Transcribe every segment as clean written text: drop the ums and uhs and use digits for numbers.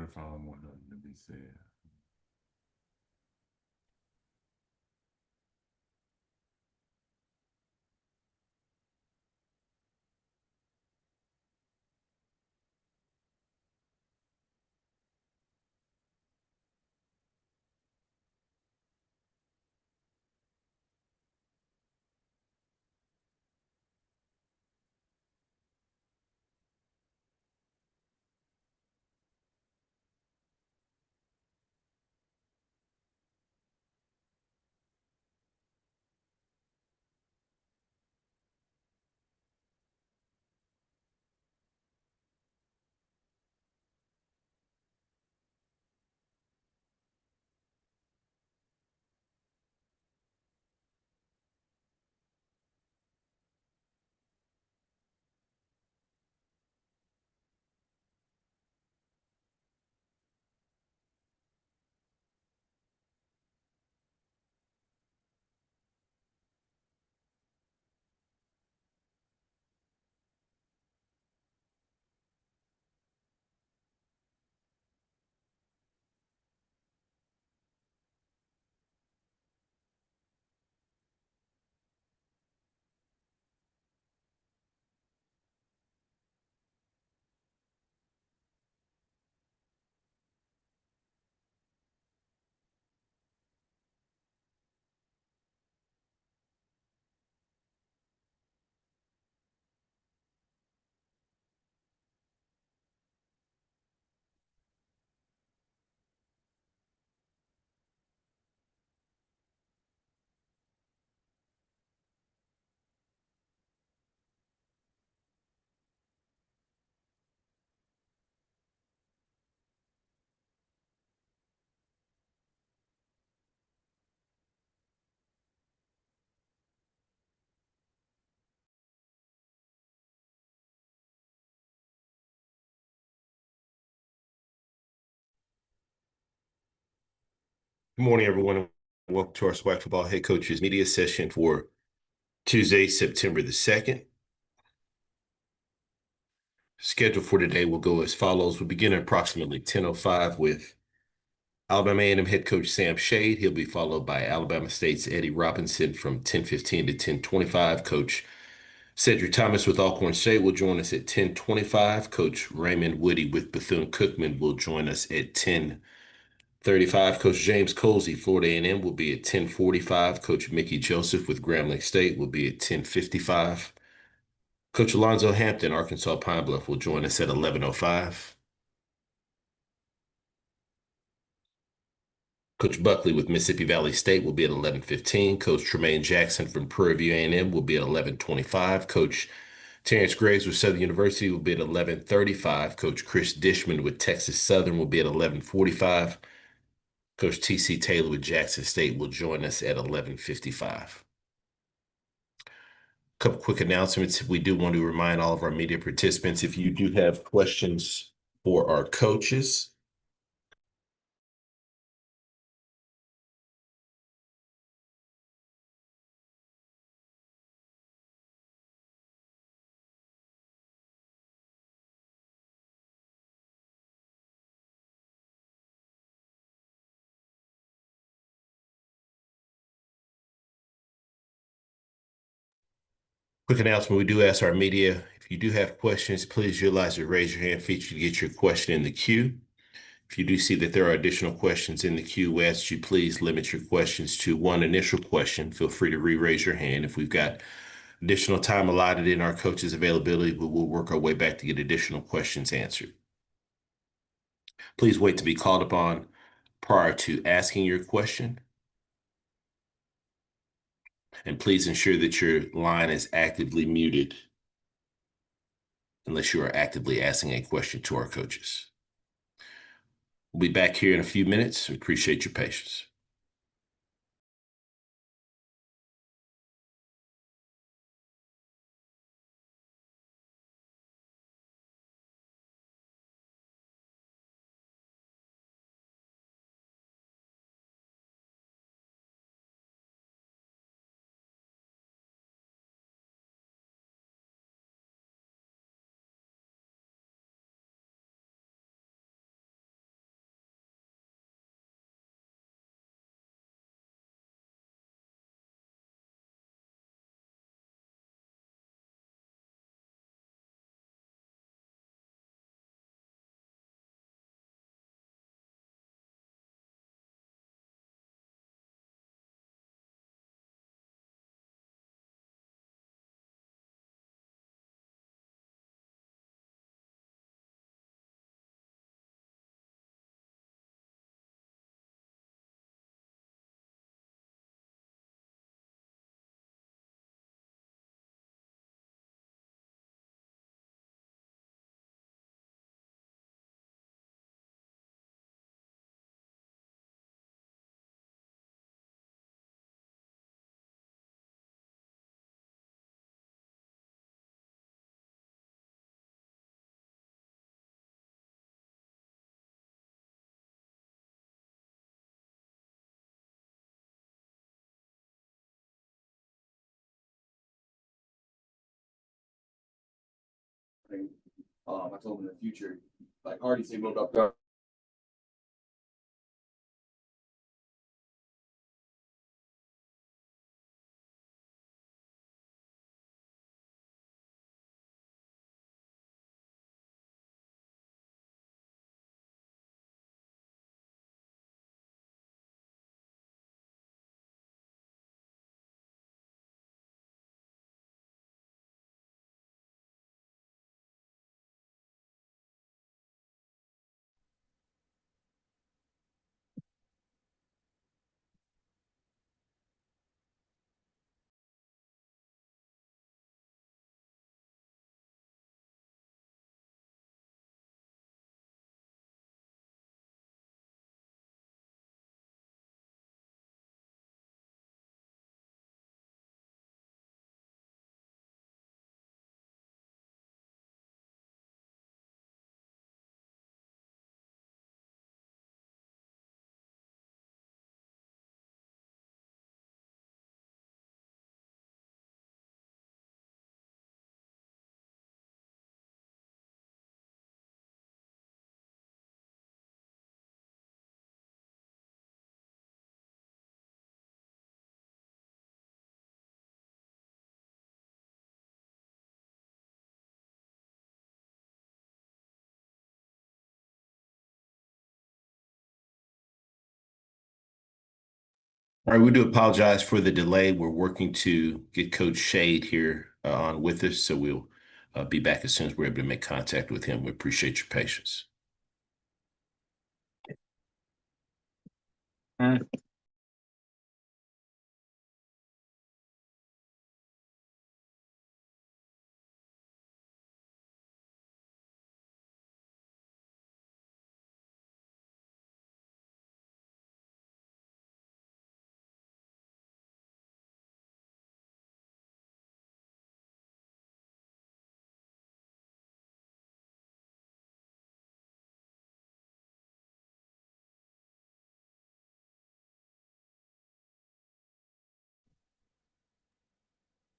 if I don't want nothing to be said? Good morning, everyone. Welcome to our SWAC football head coaches media session for Tuesday, September the 2nd. Schedule for today will go as follows. We'll begin at approximately 10:05 with Alabama A&M head coach Sam Shade. He'll be followed by Alabama State's Eddie Robinson from 10:15 to 10:25. Coach Cedric Thomas with Alcorn State will join us at 10:25. Coach Raymond Woody with Bethune-Cookman will join us at 10:35. Coach James Colzie, Florida A&M, will be at 10:45. Coach Mickey Joseph with Grambling State will be at 10:55. Coach Alonzo Hampton, Arkansas Pine Bluff, will join us at 11:05. Coach Buckley with Mississippi Valley State will be at 11:15. Coach Tremaine Jackson from Prairie View A&M will be at 11:25. Coach Terrence Graves with Southern University will be at 11:35. Coach Chris Dishman with Texas Southern will be at 11:45. Coach T.C. Taylor with Jackson State will join us at 11:55. Couple quick announcements. We do want to remind all of our media participants, if you do have questions for our coaches, quick announcement, we do ask our media, if you do have questions, please utilize the raise your hand feature to get your question in the queue. If you do see that there are additional questions in the queue, we ask you please limit your questions to one initial question. Feel free to re-raise your hand. If we've got additional time allotted in our coaches' availability, we will work our way back to get additional questions answered. Please wait to be called upon prior to asking your question. And please ensure that your line is actively muted unless you are actively asking a question to our coaches. We'll be back here in a few minutes. We appreciate your patience. I told him in the future, like Hardy said, moved up there. All right, we do apologize for the delay. We're working to get Coach Shade here on with us, so we'll be back as soon as we're able to make contact with him. We appreciate your patience.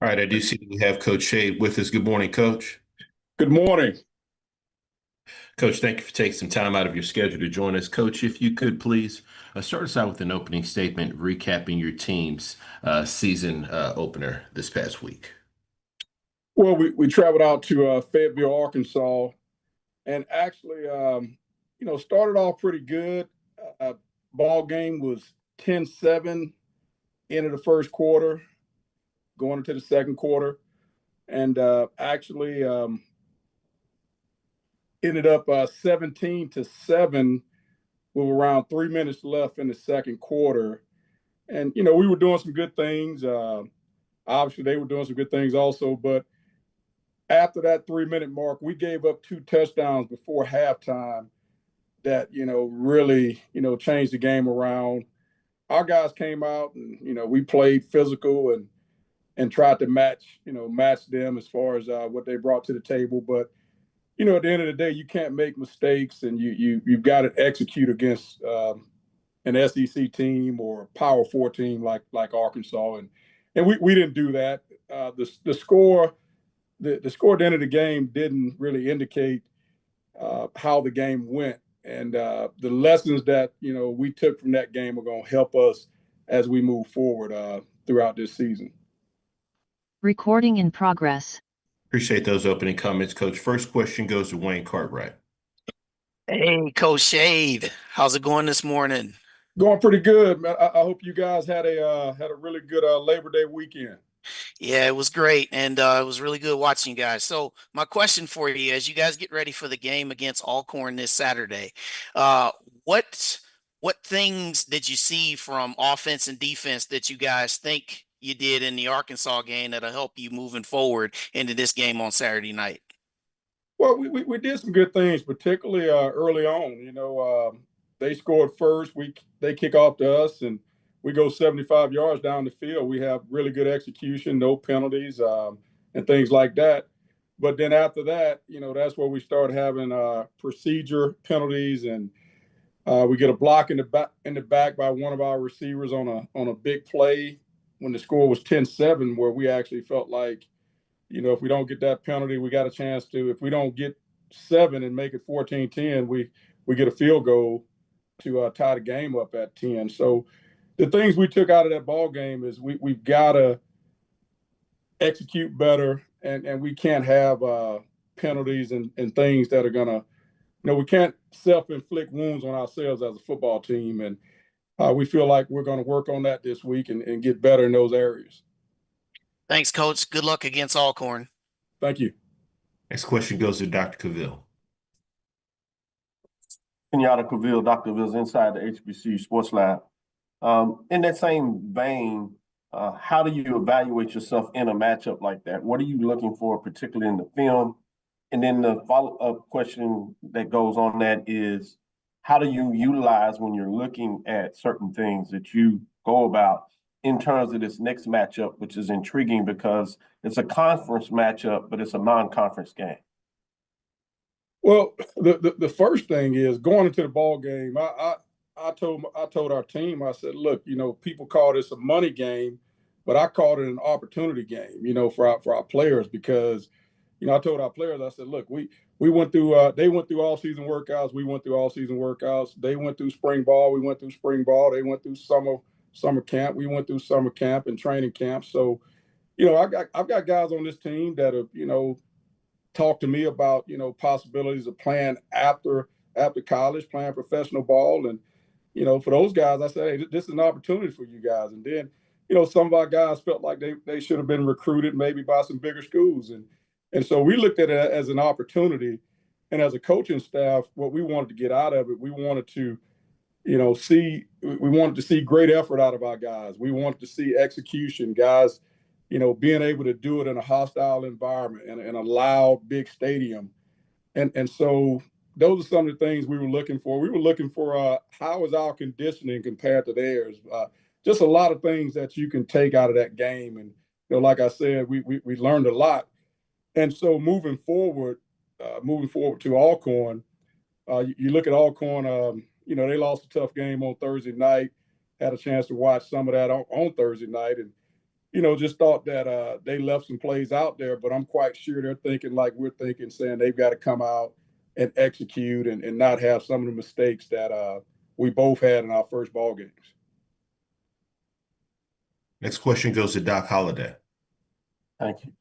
All right, I do see we have Coach Shade with us. Good morning, Coach. Good morning. Coach, thank you for taking some time out of your schedule to join us. Coach, if you could please start us out with an opening statement recapping your team's season opener this past week. Well, we traveled out to Fayetteville, Arkansas, and actually, started off pretty good. Ball game was 10-7 into the first quarter, going into the second quarter, and actually ended up 17-7 with around 3 minutes left in the second quarter. And, we were doing some good things. Obviously, they were doing some good things also, but after that 3-minute mark, we gave up 2 touchdowns before halftime that, really, changed the game around. Our guys came out and, we played physical and tried to match them as far as what they brought to the table. But, at the end of the day, you can't make mistakes, and you've got to execute against an SEC team or a Power 4 team like Arkansas. And we didn't do that. The score at the end of the game didn't really indicate how the game went. And the lessons that, we took from that game are going to help us as we move forward throughout this season. Recording in progress. Appreciate those opening comments, Coach. First question goes to Wayne Cartwright. Hey, Coach Shade, how's it going this morning? Going pretty good, man. I hope you guys had a really good Labor Day weekend. Yeah, it was great, and it was really good watching you guys. So my question for you, as you guys get ready for the game against Alcorn this Saturday, what things did you see from offense and defense that you guys think you did in the Arkansas game that'll help you moving forward into this game on Saturday night? Well, we did some good things, particularly early on. They scored first. They kick off to us, and we go 75 yards down the field. We have really good execution, no penalties, and things like that. But then after that, that's where we start having procedure penalties, and we get a block in the back by one of our receivers on a big play when the score was 10-7, where we actually felt like, if we don't get that penalty, we got a chance to. If we don't get 7 and make it 14-10, we get a field goal to tie the game up at 10. So the things we took out of that ball game is we've got to execute better, and we can't have penalties and things that are going to, we can't self-inflict wounds on ourselves as a football team. And we feel like we're going to work on that this week and get better in those areas. Thanks, Coach. Good luck against Alcorn. Thank you. Next question goes to Dr. Cavill. Kenyatta Cavill, Dr. Cavill's inside the HBCU Sports Lab. In that same vein, how do you evaluate yourself in a matchup like that? What are you looking for, particularly in the film? And then the follow-up question that goes on that is, how do you utilize when you're looking at certain things that you go about in terms of this next matchup, which is intriguing because it's a conference matchup, but it's a non-conference game? Well, the first thing is going into the ball game. I told our team, I said, look, people call this a money game, but I called it an opportunity game, for our players, because, I told our players, I said, look, we went through, they went through all season workouts. We went through all season workouts. They went through spring ball. We went through spring ball. They went through summer camp. We went through summer camp and training camp. So, I've got guys on this team that have, talked to me about, possibilities of playing after college, playing professional ball. And, for those guys, I said, hey, this is an opportunity for you guys. And then, some of our guys felt like they should have been recruited maybe by some bigger schools. And so we looked at it as an opportunity. And as a coaching staff, what we wanted to get out of it, we wanted to, see great effort out of our guys. We wanted to see execution, guys, being able to do it in a hostile environment and in a loud, big stadium. And so those are some of the things we were looking for. We were looking for how is our conditioning compared to theirs? Just a lot of things that you can take out of that game. And, like I said, we learned a lot. And so moving forward to Alcorn, you look at Alcorn, they lost a tough game on Thursday night, had a chance to watch some of that on Thursday night. And, just thought that they left some plays out there, but I'm quite sure they're thinking like we're thinking, saying they've got to come out and execute and not have some of the mistakes that we both had in our first ball games. Next question goes to Doc Holliday. Thank you.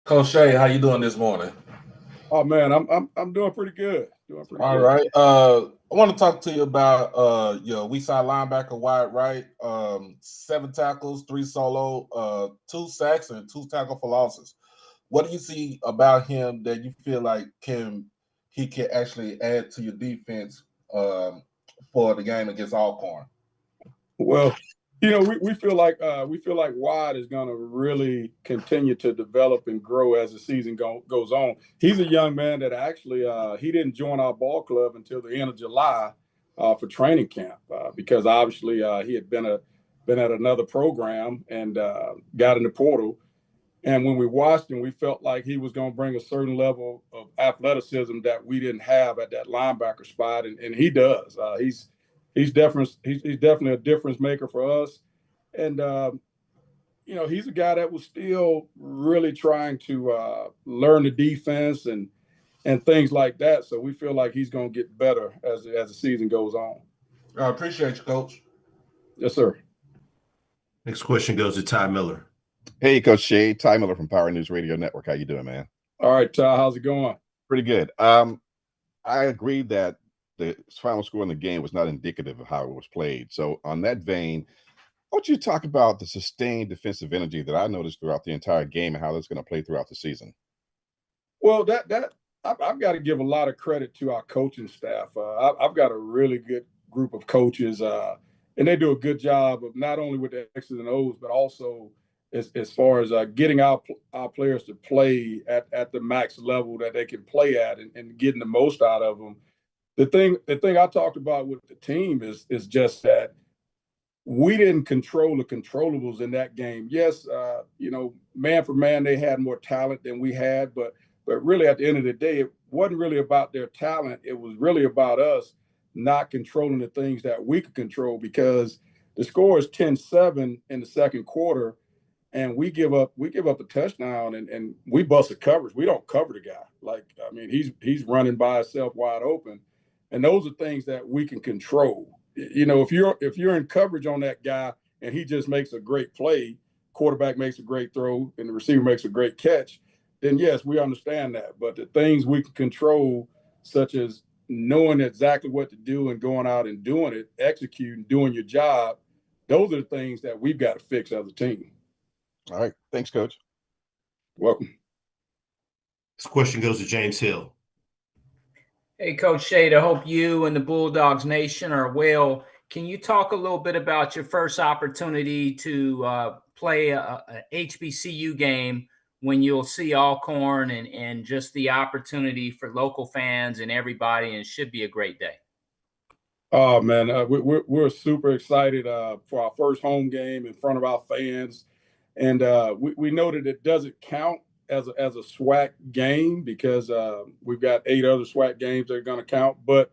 Coach Shay, how you doing this morning? Oh man, I'm doing pretty good. All right. I want to talk to you about your weak side linebacker, wide right. 7 tackles, 3 solo, 2 sacks, and 2 tackle for losses. What do you see about him that you feel like he can actually add to your defense for the game against Alcorn? Well, we feel like Wyatt is going to really continue to develop and grow as the season goes on. He's a young man that actually he didn't join our ball club until the end of July for training camp because obviously he had been at another program and got in the portal. And when we watched him, we felt like he was going to bring a certain level of athleticism that we didn't have at that linebacker spot, and he does. He's definitely a difference maker for us. And, he's a guy that was still really trying to learn the defense and things like that. So we feel like he's going to get better as the season goes on. I appreciate you, Coach. Yes, sir. Next question goes to Ty Miller. Hey, Coach Shay, Ty Miller from Power News Radio Network. How you doing, man? All right, Ty, how's it going? Pretty good. I agree that the final score in the game was not indicative of how it was played. So on that vein, why don't you talk about the sustained defensive energy that I noticed throughout the entire game and how that's going to play throughout the season? Well, I've got to give a lot of credit to our coaching staff. I've got a really good group of coaches, and they do a good job of not only with the X's and O's, but also as far as getting our players to play at the max level that they can play at and getting the most out of them. The thing I talked about with the team is just that we didn't control the controllables in that game. Yes, man for man, they had more talent than we had, but really at the end of the day, it wasn't really about their talent. It was really about us not controlling the things that we could control, because the score is 10-7 in the second quarter. and we give up a touchdown, and we bust the coverage. We don't cover the guy. Like, I mean, he's running by himself wide open, and those are things that we can control. You know, if you're in coverage on that guy and he just makes a great play, quarterback makes a great throw, and the receiver makes a great catch, then yes, we understand that. But the things we can control, such as knowing exactly what to do and going out and doing it, executing, doing your job, those are the things that we've got to fix as a team. All right. Thanks, Coach. Welcome. This question goes to James Hill. Hey, Coach Shade, I hope you and the Bulldogs Nation are well. Can you talk a little bit about your first opportunity to play a HBCU game when you'll see Alcorn and just the opportunity for local fans and everybody, and it should be a great day? Oh man, we're super excited for our first home game in front of our fans, and we know that it doesn't count as a SWAC game because we've got 8 other SWAC games that are going to count. But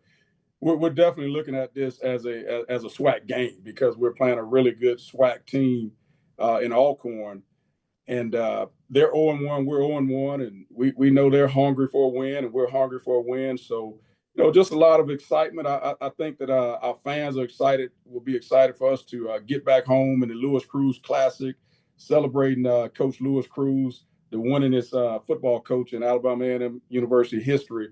we're definitely looking at this as a SWAC game because we're playing a really good SWAC team in Alcorn, and they're 0-1, we're 0-1, and we know they're hungry for a win, and we're hungry for a win. So, you know, just a lot of excitement. I think that our fans are excited. Will be excited for us to get back home in the Lewis Cruz Classic, celebrating Coach Lewis Cruz, the winningest football coach in Alabama A&M University history,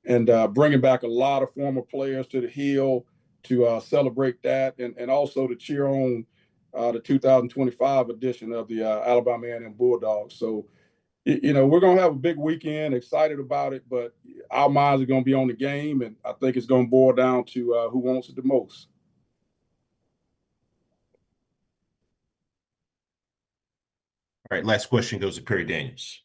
and bringing back a lot of former players to the Hill to celebrate that, and also to cheer on the 2025 edition of the Alabama A&M Bulldogs. So, you know, we're going to have a big weekend, excited about it, but our minds are going to be on the game, and I think it's going to boil down to who wants it the most. All right, last question goes to Perry Daniels.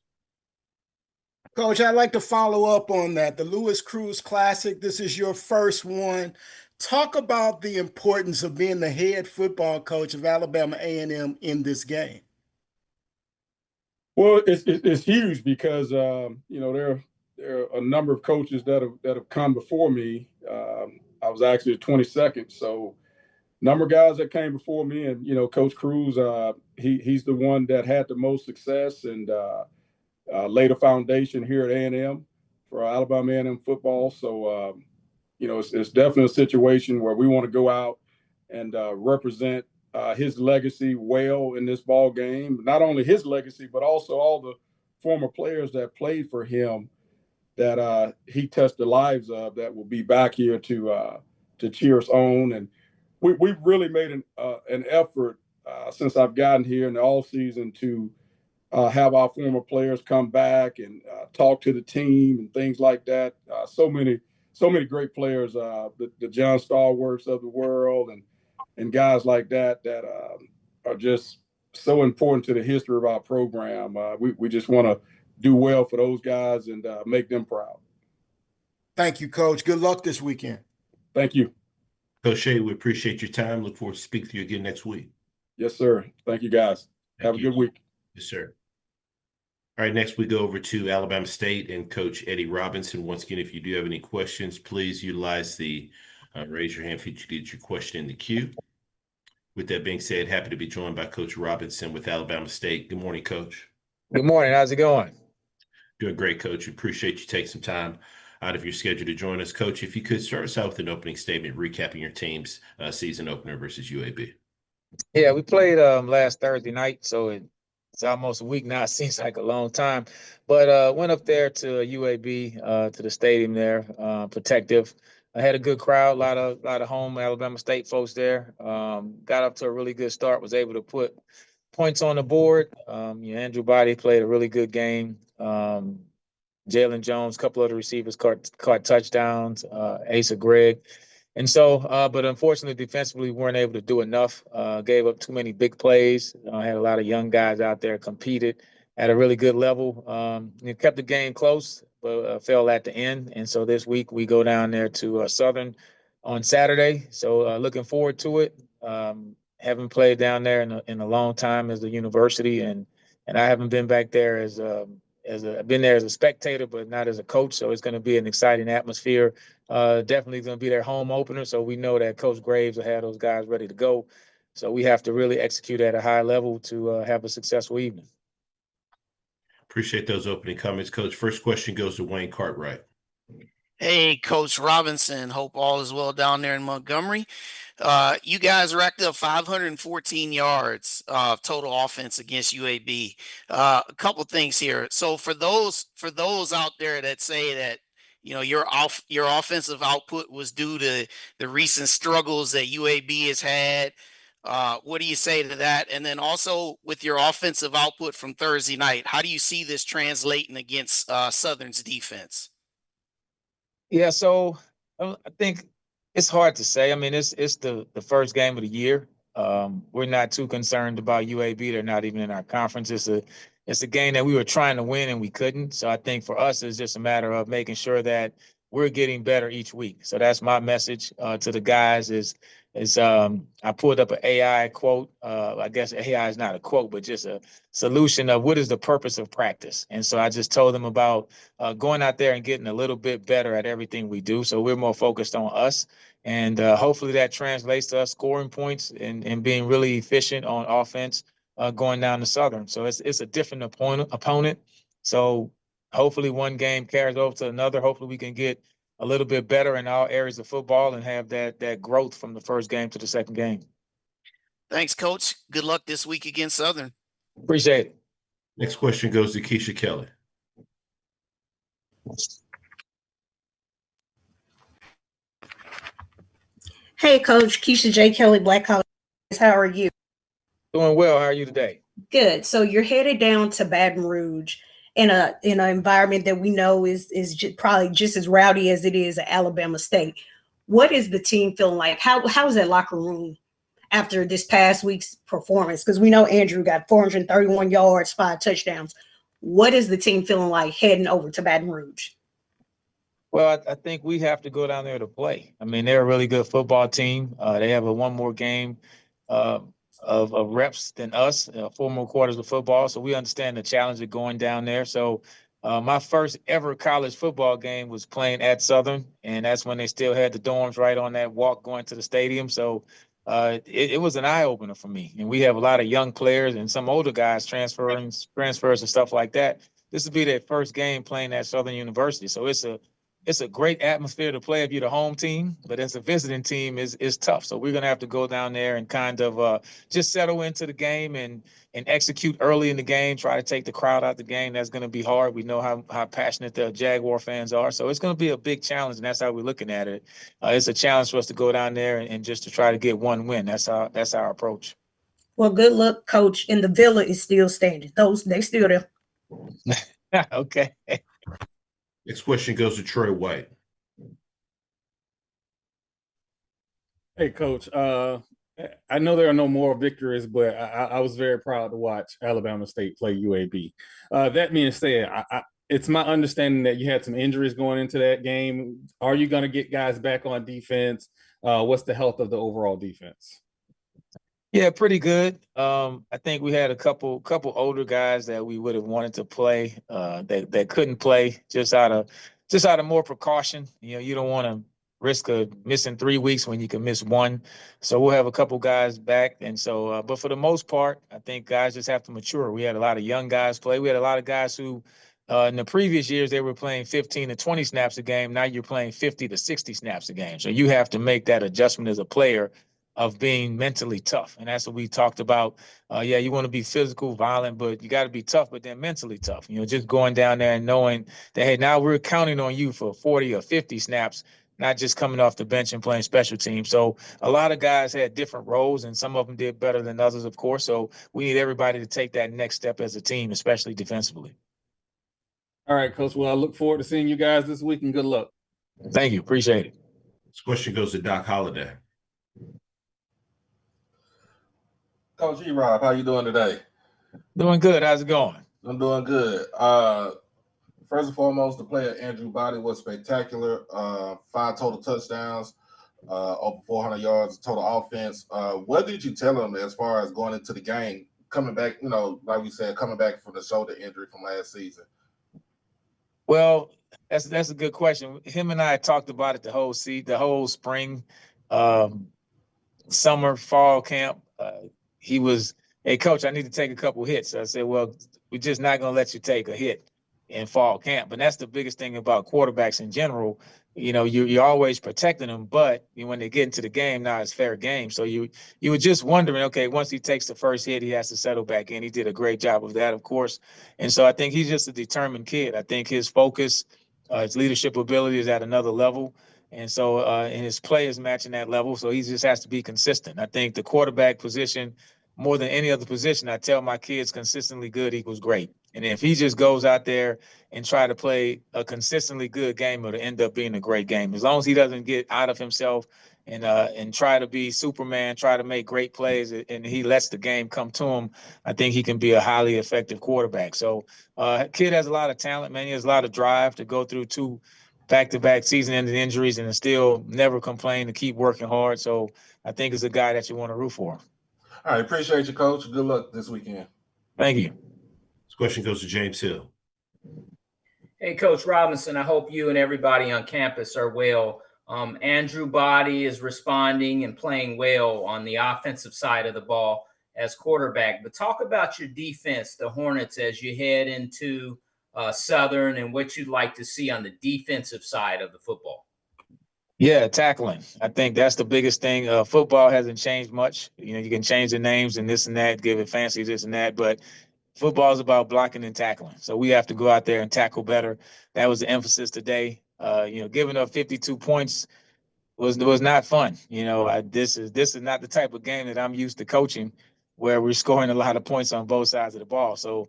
Coach, I'd like to follow up on that. The Lewis Cruz Classic, this is your first one. Talk about the importance of being the head football coach of Alabama A&M in this game. Well, it's huge because you know, there are a number of coaches that have come before me. I was actually the 22nd, so number of guys that came before me, and you know, Coach Cruz, he's the one that had the most success and laid a foundation here at A&M for Alabama A&M football. So you know, it's definitely a situation where we want to go out and represent his legacy well in this ball game. Not only his legacy, but also all the former players that played for him that he touched the lives of that will be back here to cheer us on. And we've really made an effort since I've gotten here in the off season to have our former players come back and talk to the team and things like that. So many great players, the John Stallworths of the world and guys like that are just so important to the history of our program. We just want to do well for those guys and make them proud. Thank you, Coach. Good luck this weekend. Thank you. Coach Shea, we appreciate your time. Look forward to speaking to you again next week. Yes, sir. Thank you, guys. Have a good week. Yes, sir. All right, next we go over to Alabama State and Coach Eddie Robinson. Once again, if you do have any questions, please utilize the raise your hand feature to get your question in the queue. With that being said, happy to be joined by Coach Robinson with Alabama State. Good morning, Coach. Good morning. How's it going? Doing great, Coach. Appreciate you taking some time out of your schedule to join us. Coach, if you could start us out with an opening statement recapping your team's season opener versus UAB. Yeah, we played last Thursday night, so it's almost a week now. It seems like a long time. But went up there to UAB, to the stadium there, Protective. I had a good crowd, a lot of home Alabama State folks there. Got up to a really good start, was able to put points on the board. Andrew Body played a really good game. Jalen Jones, a couple of the receivers caught touchdowns, Asa Gregg. And so, but unfortunately, defensively, we weren't able to do enough. Gave up too many big plays. Had a lot of young guys out there, competed at a really good level. Kept the game close, but fell at the end. And so this week we go down there to Southern on Saturday. So looking forward to it. Haven't played down there in a long time as a university, and I haven't been back there I've been there as a spectator, but not as a coach. So it's going to be an exciting atmosphere. Definitely going to be their home opener. So we know that Coach Graves will have those guys ready to go. So we have to really execute at a high level to have a successful evening. Appreciate those opening comments, Coach. First question goes to Wayne Cartwright. Hey, Coach Robinson. Hope all is well down there in Montgomery. You guys racked up 514 yards of total offense against UAB. A couple things here. So for those out there that say that your offensive output was due to the recent struggles that UAB has had, what do you say to that? And then also with your offensive output from Thursday night, how do you see this translating against Southern's defense? Yeah, so I think it's hard to say. I mean, it's the first game of the year. We're not too concerned about UAB. They're not even in our conference. It's a game that we were trying to win and we couldn't. So I think for us, it's just a matter of making sure that we're getting better each week. So that's my message to the guys is I pulled up an AI quote. I guess AI is not a quote, but just a solution of what is the purpose of practice. And so I just told them about going out there and getting a little bit better at everything we do. So we're more focused on us. And hopefully that translates to us scoring points and being really efficient on offense going down to Southern. So it's a different opponent. So hopefully one game carries over to another. Hopefully we can get a little bit better in all areas of football and have that growth from the first game to the second game. Thanks, Coach. Good luck this week against Southern. Appreciate it. Next question goes to Keisha Kelly. Hey, Coach. Keisha J. Kelly, Black College. How are you? Doing well. How are you today? Good. So you're headed down to Baton Rouge in an environment that we know is probably just as rowdy as it is at Alabama State. What is the team feeling like? How is that locker room after this past week's performance? Because we know Andrew got 431 yards, 5 touchdowns. What is the team feeling like heading over to Baton Rouge? Well, I think we have to go down there to play. I mean, they're a really good football team. They have one more game of reps than us, 4 more quarters of football. So we understand the challenge of going down there. So my first ever college football game was playing at Southern, and that's when they still had the dorms right on that walk going to the stadium. So it was an eye-opener for me. And we have a lot of young players and some older guys transfers and stuff like that. This will be their first game playing at Southern University. So it's a great atmosphere to play if you're the home team, but as a visiting team is tough. So we're going to have to go down there and kind of just settle into the game and execute early in the game, try to take the crowd out the game. That's going to be hard. We know how passionate the Jaguar fans are. So it's going to be a big challenge, and that's how we're looking at it. It's a challenge for us to go down there and just to try to get one win. That's our approach. Well, good luck, Coach. And the Villa is still standing. They still there. Okay. Next question goes to Troy White. Hey, Coach. I know there are no more victories, but I was very proud to watch Alabama State play UAB. That being said, it's my understanding that you had some injuries going into that game. Are you going to get guys back on defense? What's the health of the overall defense? Yeah, pretty good. I think we had a couple older guys that we would have wanted to play that couldn't play just out of more precaution. You don't want to risk missing 3 weeks when you can miss 1. So we'll have a couple guys back. And so, but for the most part, I think guys just have to mature. We had a lot of young guys play. We had a lot of guys who in the previous years, they were playing 15 to 20 snaps a game. Now you're playing 50 to 60 snaps a game. So you have to make that adjustment as a player of being mentally tough. And that's what we talked about. Yeah, you want to be physical, violent, but you got to be tough, but then mentally tough. Just going down there and knowing that, hey, now we're counting on you for 40 or 50 snaps, not just coming off the bench and playing special teams. So a lot of guys had different roles, and some of them did better than others, of course. So we need everybody to take that next step as a team, especially defensively. All right, Coach. Well, I look forward to seeing you guys this week, and good luck. Thank you. Appreciate it. This question goes to Doc Holliday. Coach E-Rob, how you doing today? Doing good. How's it going? I'm doing good. First and foremost, the player Andrew Body was spectacular. 5 total touchdowns, over 400 yards of total offense. What did you tell him as far as going into the game, coming back, like we said, coming back from the shoulder injury from last season? Well, that's a good question. Him and I talked about it the whole spring, summer, fall camp. he was, hey, coach, I need to take a couple hits. I said, well, we're just not going to let you take a hit in fall camp. But that's the biggest thing about quarterbacks in general. You know, you're always protecting them, but when they get into the game, now it's fair game. So you were just wondering, okay, once he takes the first hit, he has to settle back in. He did a great job of that, of course. And so I think he's just a determined kid. I think his focus, his leadership ability is at another level. And so and his play is matching that level. So he just has to be consistent. I think the quarterback position, more than any other position, I tell my kids consistently good equals great. And if he just goes out there and try to play a consistently good game, it'll end up being a great game. As long as he doesn't get out of himself and try to be Superman, try to make great plays, and he lets the game come to him, I think he can be a highly effective quarterback. So kid has a lot of talent, man. He has a lot of drive to go through 2 back-to-back season-ending injuries and still never complain, to keep working hard. So I think it's a guy that you want to root for. All right, appreciate you, Coach. Good luck this weekend. Thank you. This question goes to James Hill. Hey, Coach Robinson, I hope you and everybody on campus are well. Andrew Body is responding and playing well on the offensive side of the ball as quarterback. But talk about your defense, the Hornets, as you head into Southern, and what you'd like to see on the defensive side of the football. Yeah, tackling. I think that's the biggest thing. Football hasn't changed much. You know, you can change the names and this and that, give it fancy this and that, but football is about blocking and tackling. So we have to go out there and tackle better. That was the emphasis today. You know, giving up 52 points was not fun. You know, this is not the type of game that I'm used to coaching, where we're scoring a lot of points on both sides of the ball. So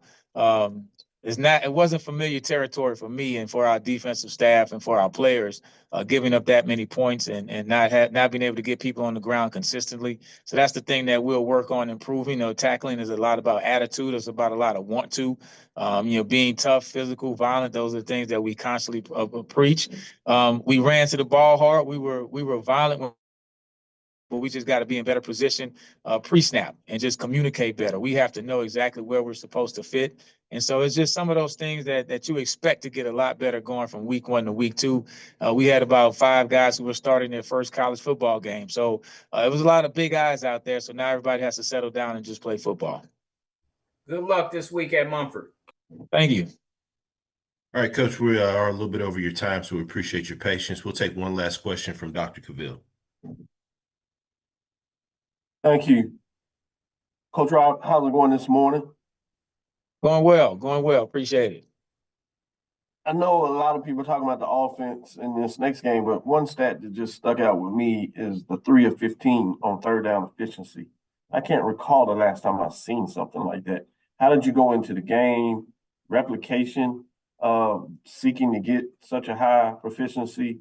it wasn't familiar territory for me and for our defensive staff and for our players, giving up that many points and not being able to get people on the ground consistently. So that's the thing that we'll work on improving. You know, tackling is a lot about attitude. It's about a lot of want to, you know, being tough, physical, violent. Those are things that we constantly preach. We ran to the ball hard. We were violent, but we just got to be in better position pre-snap and just communicate better. We have to know exactly where we're supposed to fit. And so it's just some of those things that you expect to get a lot better going from week 1 to week 2. We had about 5 guys who were starting their first college football game. So it was a lot of big eyes out there. So now everybody has to settle down and just play football. Good luck this week at Mumford. Thank you. All right, Coach, we are a little bit over your time, so we appreciate your patience. We'll take one last question from Dr. Cavill. Thank you. Coach Rob, how's it going this morning? Going well. Appreciate it. I know a lot of people are talking about the offense in this next game, but one stat that just stuck out with me is the 3 of 15 on third down efficiency. I can't recall the last time I've seen something like that. How did you go into the game, replication, seeking to get such a high proficiency?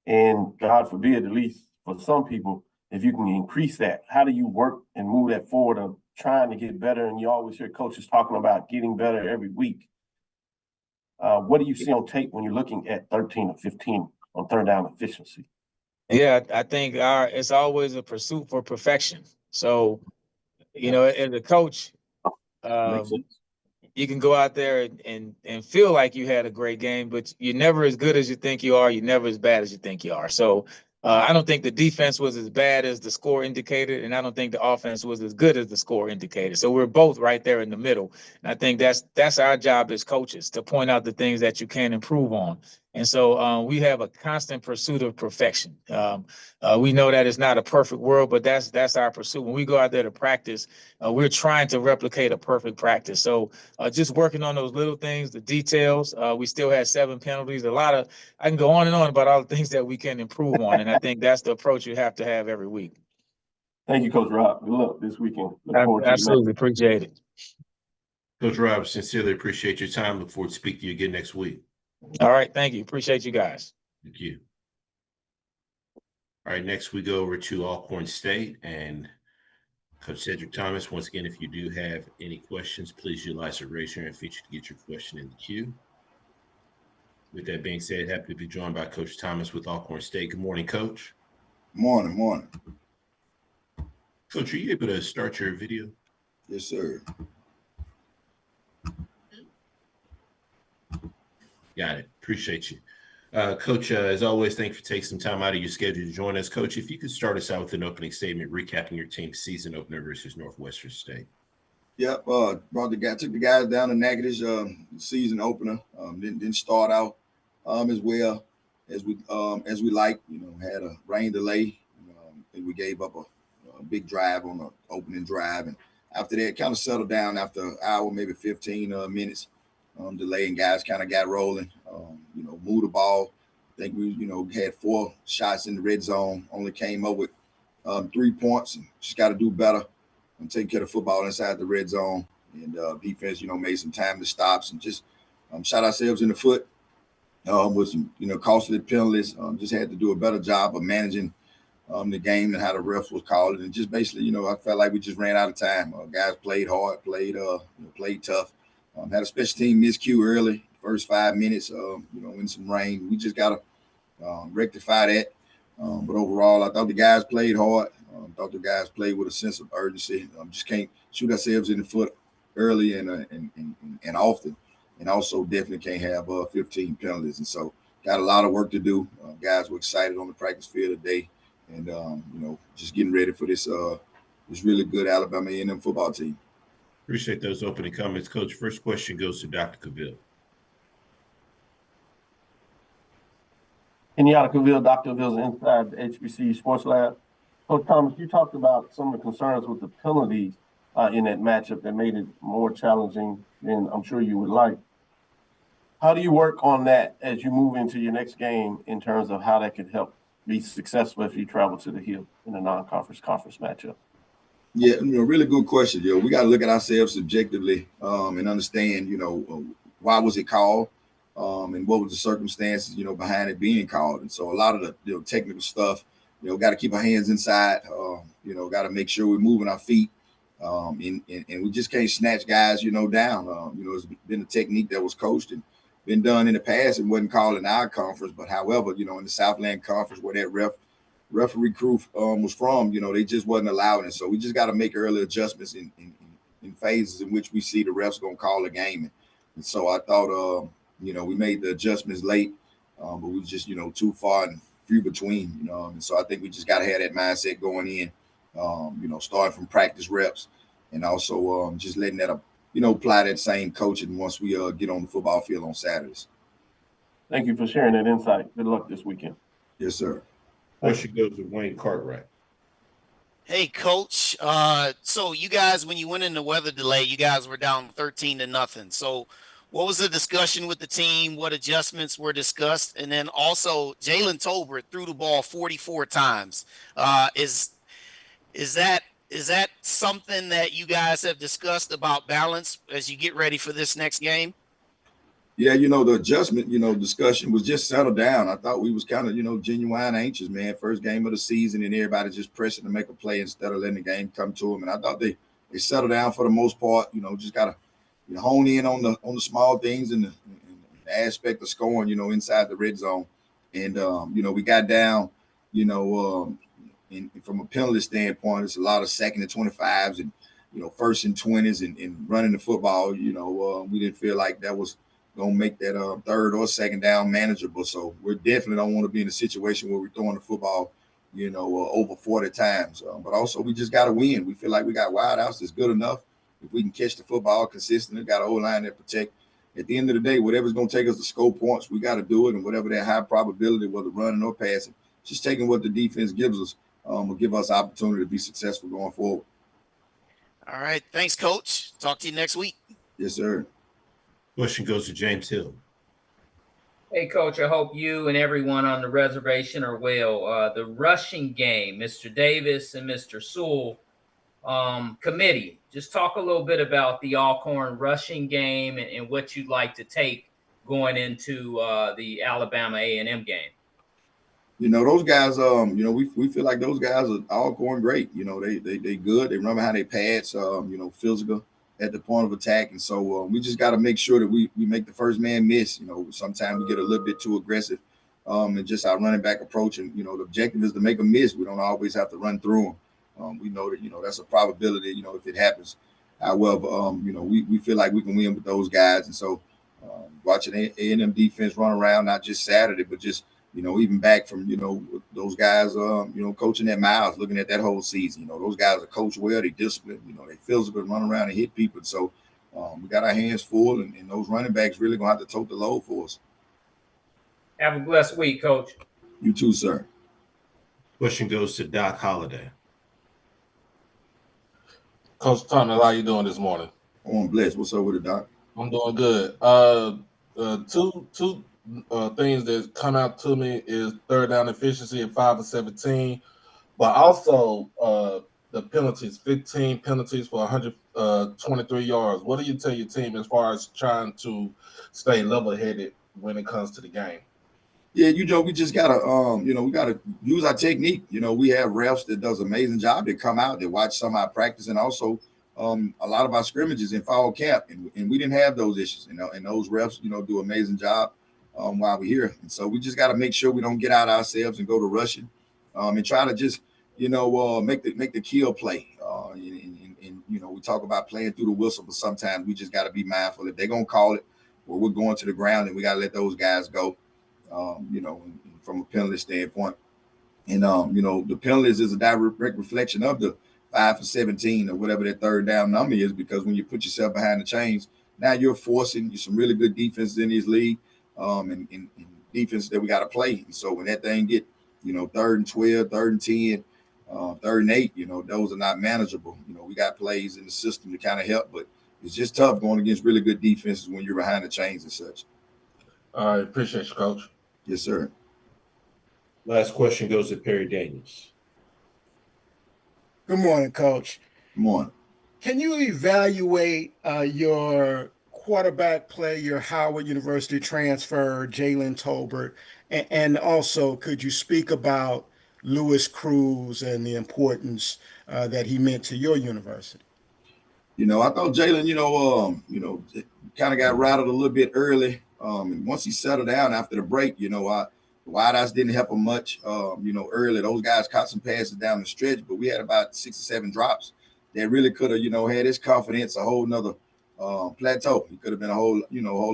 And God forbid, at least for some people, if you can increase that, how do you work and move that forward of trying to get better? And you always hear coaches talking about getting better every week. What do you see on tape when you're looking at 13 or 15 on third down efficiency? Yeah, I think it's always a pursuit for perfection. So, you know, as a coach, you can go out there and feel like you had a great game, but you're never as good as you think you are. You're never as bad as you think you are. So I don't think the defense was as bad as the score indicated, and I don't think the offense was as good as the score indicated. So we're both right there in the middle. And I think that's our job as coaches, to point out the things that you can improve on. And so we have a constant pursuit of perfection. We know that it's not a perfect world, but that's our pursuit. When we go out there to practice, we're trying to replicate a perfect practice. So just working on those little things, the details. We still had 7 penalties. I can go on and on about all the things that we can improve on. And I think that's the approach you have to have every week. Thank you, Coach Rob. Good luck this weekend. Absolutely. Appreciate it. Coach Rob, sincerely appreciate your time. Look forward to speaking to you again next week. All right. Thank you. Appreciate you guys. Thank you. All right. Next, we go over to Alcorn State and Coach Cedric Thomas. Once again, if you do have any questions, please utilize the raise your hand feature to get your question in the queue. With that being said, happy to be joined by Coach Thomas with Alcorn State. Good morning, Coach. Morning. Coach, are you able to start your video? Yes, sir. Got it. Appreciate you. Coach, as always, thanks for taking some time out of your schedule to join us. Coach, if you could start us out with an opening statement recapping your team's season opener versus Northwestern State. Yep, took the guys down to Natchitoches season opener. Didn't start out as well as we like. Had a rain delay, and we gave up a big drive on the opening drive, and after that, kind of settled down after an hour, maybe 15 minutes delay, and guys kind of got rolling. Moved the ball. I think we had 4 shots in the red zone, only came up with 3 points, and just got to do better and take care of football inside the red zone. And defense, made some timely stops and just shot ourselves in the foot with some, costly penalties. Just had to do a better job of managing the game and how the refs was calling. And just basically, I felt like we just ran out of time. Guys played hard, played tough. Had a special team miscue early, first 5 minutes, in some rain. We just got to rectify that. But overall, I thought the guys played hard. Thought the guys played with a sense of urgency. Just can't shoot ourselves in the foot early and often, and also definitely can't have 15 penalties. And so, got a lot of work to do. Guys were excited on the practice field today, and just getting ready for this really good Alabama A&M football team. Appreciate those opening comments, Coach. First question goes to Dr. Cavill. Kenyatta Cavill, Dr. Cavill's inside the HBCU Sports Lab. Coach Thomas, you talked about some of the concerns with the penalties in that matchup that made it more challenging than I'm sure you would like. How do you work on that as you move into your next game in terms of how that could help be successful if you travel to the Hill in a non-conference conference matchup? Yeah, really good question. We got to look at ourselves subjectively and understand, why was it called and what was the circumstances, behind it being called. And so a lot of the technical stuff, got to keep our hands inside, got to make sure we're moving our feet. And we just can't snatch guys, down. It's been a technique that was coached and been done in the past. It wasn't called in our conference, but however, in the Southland Conference where that referee crew was from, they just wasn't allowing it. So we just got to make early adjustments in phases in which we see the refs going to call a game. And so I thought, we made the adjustments late, but we just, too far and few between, and so I think we just got to have that mindset going in, starting from practice reps and also just letting that, apply that same coaching once we get on the football field on Saturdays. Thank you for sharing that insight. Good luck this weekend. Yes, sir. Question goes to Wayne Cartwright. Hey, Coach. So you guys, when you went in the weather delay, you guys were down 13-0. So what was the discussion with the team? What adjustments were discussed? And then also Jalen Tolbert threw the ball 44 times. Is that something that you guys have discussed about balance as you get ready for this next game? Yeah, the adjustment, discussion was just settled down. I thought we was kind of, genuine anxious, man. First game of the season and everybody just pressing to make a play instead of letting the game come to them. And I thought they settled down for the most part, just got to hone in on the small things and the aspect of scoring, inside the red zone. And, we got down, from a penalty standpoint, it's a lot of 2nd and 25s and, 1st and 20s and running the football. We didn't feel like that was going to make that 3rd or 2nd down manageable. So we definitely don't want to be in a situation where we're throwing the football, over 40 times. But also we just got to win. We feel like we got wideouts that's good enough. If we can catch the football consistently, got an O-line that protect. At the end of the day, whatever's going to take us to score points, we got to do it. And whatever that high probability, whether running or passing, just taking what the defense gives us will give us opportunity to be successful going forward. All right. Thanks, Coach. Talk to you next week. Yes, sir. Question goes to James Hill. Hey, Coach, I hope you and everyone on the reservation are well. The rushing game, Mr. Davis and Mr. Sewell, committee, just talk a little bit about the Alcorn rushing game and what you'd like to take going into the Alabama A&M game. Those guys, we feel like those guys are all going great. They good. They run behind their pads, physical at the point of attack. And so we just got to make sure that we make the first man miss. Sometimes we get a little bit too aggressive and just our running back approach. And, the objective is to make them miss. We don't always have to run through them. We know that, that's a probability, if it happens. However, we feel like we can win with those guys. And so Watching A&M defense run around, not just Saturday, but just, even back from, those guys, coaching at Miles, looking at that whole season. Those guys are coached well, they disciplined, they physical, run around and hit people. So we got our hands full, and those running backs really going to have to tote the load for us. Have a blessed week, Coach. You too, sir. Question goes to Doc Holliday. Coach Thomas, how you doing this morning? I'm blessed. What's up with it, Doc? I'm doing good. Two things that come out to me is third down efficiency at 5 of 17, but also the penalties, 15 penalties for 123 yards. What do you tell your team as far as trying to stay level-headed when it comes to the game? Yeah, we just gotta, we gotta use our technique. We have refs that does an amazing job. They come out, they watch some of our practice, and also a lot of our scrimmages in fall camp, and we didn't have those issues. And those refs, do an amazing job while we're here. And so we just got to make sure we don't get out ourselves and go to rushing, and try to just, make the kill play. And we talk about playing through the whistle, but sometimes we just got to be mindful if they're gonna call it, or we're going to the ground, and we got to let those guys go. From a penalty standpoint. And, the penalties is a direct reflection of the 5 for 17 or whatever that third down number is, because when you put yourself behind the chains, now you're forcing some really good defenses in this league, and defense that we got to play. And so when that thing get, 3rd and 12, 3rd and 10, 3rd and 8, those are not manageable. We got plays in the system to kind of help, but it's just tough going against really good defenses when you're behind the chains and such. All right, appreciate you, Coach. Yes, sir. Last question goes to Perry Daniels. Good morning, Coach. Good morning. Can you evaluate your quarterback play, your Howard University transfer, Jalen Tolbert, and also could you speak about Louis Cruz and the importance that he meant to your university? I thought Jalen, kind of got rattled a little bit early. And once he settled down after the break, the wideouts didn't help him much. Early, those guys caught some passes down the stretch, but we had about 6 or 7 drops that really could have, had his confidence a whole nother plateau. He could have been a whole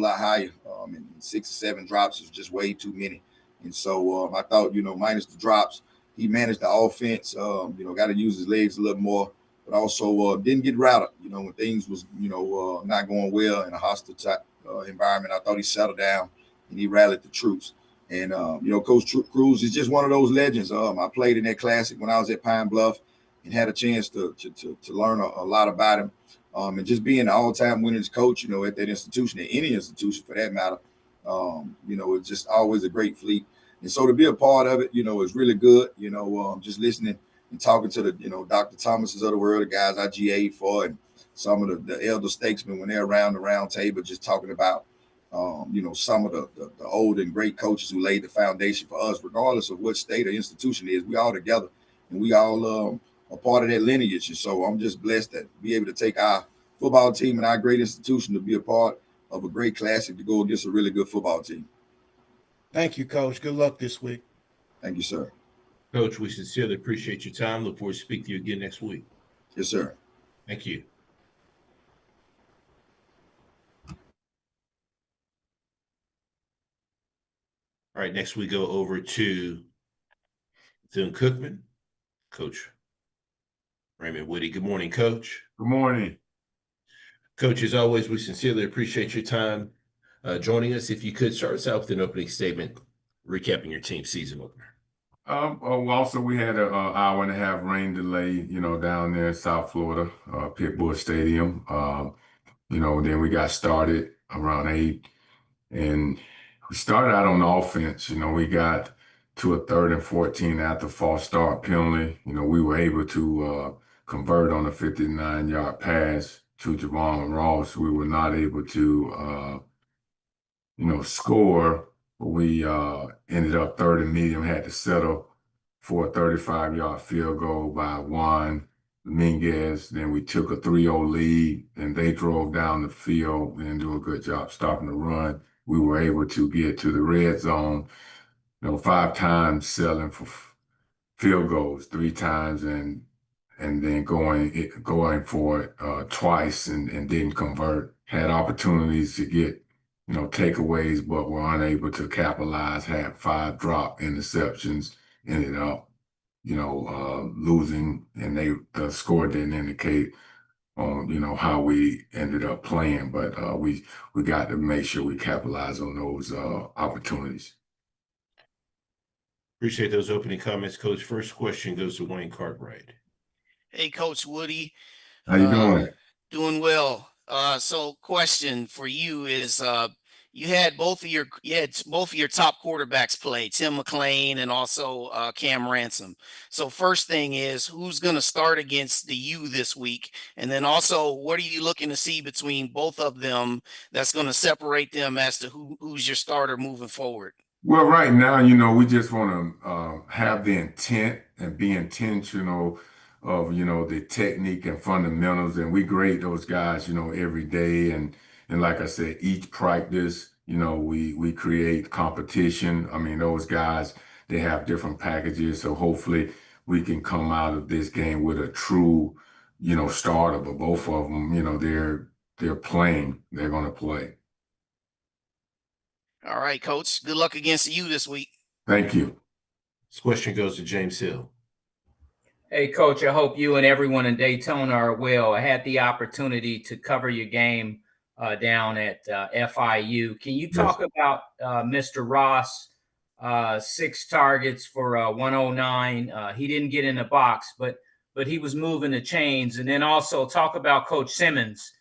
lot higher. And 6 or 7 drops is just way too many. And so I thought, minus the drops, he managed the offense. Got to use his legs a little more, but also didn't get rattled. When things was, not going well in a hostile environment, I thought he settled down and he rallied the troops. And Coach Cruz is just one of those legends. I played in that classic when I was at Pine Bluff and had a chance to learn a lot about him. And just being an all-time winners coach, at that institution, at any institution for that matter, it's just always a great fleet. And so to be a part of it, is really good. Just listening and talking to the, Dr. Thomases of the world, the guys I GA'd for, and some of the elder statesmen when they're around the round table, just talking about, some of the old and great coaches who laid the foundation for us, regardless of what state or institution it is. We all together, and we all are part of that lineage. And so I'm just blessed to be able to take our football team and our great institution to be a part of a great classic to go against a really good football team. Thank you, Coach. Good luck this week. Thank you, sir. Coach, we sincerely appreciate your time. Look forward to speaking to you again next week. Yes, sir. Thank you. All right, next we go over to Thune Cookman, Coach Raymond Woody. Good morning, Coach. Good morning. Coach, as always, we sincerely appreciate your time joining us. If you could start us out with an opening statement, recapping your team's season opener. Also, we had an hour and a half rain delay, down there in South Florida, Pitbull Stadium. Then we got started around 8, and we started out on offense. We got to a 3rd and 14 after false start penalty. We were able to convert on a 59-yard pass to Javon Ross. We were not able to, score. We ended up 3rd and medium, had to settle for a 35-yard field goal by Juan Dominguez. Then we took a 3-0 lead, and they drove down the field and do a good job stopping the run. We were able to get to the red zone, 5 times, selling for field goals 3 times, and then going for it twice and didn't convert. Had opportunities to get takeaways, but were unable to capitalize, had 5 drop interceptions, ended up, losing, and the score didn't indicate on, how we ended up playing, but we got to make sure we capitalize on those opportunities. Appreciate those opening comments, Coach. First question goes to Wayne Cartwright. Hey, Coach Woody. How you doing? Doing well. So question for you is you had both of your top quarterbacks play, Tim McLean and also Cam Ransom. So first thing is, who's going to start against the U this week? And then also, what are you looking to see between both of them that's going to separate them as to who's your starter moving forward? Well, right now, we just want to have the intent and be intentional of, the technique and fundamentals. And we grade those guys, every day. And like I said, each practice, we create competition. I mean, those guys, they have different packages. So hopefully we can come out of this game with a true, starter. But both of them, they're playing. They're going to play. All right, Coach. Good luck against you this week. Thank you. This question goes to James Hill. Hey, Coach, I hope you and everyone in Daytona are well. I had the opportunity to cover your game down at FIU. Can you talk about Mr. Ross, 6 targets for 109? He didn't get in the box, but he was moving the chains. And then also talk about Coach Simmons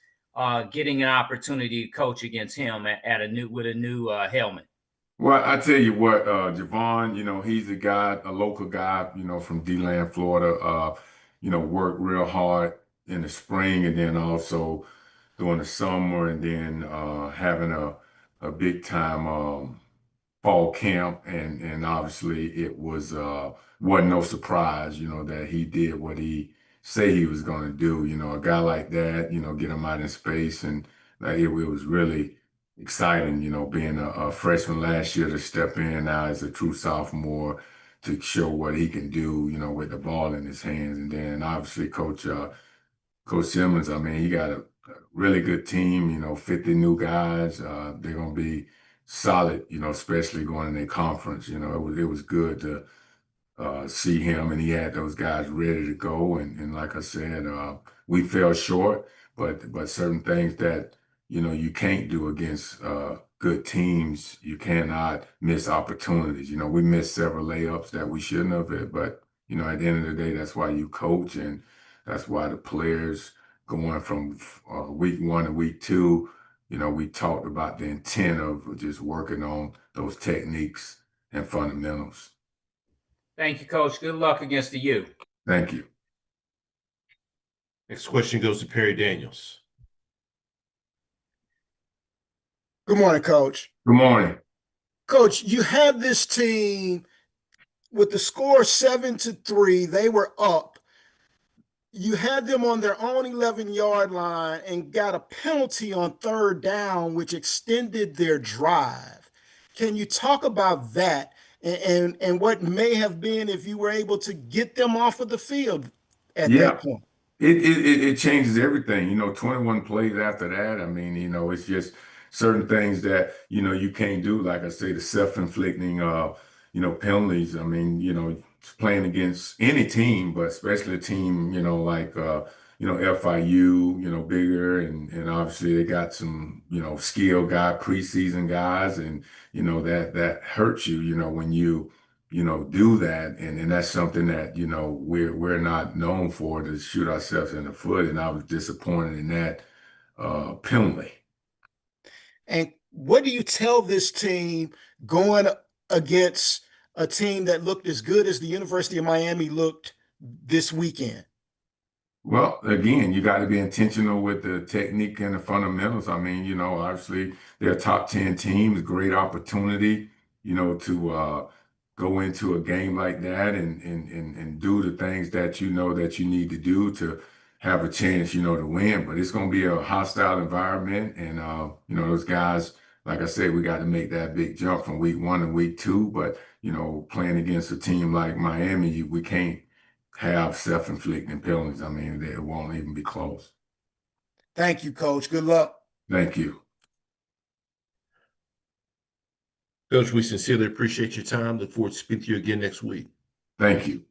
getting an opportunity to coach against him with a new helmet. Well, I tell you what, Javon, he's a local guy, from D-Land, Florida, worked real hard in the spring and then also during the summer and then having a big time fall camp. And obviously it wasn't no surprise, that he did what he said he was going to do. A guy like that, get him out in space. And it was really exciting, being a freshman last year to step in now as a true sophomore to show what he can do, with the ball in his hands. And then obviously Coach Simmons, I mean, he got a really good team, 50 new guys. They're going to be solid, especially going in their conference. It was good to see him, and he had those guys ready to go. And like I said, we fell short, but certain things that you can't do against good teams. You cannot miss opportunities. We missed several layups that we shouldn't have. But at the end of the day, that's why you coach, and that's why the players going from week 1 to week 2. We talked about the intent of just working on those techniques and fundamentals. Thank you, Coach. Good luck against the U. Thank you. Next question goes to Perry Daniels. Good morning, Coach. Good morning. Coach, you have this team with the score 7-3. They were up. You had them on their own 11-yard line and got a penalty on 3rd down, which extended their drive. Can you talk about that and what may have been if you were able to get them off of the field at that point? It changes everything. 21 plays after that. I mean, it's just certain things that, you can't do. Like I say, the self-inflicting, penalties. I mean, playing against any team, but especially a team, like, FIU, bigger. And obviously they got some, skill preseason guys. And, that hurts you, when you, do that. And that's something that, we're not known for, to shoot ourselves in the foot. And I was disappointed in that penalty. And what do you tell this team going against a team that looked as good as the University of Miami looked this weekend? Well, again, you got to be intentional with the technique and the fundamentals. I mean, obviously they're a top 10 team, great opportunity, to go into a game like that and do the things that that you need to do to have a chance, to win. But it's going to be a hostile environment. And, those guys, like I said, we got to make that big jump from week 1 to week 2. But, playing against a team like Miami, we can't have self-inflicting penalties. I mean, it won't even be close. Thank you, Coach. Good luck. Thank you. Coach, we sincerely appreciate your time. Look forward to speaking to you again next week. Thank you.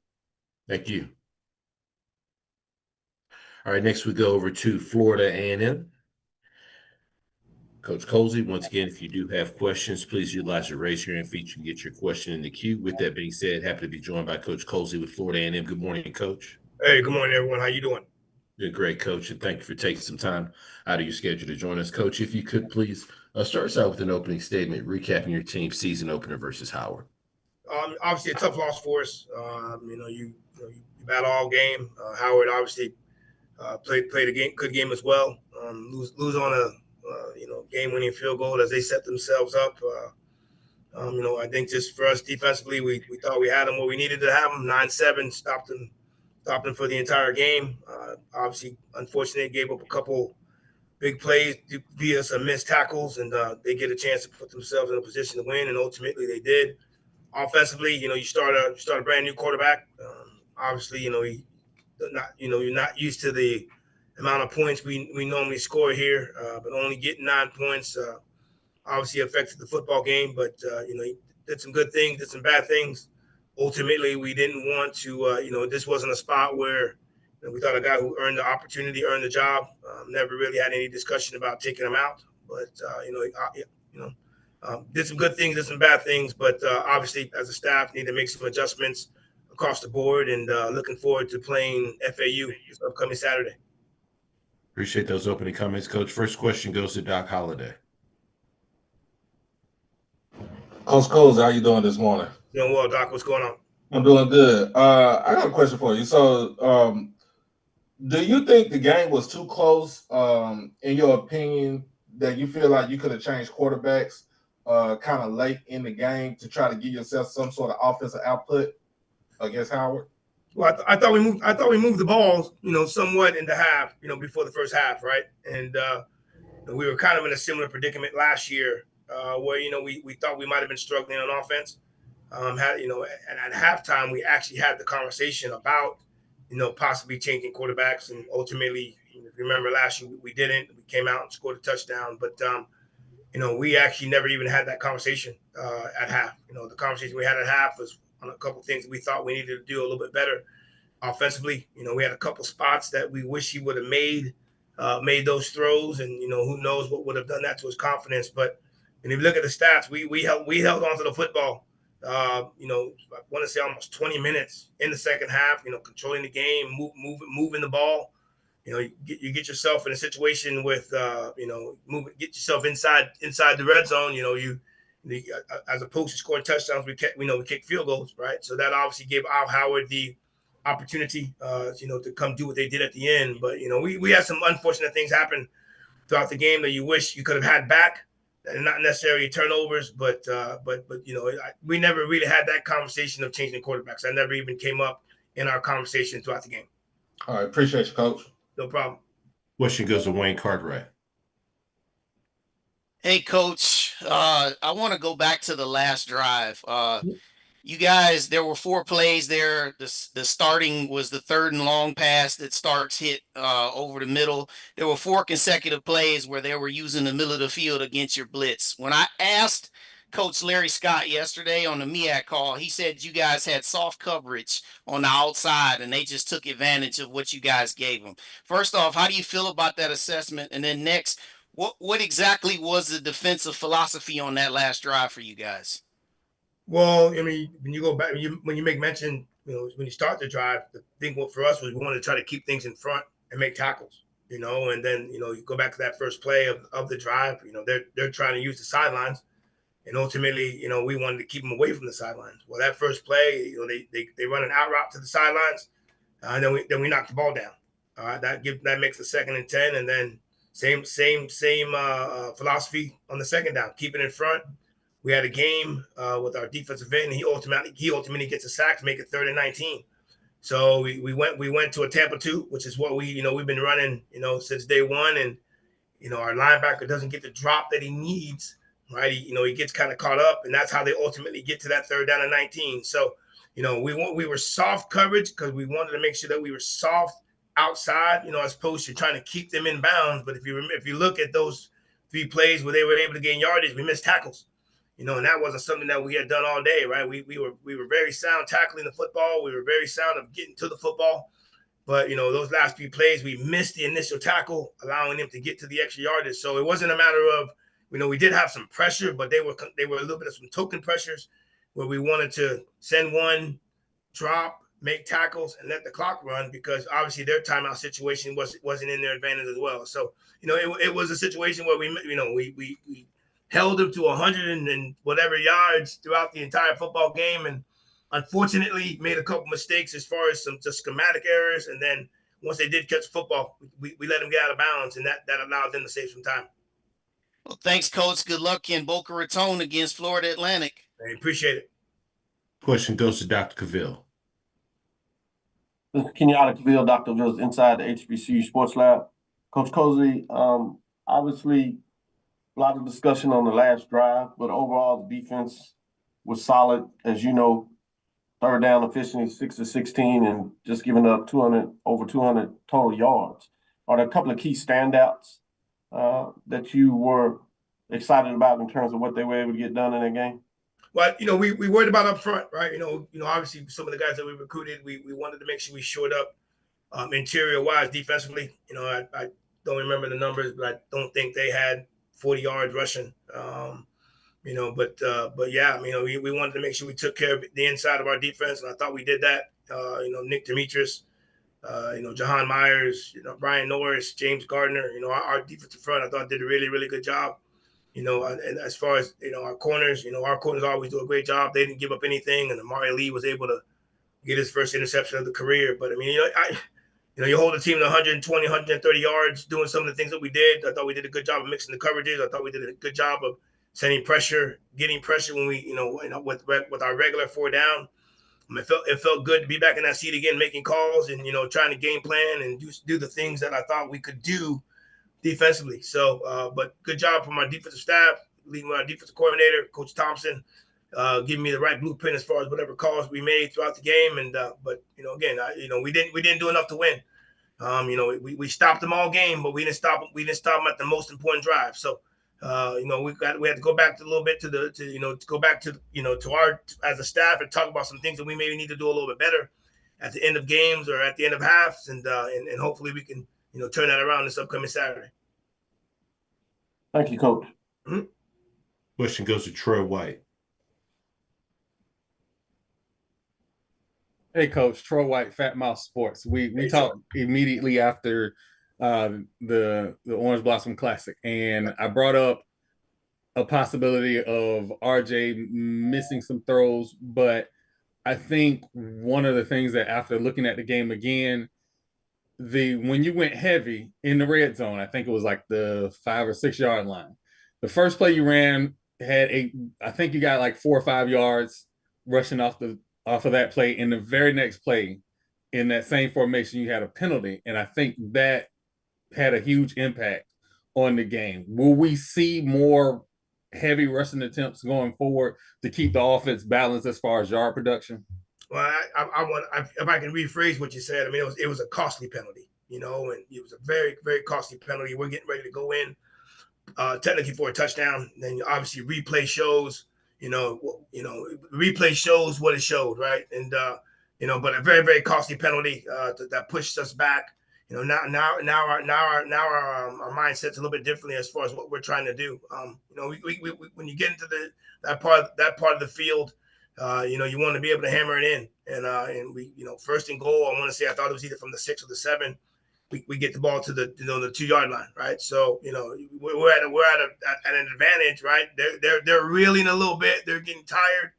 Thank you. All right, next we go over to Florida A&M. Coach Colzie, once again, if you do have questions, please utilize the raise your hand feature and get your question in the queue. With that being said, happy to be joined by Coach Colzie with Florida A&M. Good morning, Coach. Hey, good morning, everyone. How you doing? Doing great, Coach, and thank you for taking some time out of your schedule to join us. Coach, if you could please start us out with an opening statement, recapping your team's season opener versus Howard. Obviously, a tough loss for us. You battle all game. Howard obviously played a good game as well. Lose on a game-winning field goal as they set themselves up. I think just for us defensively, we thought we had them where we needed to have them. 9-7 stopped them for the entire game. Obviously, unfortunately, gave up a couple big plays via some missed tackles, and they get a chance to put themselves in a position to win, and ultimately they did. Offensively, you start a brand new quarterback. Obviously, you're not used to the amount of points we normally score here, but only getting 9 points obviously affected the football game. But he did some good things, did some bad things. Ultimately, we didn't want to. This wasn't a spot where we thought a guy who earned the opportunity earned the job. Never really had any discussion about taking him out, but did some good things, did some bad things, but obviously as a staff need to make some adjustments across the board, and looking forward to playing FAU this upcoming Saturday. Appreciate those opening comments, Coach. First question goes to Doc Holliday. Coach Colzie, how you doing this morning? Doing well, Doc. What's going on? I'm doing good. I got a question for you. So, do you think the game was too close, in your opinion, that you feel like you could have changed quarterbacks kind of late in the game to try to give yourself some sort of offensive output against Howard? Well, I thought we moved the balls, somewhat in the half, before the first half, right? And we were kind of in a similar predicament last year, where we thought we might have been struggling on offense. And at halftime we actually had the conversation about possibly changing quarterbacks, and ultimately, if you remember last year, we didn't. We came out and scored a touchdown, but we actually never even had that conversation at half. The conversation we had at half was on a couple of things we thought we needed to do a little bit better offensively. We had a couple spots that we wish he would have made those throws, and who knows what would have done that to his confidence. But if you look at the stats, we held onto the football. I want to say almost 20 minutes in the second half. Controlling the game, moving the ball. You get yourself in a situation with get yourself inside the red zone. As opposed to scoring touchdowns, we kick field goals, right? So that obviously gave Al Howard the opportunity, to come do what they did at the end. But we had some unfortunate things happen throughout the game that you wish you could have had back, and not necessarily turnovers, but we never really had that conversation of changing quarterbacks. That never even came up in our conversation throughout the game. All right, appreciate you, Coach. No problem. Question goes to Wayne Cartwright. Hey, Coach. I want to go back to the last drive. You guys, there were 4 plays there. The starting was the 3rd and long pass that Starks hit over the middle. There were 4 consecutive plays where they were using the middle of the field against your blitz. When I asked Coach Larry Scott yesterday on the MEAC call, he said you guys had soft coverage on the outside and they just took advantage of what you guys gave them. First off, how do you feel about that assessment? And then next, what exactly was the defensive philosophy on that last drive for you guys? Well, when you go back, when you make mention, when you start the drive, the thing for us was we wanted to try to keep things in front and make tackles, and then, you go back to that first play of the drive, they're trying to use the sidelines, and ultimately, we wanted to keep them away from the sidelines. Well, that first play, they run an out route to the sidelines, and then we knock the ball down. That makes a 2nd and 10, and then same philosophy on the second down, keep it in front. We had a game with our defensive end. He ultimately gets a sack to make it 3rd and 19. So we went to a Tampa 2, which is what we've been running since day one. And our linebacker doesn't get the drop that he needs, right? He gets kind of caught up, and that's how they ultimately get to that 3rd down and 19. So we were soft coverage because we wanted to make sure that we were soft outside, as opposed to trying to keep them in bounds. But if you look at those 3 plays where they were able to gain yardage, we missed tackles. and that wasn't something that we had done all day, right? We were very sound tackling the football. We were very sound of getting to the football. But, those last few plays, we missed the initial tackle, allowing them to get to the extra yardage. So it wasn't a matter of, we did have some pressure, but they were a little bit of some token pressures where we wanted to send one, drop, make tackles, and let the clock run, because obviously their timeout situation wasn't in their advantage as well. So, it was a situation where we held them to 100 and whatever yards throughout the entire football game, and unfortunately made a couple mistakes as far as some just schematic errors. And then once they did catch football, we let them get out of bounds, and that allowed them to save some time. Well, thanks, Coach. Good luck in Boca Raton against Florida Atlantic. I appreciate it. Question goes to Dr. Cavill. This is Kenyatta Cavill, Dr. Cavill's inside the HBCU Sports Lab. Coach Colzie, obviously a lot of discussion on the last drive, but overall the defense was solid. As you know, third down efficiency 6 of 16 and just giving up over 200 total yards. Are there a couple of key standouts that you were excited about in terms of what they were able to get done in that game? Well, we worried about up front, right? Obviously some of the guys that we recruited, we wanted to make sure we shored up interior-wise defensively. I don't remember the numbers, but I don't think they had 40 yards rushing. But yeah, we wanted to make sure we took care of the inside of our defense, and I thought we did that. Nick Demetrius, Jahan Myers, Brian Norris, James Gardner, our defensive front, I thought did a really, really good job. And as far as, our corners always do a great job. They didn't give up anything, and Amari Lee was able to get his first interception of the career. But you hold a team to 120, 130 yards doing some of the things that we did. I thought we did a good job of mixing the coverages. I thought we did a good job of sending pressure, getting pressure when we, with our regular 4 down. It felt good to be back in that seat again, making calls and, trying to game plan and do the things that I thought we could do defensively. So, but good job from our defensive staff, leading with our defensive coordinator, Coach Thompson, giving me the right blueprint as far as whatever calls we made throughout the game. And but again, we didn't do enough to win. We stopped them all game, but we didn't stop them at the most important drive. So, we had to go back to a little bit to our as a staff and talk about some things that we maybe need to do a little bit better at the end of games or at the end of halves, and hopefully we can turn that around this upcoming Saturday. Thank you, Coach. Mm-hmm. Question goes to Troy White. Hey, Coach. Troy White, Fat Mouth Sports. We talked immediately after the Orange Blossom Classic, and I brought up a possibility of RJ missing some throws, but I think one of the things that after looking at the game again, when you went heavy in the red zone, I think it was like the 5 or 6 yard line. The first play you ran I think you got like 4 or 5 yards rushing off of that play. In the very next play, in that same formation, you had a penalty, and I think that had a huge impact on the game. Will we see more heavy rushing attempts going forward to keep the offense balanced as far as yard production? Well, if I can rephrase what you said, it was a costly penalty, and it was a very, very costly penalty. We're getting ready to go in technically for a touchdown. Then obviously replay shows, replay shows what it showed, right? And but a very, very costly penalty that pushed us back. Now our mindset's a little bit differently as far as what we're trying to do. We when you get into that part of the field, you want to be able to hammer it in, and we, first and goal. I want to say I thought it was either from the 6 or the 7. We get the ball to the 2 yard line, right? So we're at an advantage, right? They're reeling a little bit. They're getting tired,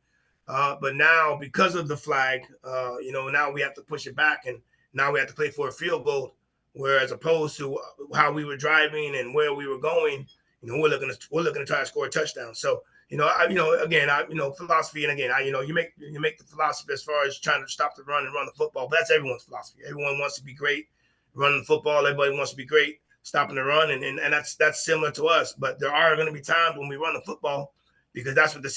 but now because of the flag, now we have to push it back, and now we have to play for a field goal. Whereas opposed to how we were driving and where we were going, we're looking to try to score a touchdown. So. Philosophy, and again, you make the philosophy as far as trying to stop the run and run the football. But that's everyone's philosophy. Everyone wants to be great running the football. Everybody wants to be great stopping the run, and that's similar to us. But there are going to be times when we run the football because that's what the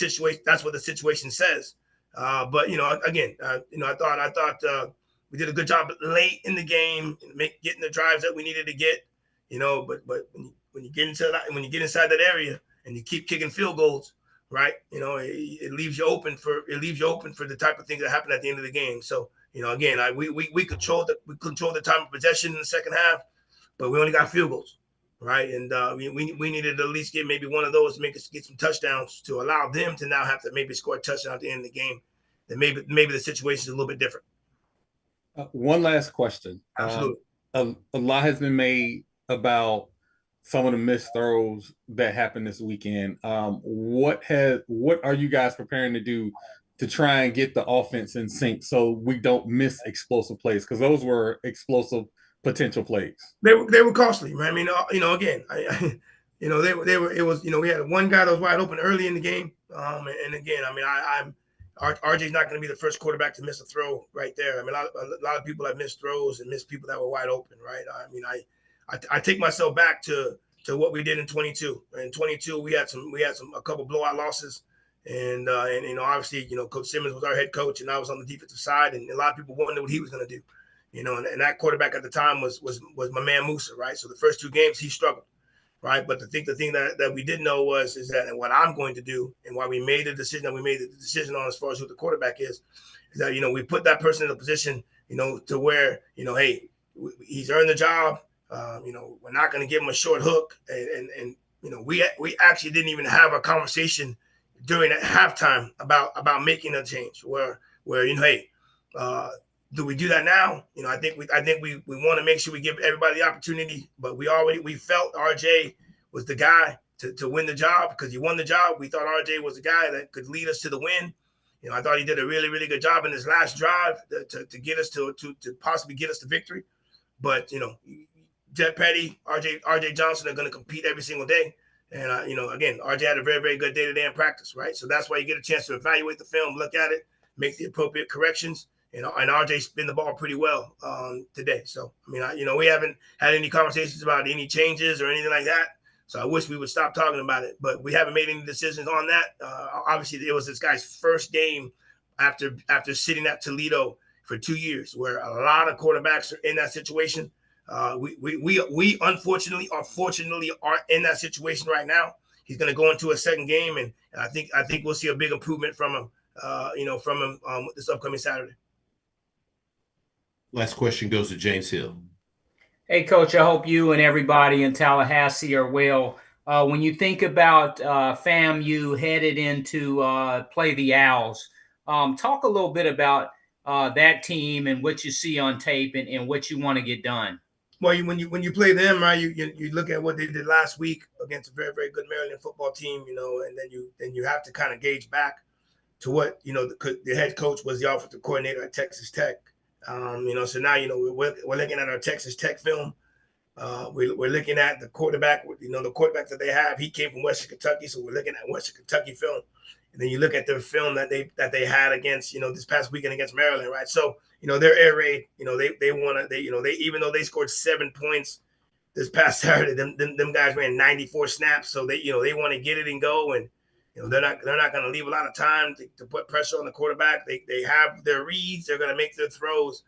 situation says. But again, I thought we did a good job late in the game, getting the drives that we needed to get. But when you get inside that area and you keep kicking field goals. right? It leaves you open for the type of things that happen at the end of the game. So, again, we controlled the time of possession in the second half, but we only got field goals, right? And we needed to at least get maybe one of those to make us get some touchdowns to allow them to now have to maybe score a touchdown at the end of the game. Then maybe the situation is a little bit different. One last question. Absolutely. A lot has been made about some of the missed throws that happened this weekend. What are you guys preparing to do to try and get the offense in sync so we don't miss explosive plays? Because those were explosive potential plays. They were costly, man. I mean, again, we had one guy that was wide open early in the game. And again, I mean, RJ's not going to be the first quarterback to miss a throw right there. I mean, a lot of people have missed throws and missed people that were wide open, right? I mean, I take myself back to what we did in 22. In 22, we had a couple blowout losses, and obviously, Coach Simmons was our head coach, and I was on the defensive side, and a lot of people wondered what he was going to do, and that quarterback at the time was my man Musa, right? So the first 2 games he struggled, right? But the thing that we didn't know is that what I'm going to do, and why we made the decision on as far as who the quarterback is that we put that person in a position, to where hey, he's earned the job. We're not going to give him a short hook, and we actually didn't even have a conversation during that halftime about making a change. Where hey, do we do that now? I think we want to make sure we give everybody the opportunity, but we felt RJ was the guy to win the job because he won the job. We thought RJ was the guy that could lead us to the win. I thought he did a really, really good job in his last drive to get us to possibly get us to victory. But Jet Petty, RJ Johnson are going to compete every single day. And, again, RJ had a very, very good day-to-day in practice, right? So that's why you get a chance to evaluate the film, look at it, make the appropriate corrections. And RJ spin the ball pretty well today. So, I mean, we haven't had any conversations about any changes or anything like that. So I wish we would stop talking about it. But we haven't made any decisions on that. Obviously, it was this guy's first game after sitting at Toledo for 2 years, where a lot of quarterbacks are in that situation. We unfortunately or fortunately are in that situation right now. He's going to go into a second game, and I think we'll see a big improvement from him. This upcoming Saturday. Last question goes to James Hill. Hey, Coach, I hope you and everybody in Tallahassee are well. When you think about FAMU headed into play the Owls, talk a little bit about that team and what you see on tape and what you want to get done. Well, when you play them, right, you look at what they did last week against a very, very good Maryland football team, and then you have to kind of gauge back to what the head coach was the offensive coordinator at Texas Tech. So now we're looking at our Texas Tech film. We're looking at the quarterback. The quarterback that they have, he came from Western Kentucky, so we're looking at Western Kentucky film. And then you look at the film that they had against this past weekend against Maryland, right? So their air raid, they want to even though they scored 7 points this past Saturday, them guys ran 94 snaps, so they want to get it and go, and they're not going to leave a lot of time to put pressure on the quarterback. They have their reads, they're going to make their throws,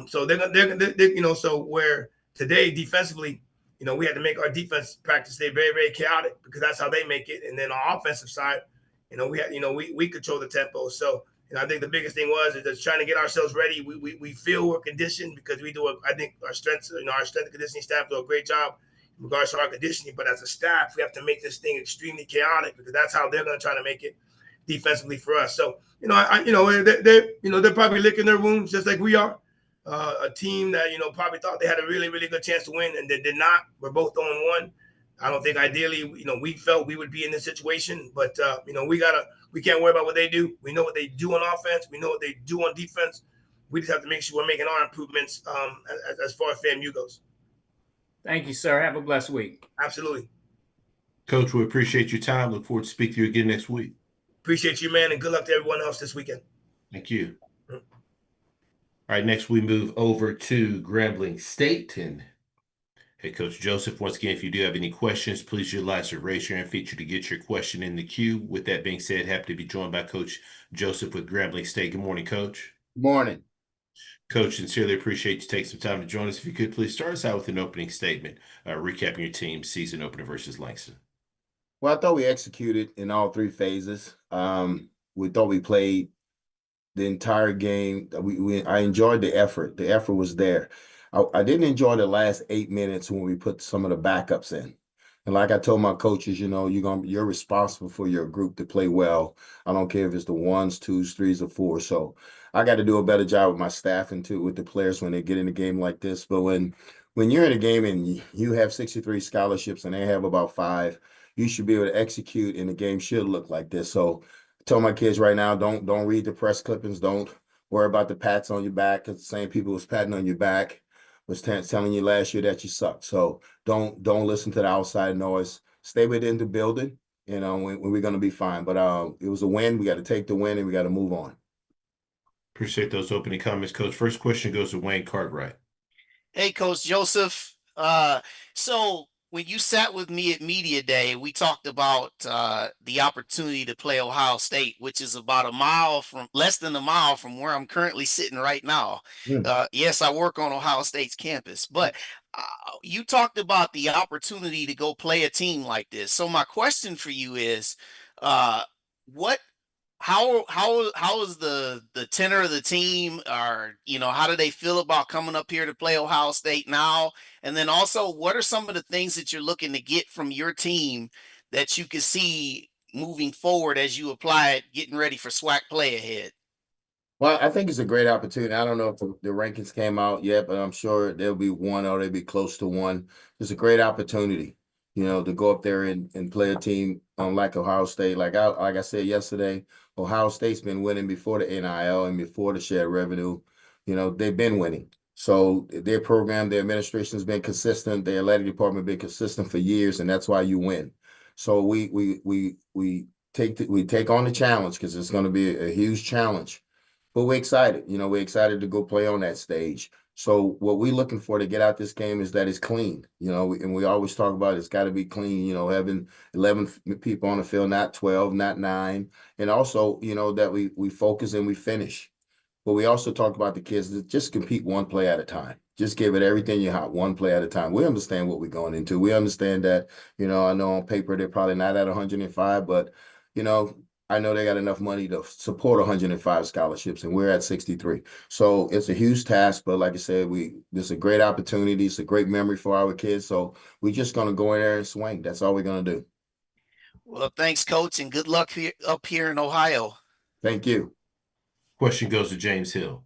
so they're so where today defensively, we had to make our defense practice day very, very chaotic because that's how they make it, and then on offensive side, we control the tempo. So, I think the biggest thing is just trying to get ourselves ready. We feel we're conditioned because I think our strength and conditioning staff do a great job in regards to our conditioning. But as a staff, we have to make this thing extremely chaotic because that's how they're going to try to make it defensively for us. So, they're probably licking their wounds just like we are. A team that probably thought they had a really, really good chance to win and they did not. We're both 0-1. I don't think ideally, we felt we would be in this situation, but we can't worry about what they do. We know what they do on offense. We know what they do on defense. We just have to make sure we're making our improvements as far as FAMU goes. Thank you, sir. Have a blessed week. Absolutely. Coach, we appreciate your time. Look forward to speaking to you again next week. Appreciate you, man, and good luck to everyone else this weekend. Thank you. Mm-hmm. All right, next we move over to Grambling State, and hey, Coach Joseph, once again, if you do have any questions, please utilize the raise your hand feature to get your question in the queue. With that being said, happy to be joined by Coach Joseph with Grambling State. Good morning, Coach. Good morning. Coach, sincerely appreciate you taking some time to join us. If you could, please start us out with an opening statement, recapping your team's season opener versus Langston. Well, I thought we executed in all three phases. We thought we played the entire game. I enjoyed the effort. The effort was there. I didn't enjoy the last 8 minutes when we put some of the backups in. And like I told my coaches, you're responsible for your group to play well. I don't care if it's the ones, twos, threes, or fours. So I got to do a better job with my staff and with the players when they get in a game like this. But when you're in a game and you have 63 scholarships and they have about 5, you should be able to execute, and the game should look like this. So I tell my kids right now, don't read the press clippings. Don't worry about the pats on your back, because the same people who's patting on your back was telling you last year that you suck. So don't listen to the outside noise. Stay within the building, when we're going to be fine. But it was a win. We got to take the win, and we got to move on. Appreciate those opening comments, Coach. First question goes to Wayne Cartwright. Hey, Coach Joseph. So when you sat with me at Media Day, we talked about the opportunity to play Ohio State, which is about less than a mile from where I'm currently sitting right now. Yes, I work on Ohio State's campus, but you talked about the opportunity to go play a team like this. So my question for you is, how is the tenor of the team, or how do they feel about coming up here to play Ohio State now? And then also, what are some of the things that you're looking to get from your team that you can see moving forward as you apply it, getting ready for SWAC play ahead? Well, I think it's a great opportunity. I don't know if the rankings came out yet, but I'm sure there'll be one or they'll be close to one. It's a great opportunity, to go up there and play a team like Ohio State. Like I said yesterday, Ohio State's been winning before the NIL and before the shared revenue. They've been winning. So their program, their administration has been consistent. Their athletic department has been consistent for years, and that's why you win. So we take on the challenge, because it's going to be a huge challenge. But we're excited. We're excited to go play on that stage. So what we're looking for to get out this game is that it's clean. And we always talk about it's got to be clean. Having 11 people on the field, not 12, not 9, and also that we focus and we finish. But we also talked about the kids that just compete one play at a time. Just give it everything you have, one play at a time. We understand what we're going into. We understand that, I know on paper they're probably not at 105, but I know they got enough money to support 105 scholarships, and we're at 63. So it's a huge task, but like I said, this is a great opportunity. It's a great memory for our kids. So we're just going to go in there and swing. That's all we're going to do. Well, thanks, Coach, and good luck up here in Ohio. Thank you. Question goes to James Hill.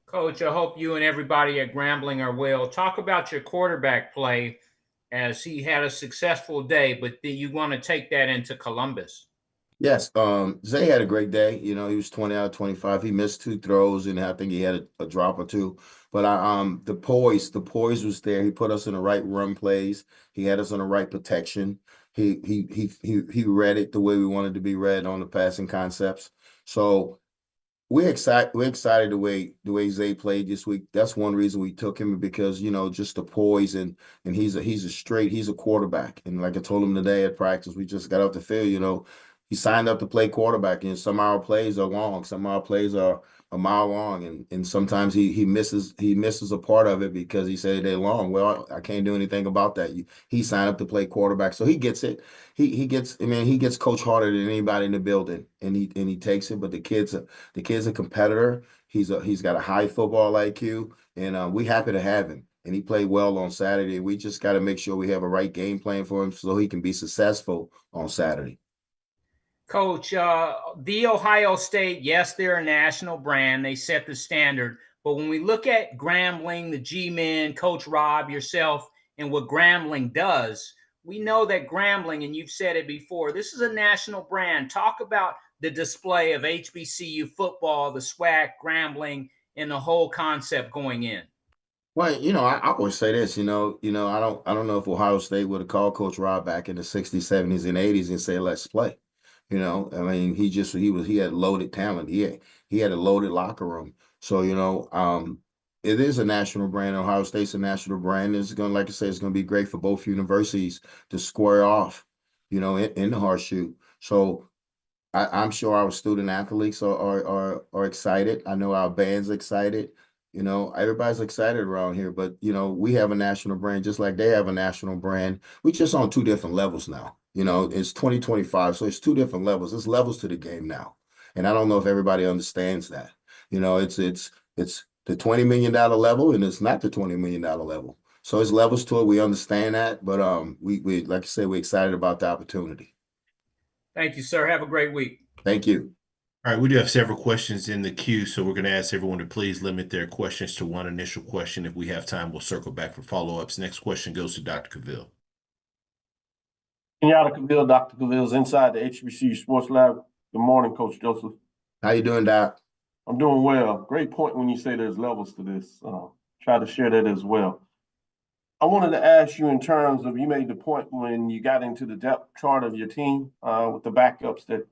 Coach, I hope you and everybody at Grambling are well. Talk about your quarterback play, as he had a successful day, but do you want to take that into Columbus? Yes. Zay had a great day. He was 20 out of 25. He missed 2 throws, and I think he had a drop or 2. But the poise was there. He put us in the right run plays. He had us on the right protection. He read it the way we wanted to be read on the passing concepts. So we're excited the way Zay played this week. That's one reason we took him, because just the poise, and he's a quarterback. And like I told him today at practice, we just got off the field. He signed up to play quarterback, and some of our plays are long, some of our plays are a mile long, and sometimes he misses a part of it because he said they're long. Well, I can't do anything about that. He signed up to play quarterback, so he gets it. He gets coached harder than anybody in the building, and he takes it. But the kid's a competitor. He's got a high football IQ, and we're happy to have him. And he played well on Saturday. We just got to make sure we have a right game plan for him so he can be successful on Saturday. Coach, the Ohio State, yes, they're a national brand. They set the standard. But when we look at Grambling, the G-Men, Coach Rob, yourself, and what Grambling does, we know that Grambling, and you've said it before, this is a national brand. Talk about the display of HBCU football, the SWAC, Grambling, and the whole concept going in. Well, I always say this, I don't know if Ohio State would have called Coach Rob back in the 60s, 70s, and 80s and say, let's play. He had loaded talent. He had a loaded locker room. So, it is a national brand. Ohio State's a national brand. It's going to, like I say, it's going to be great for both universities to square off, in the horseshoe. So I'm sure our student athletes are excited. I know our band's excited. You know, everybody's excited around here, but you know, we have a national brand just like they have a national brand. We just on two different levels now. You know, it's 2025, so it's two different levels. It's levels to the game now. And I don't know if everybody understands that. You know, it's the $20 million level and it's not the $20 million level. So it's levels to it. We understand that, but we like I said, we're excited about the opportunity. Thank you, sir. Have a great week. Thank you. All right, we do have several questions in the queue, so we're going to ask everyone to please limit their questions to one initial question. If we have time, we'll circle back for follow-ups. Next question goes to Dr. Cavill. Kenyatta Cavill, Dr. Cavill's inside the HBCU Sports Lab. Good morning, Coach Joseph. How you doing, Doc? I'm doing well. Great point when you say there's levels to this. Try to share that as well. I wanted to ask you in terms of, you made the point when you got into the depth chart of your team with the backups that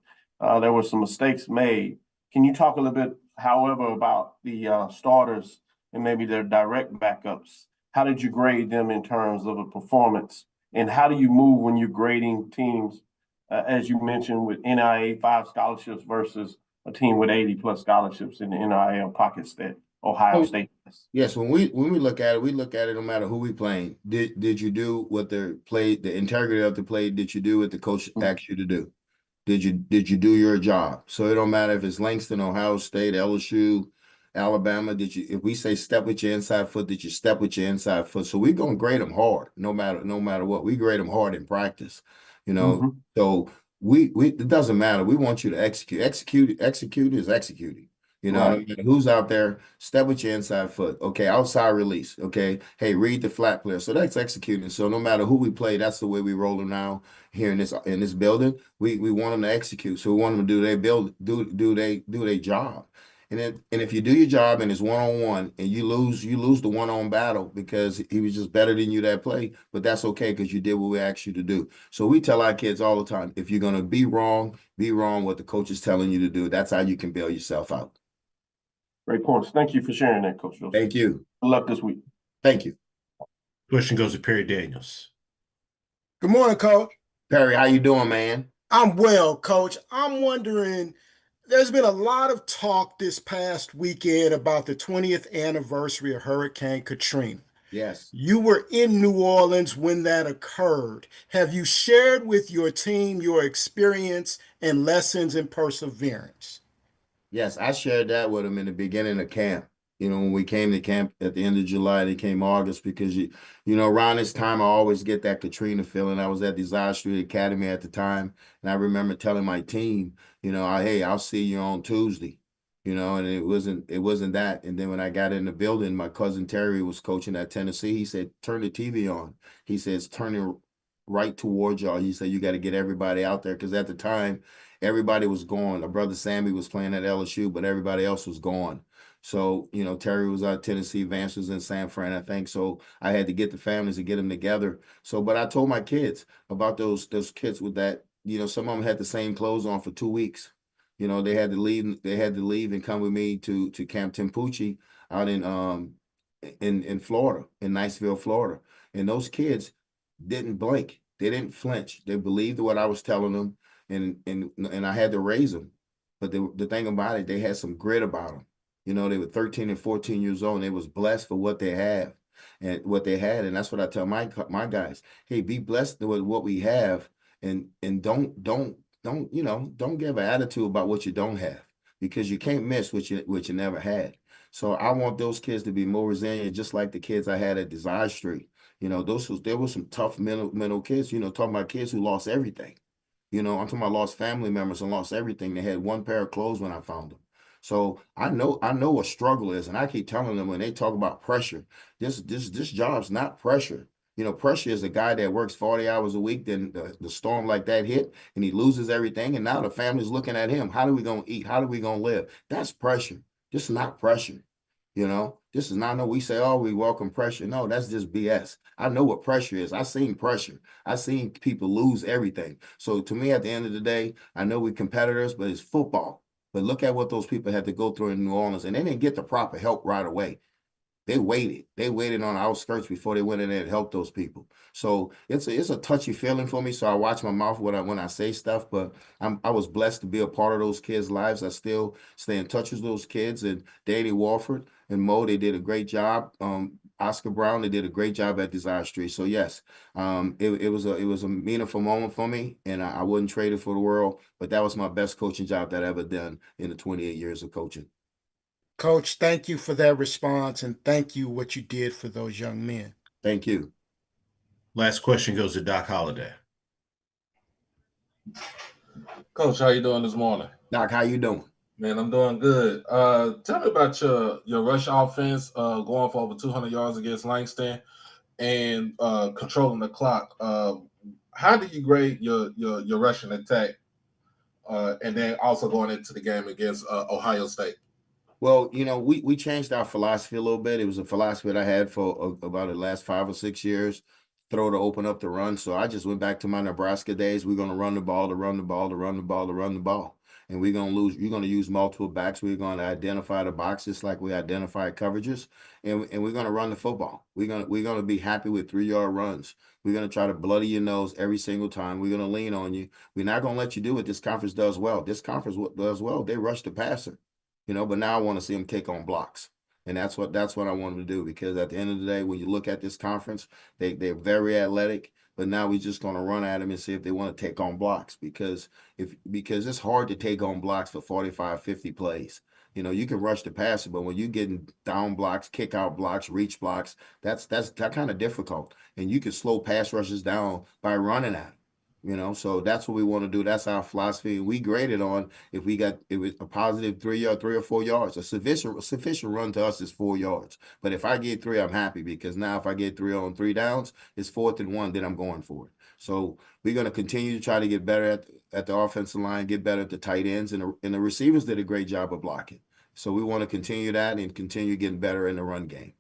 there were some mistakes made. Can you talk a little bit, however, about the starters and maybe their direct backups? How did you grade them in terms of a performance? And how do you move when you're grading teams, as you mentioned, with NIA 5 scholarships versus a team with 80+ scholarships in the NIL pockets that Ohio State has? Yes, when we look at it no matter who we playing. Did you do what the integrity of the play? Did you do what the coach asked you to do? Did you do your job? So it don't matter if it's Langston, Ohio State, LSU, Alabama. If we say step with your inside foot, did you step with your inside foot? So we're gonna grade them hard, no matter what. We grade them hard in practice, you know. So we it doesn't matter. We want you to execute. Execute is executing. You know, no matter who's out there, step with your inside foot. Okay, outside release. Okay, hey, read the flat player. So that's executing. So no matter who we play, that's the way we roll them now here in this building. We want them to execute. So we want them to do their job. And if you do your job and it's one-on-one and you lose the one-on battle because he was just better than you that play, but that's okay because you did what we asked you to do. So we tell our kids all the time, if you're gonna be wrong what the coach is telling you to do. That's how you can bail yourself out. Great points. Thank you for sharing that, Coach Joseph. Thank you. Good luck this week. Thank you. Question goes to Perry Daniels. Good morning, Coach. Perry, how you doing, man? I'm well, Coach. I'm wondering, there's been a lot of talk this past weekend about the 20th anniversary of Hurricane Katrina. Yes. You were in New Orleans when that occurred. Have you shared with your team your experience and lessons in perseverance? Yes, I shared that with them in the beginning of camp. You know, when we came to camp at the end of July, they came August because, you know, around this time, I always get that Katrina feeling. I was at Desire Street Academy at the time, and I remember telling my team, you know, hey, I'll see you on Tuesday, you know, and it wasn't that. And then when I got in the building, my cousin Terry was coaching at Tennessee. He said, turn the TV on. He says, turn it right towards y'all. He said, you got to get everybody out there because at the time, everybody was gone. My brother Sammy was playing at LSU, but everybody else was gone. So, you know, Terry was out Tennessee, Vance was in San Fran, I think. So I had to get the families and get them together. So, but I told my kids about those kids with that, you know, some of them had the same clothes on for 2 weeks. You know, they had to leave and come with me to Camp Tempucci out in Florida, in Niceville, Florida. And those kids didn't blink. They didn't flinch. They believed what I was telling them. And I had to raise them. But the thing about it, they had some grit about them. You know, they were 13 and 14 years old, and they was blessed for what they have and what they had. And that's what I tell my guys. Hey, be blessed with what we have, and don't you know, don't give an attitude about what you don't have, because you can't miss what you never had. So I want those kids to be more resilient, just like the kids I had at Desire Street. You know, there were some tough mental kids, you know, talking about kids who lost everything. You know, I'm talking about lost family members and lost everything. They had one pair of clothes when I found them. So I know what struggle is, and I keep telling them when they talk about pressure, this job's not pressure. You know, pressure is a guy that works 40 hours a week, then the storm like that hit, and he loses everything, and now the family's looking at him. How are we gonna eat? How are we gonna live? That's pressure. This is not pressure. You know, this is not, no, we say, oh, we welcome pressure. No, that's just BS. I know what pressure is. I seen pressure. I seen people lose everything. So to me, at the end of the day, I know we're competitors, but it's football. But look at what those people had to go through in New Orleans, and they didn't get the proper help right away. They waited. They waited on the outskirts before they went in there and helped those people. So it's a touchy feeling for me. So I watch my mouth when I say stuff, but I was blessed to be a part of those kids' lives. I still stay in touch with those kids, and Danny Walford and Mo, they did a great job. Oscar Brown, they did a great job at Desire Street. So yes, it was a meaningful moment for me, and I wouldn't trade it for the world. But that was my best coaching job that I ever done in the 28 years of coaching. Coach, thank you for that response, and thank you what you did for those young men. Thank you. Last question goes to Doc Holliday. Coach, how you doing this morning? Doc, how you doing? Man, I'm doing good. Tell me about your rush offense, going for over 200 yards against Langston and controlling the clock. How do you grade your rushing attack, and then also going into the game against Ohio State? Well, we changed our philosophy a little bit. It was a philosophy that I had for about the last 5 or 6 years, throw to open up the run. So I just went back to my Nebraska days. We're going to run the ball, to run the ball, to run the ball, to run the ball. And we're going to use multiple backs. We're going to identify the boxes like we identify coverages, and we're going to run the football. We're going to be happy with 3-yard runs. We're going to try to bloody your nose every single time. We're going to lean on you. We're not going to let you do what this conference does well. This conference does well. They rush the passer. But now I want to see them kick on blocks. And that's what I want them to do, because at the end of the day, when you look at this conference, they're very athletic, but now we're just going to run at them and see if they want to take on blocks, because it's hard to take on blocks for 45, 50 plays. You can rush the passer, but when you're getting down blocks, kick out blocks, reach blocks, that's kind of difficult. And you can slow pass rushes down by running at them. So that's what we want to do. That's our philosophy. We graded on if it was a positive 3 or 4 yards. A sufficient run to us is 4 yards. But if I get 3, I'm happy, because now if I get 3 on 3 downs, it's 4th and 1, then I'm going for it. So we're going to continue to try to get better at the offensive line, get better at the tight ends, and the receivers did a great job of blocking. So we want to continue that and continue getting better in the run game.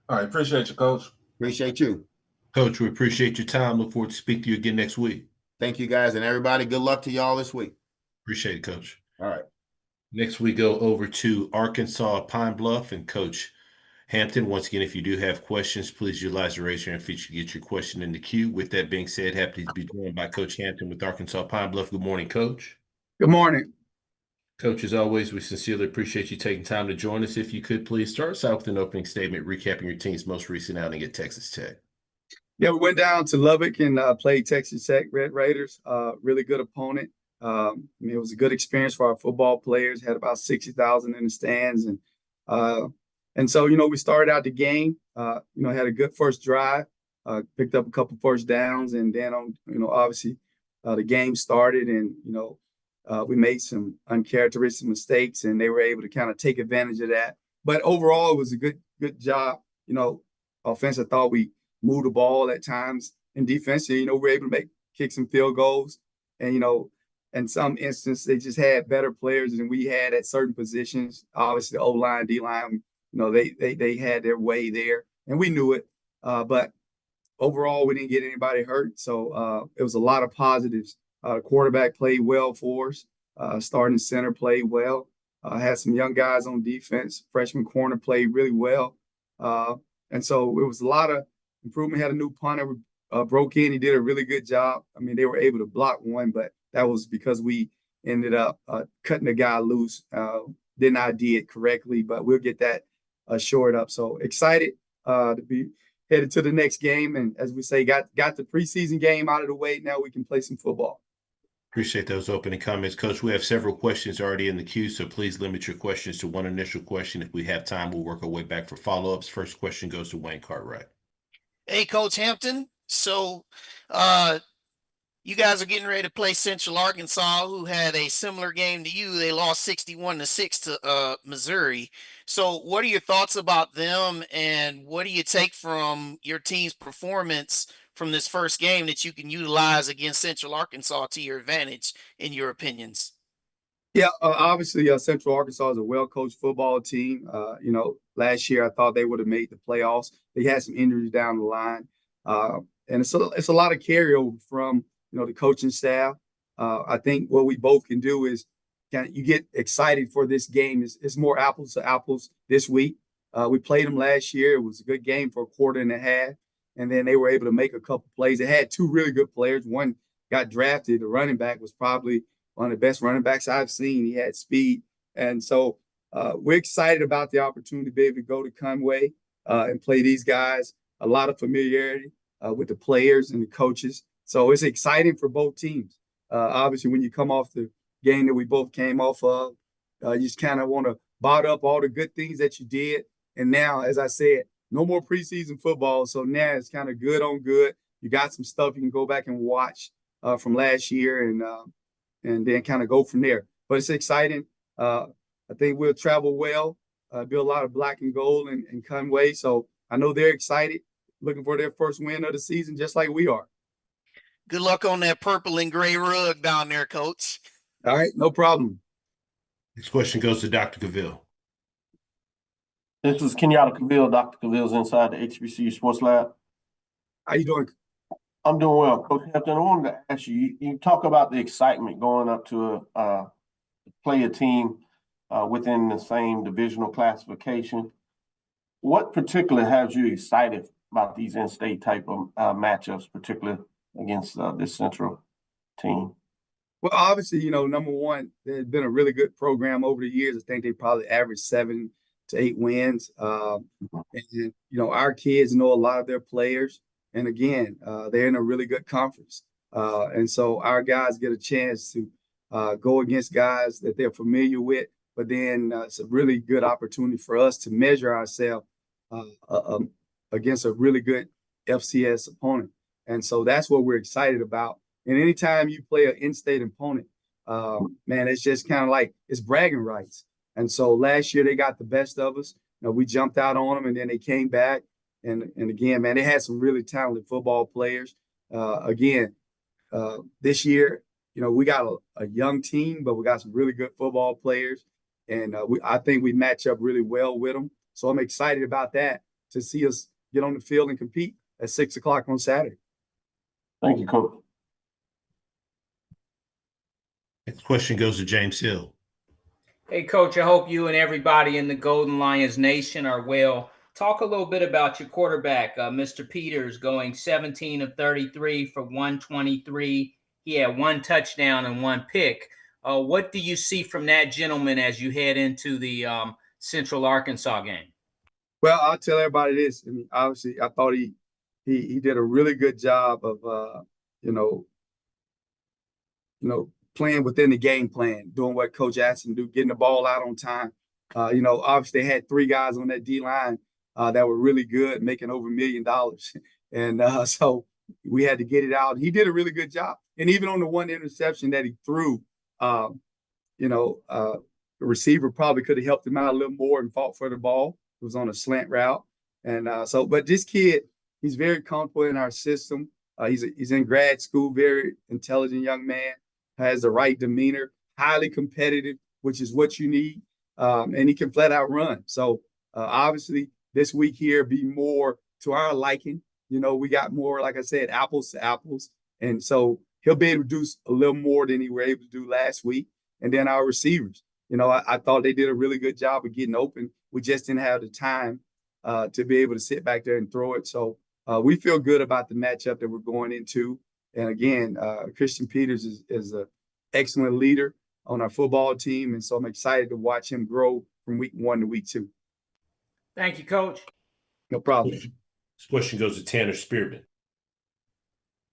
All right. Appreciate you, Coach. Appreciate you. Coach, we appreciate your time. Look forward to speaking to you again next week. Thank you, guys, and everybody. Good luck to y'all this week. Appreciate it, Coach. All right. Next, we go over to Arkansas Pine Bluff and Coach Hampton. Once again, if you do have questions, please utilize the raise hand feature to get your question in the queue. With that being said, happy to be joined by Coach Hampton with Arkansas Pine Bluff. Good morning, Coach. Good morning. Coach, as always, we sincerely appreciate you taking time to join us. If you could, please start us out with an opening statement recapping your team's most recent outing at Texas Tech. Yeah, we went down to Lubbock and played Texas Tech Red Raiders. Really good opponent. It was a good experience for our football players. Had about 60,000 in the stands, and so we started out the game. Had a good first drive. Picked up a couple first downs, and then obviously the game started, and we made some uncharacteristic mistakes, and they were able to kind of take advantage of that. But overall, it was a good job. Offense, I thought we moved the ball at times. In defense, we were able to kick some field goals. And, in some instances, they just had better players than we had at certain positions. Obviously, the O-line, D-line, they had their way there, and we knew it. But overall, we didn't get anybody hurt. So it was a lot of positives. The quarterback played well for us. Starting center played well. Had some young guys on defense. Freshman corner played really well. And so it was a lot of improvement. Had a new punter, broke in. He did a really good job. They were able to block one, but that was because we ended up cutting the guy loose. Didn't ID it correctly, but we'll get that shored up. So excited to be headed to the next game. And as we say, got the preseason game out of the way. Now we can play some football. Appreciate those opening comments, Coach. We have several questions already in the queue, so please limit your questions to one initial question. If we have time, we'll work our way back for follow-ups. First question goes to Wayne Cartwright. Hey, Coach Hampton. So you guys are getting ready to play Central Arkansas, who had a similar game to you. They lost 61-6 to Missouri. So what are your thoughts about them, and what do you take from your team's performance from this first game that you can utilize against Central Arkansas to your advantage, in your opinions? Yeah, obviously Central Arkansas is a well-coached football team. Last year I thought they would have made the playoffs. They had some injuries down the line. And it's a lot of carryover from, the coaching staff. I think what we both can do is you get excited for this game. It's more apples to apples this week. We played them last year. It was a good game for a quarter and a half. And then they were able to make a couple plays. They had two really good players. One got drafted. The running back was probably one of the best running backs I've seen. He had speed. And so we're excited about the opportunity to be able to go to Conway and play these guys. A lot of familiarity with the players and the coaches. So it's exciting for both teams. Obviously, when you come off the game that we both came off of, you just kind of want to bottle up all the good things that you did. And now, as I said, no more preseason football. So now it's kind of good on good. You got some stuff you can go back and watch from last year and then kind of go from there. But it's exciting. I think we'll travel well, do a lot of black and gold in Conway. So I know they're excited, looking for their first win of the season, just like we are. Good luck on that purple and gray rug down there, Coach. All right, no problem. Next question goes to Dr. Cavill. This is Kenyatta Cavill. Dr. Cavill's inside the HBCU Sports Lab. How you doing? I'm doing well. Coach Hampton, I wanted to ask you, you talk about the excitement going up to play a team within the same divisional classification. What particularly has you excited about these in-state type of matchups, particularly against this Central team? Well, obviously, number one, there's been a really good program over the years. I think they probably averaged 7 to 8 wins. And, our kids know a lot of their players. And again, they're in a really good conference. And so our guys get a chance to go against guys that they're familiar with. But then it's a really good opportunity for us to measure ourselves against a really good FCS opponent. And so that's what we're excited about. And anytime you play an in-state opponent, man, it's just kind of like it's bragging rights. And so last year they got the best of us. We jumped out on them, and then they came back. And again, man, they had some really talented football players. This year, we got a young team, but we got some really good football players. And I think we match up really well with them. So I'm excited about that, to see us get on the field and compete at 6 o'clock on Saturday. Thank you, Coach. Next question goes to James Hill. Hey, Coach, I hope you and everybody in the Golden Lions Nation are well. Talk a little bit about your quarterback, Mr. Peters, going 17 of 33 for 123. He had 1 touchdown and 1 pick. What do you see from that gentleman as you head into the Central Arkansas game? Well, I'll tell everybody this. I mean, obviously, I thought he did a really good job of, playing within the game plan, doing what Coach asked him to do, getting the ball out on time. Obviously, they had 3 guys on that D-line that were really good, making over $1 million. And so we had to get it out. He did a really good job. And even on the 1 interception that he threw, the receiver probably could have helped him out a little more and fought for the ball. It was on a slant route. And but this kid, he's very comfortable in our system. He's in grad school, very intelligent young man, has the right demeanor, highly competitive, which is what you need. And he can flat out run. So obviously this week here be more to our liking. We got more, like I said, apples to apples. And so he'll be able to do a little more than he were able to do last week. And then our receivers, I thought they did a really good job of getting open. We just didn't have the time to be able to sit back there and throw it. So we feel good about the matchup that we're going into. And again, Christian Peters is an excellent leader on our football team. And so I'm excited to watch him grow from week 1 to week 2. Thank you, Coach. No problem. This question goes to Tanner Spearman.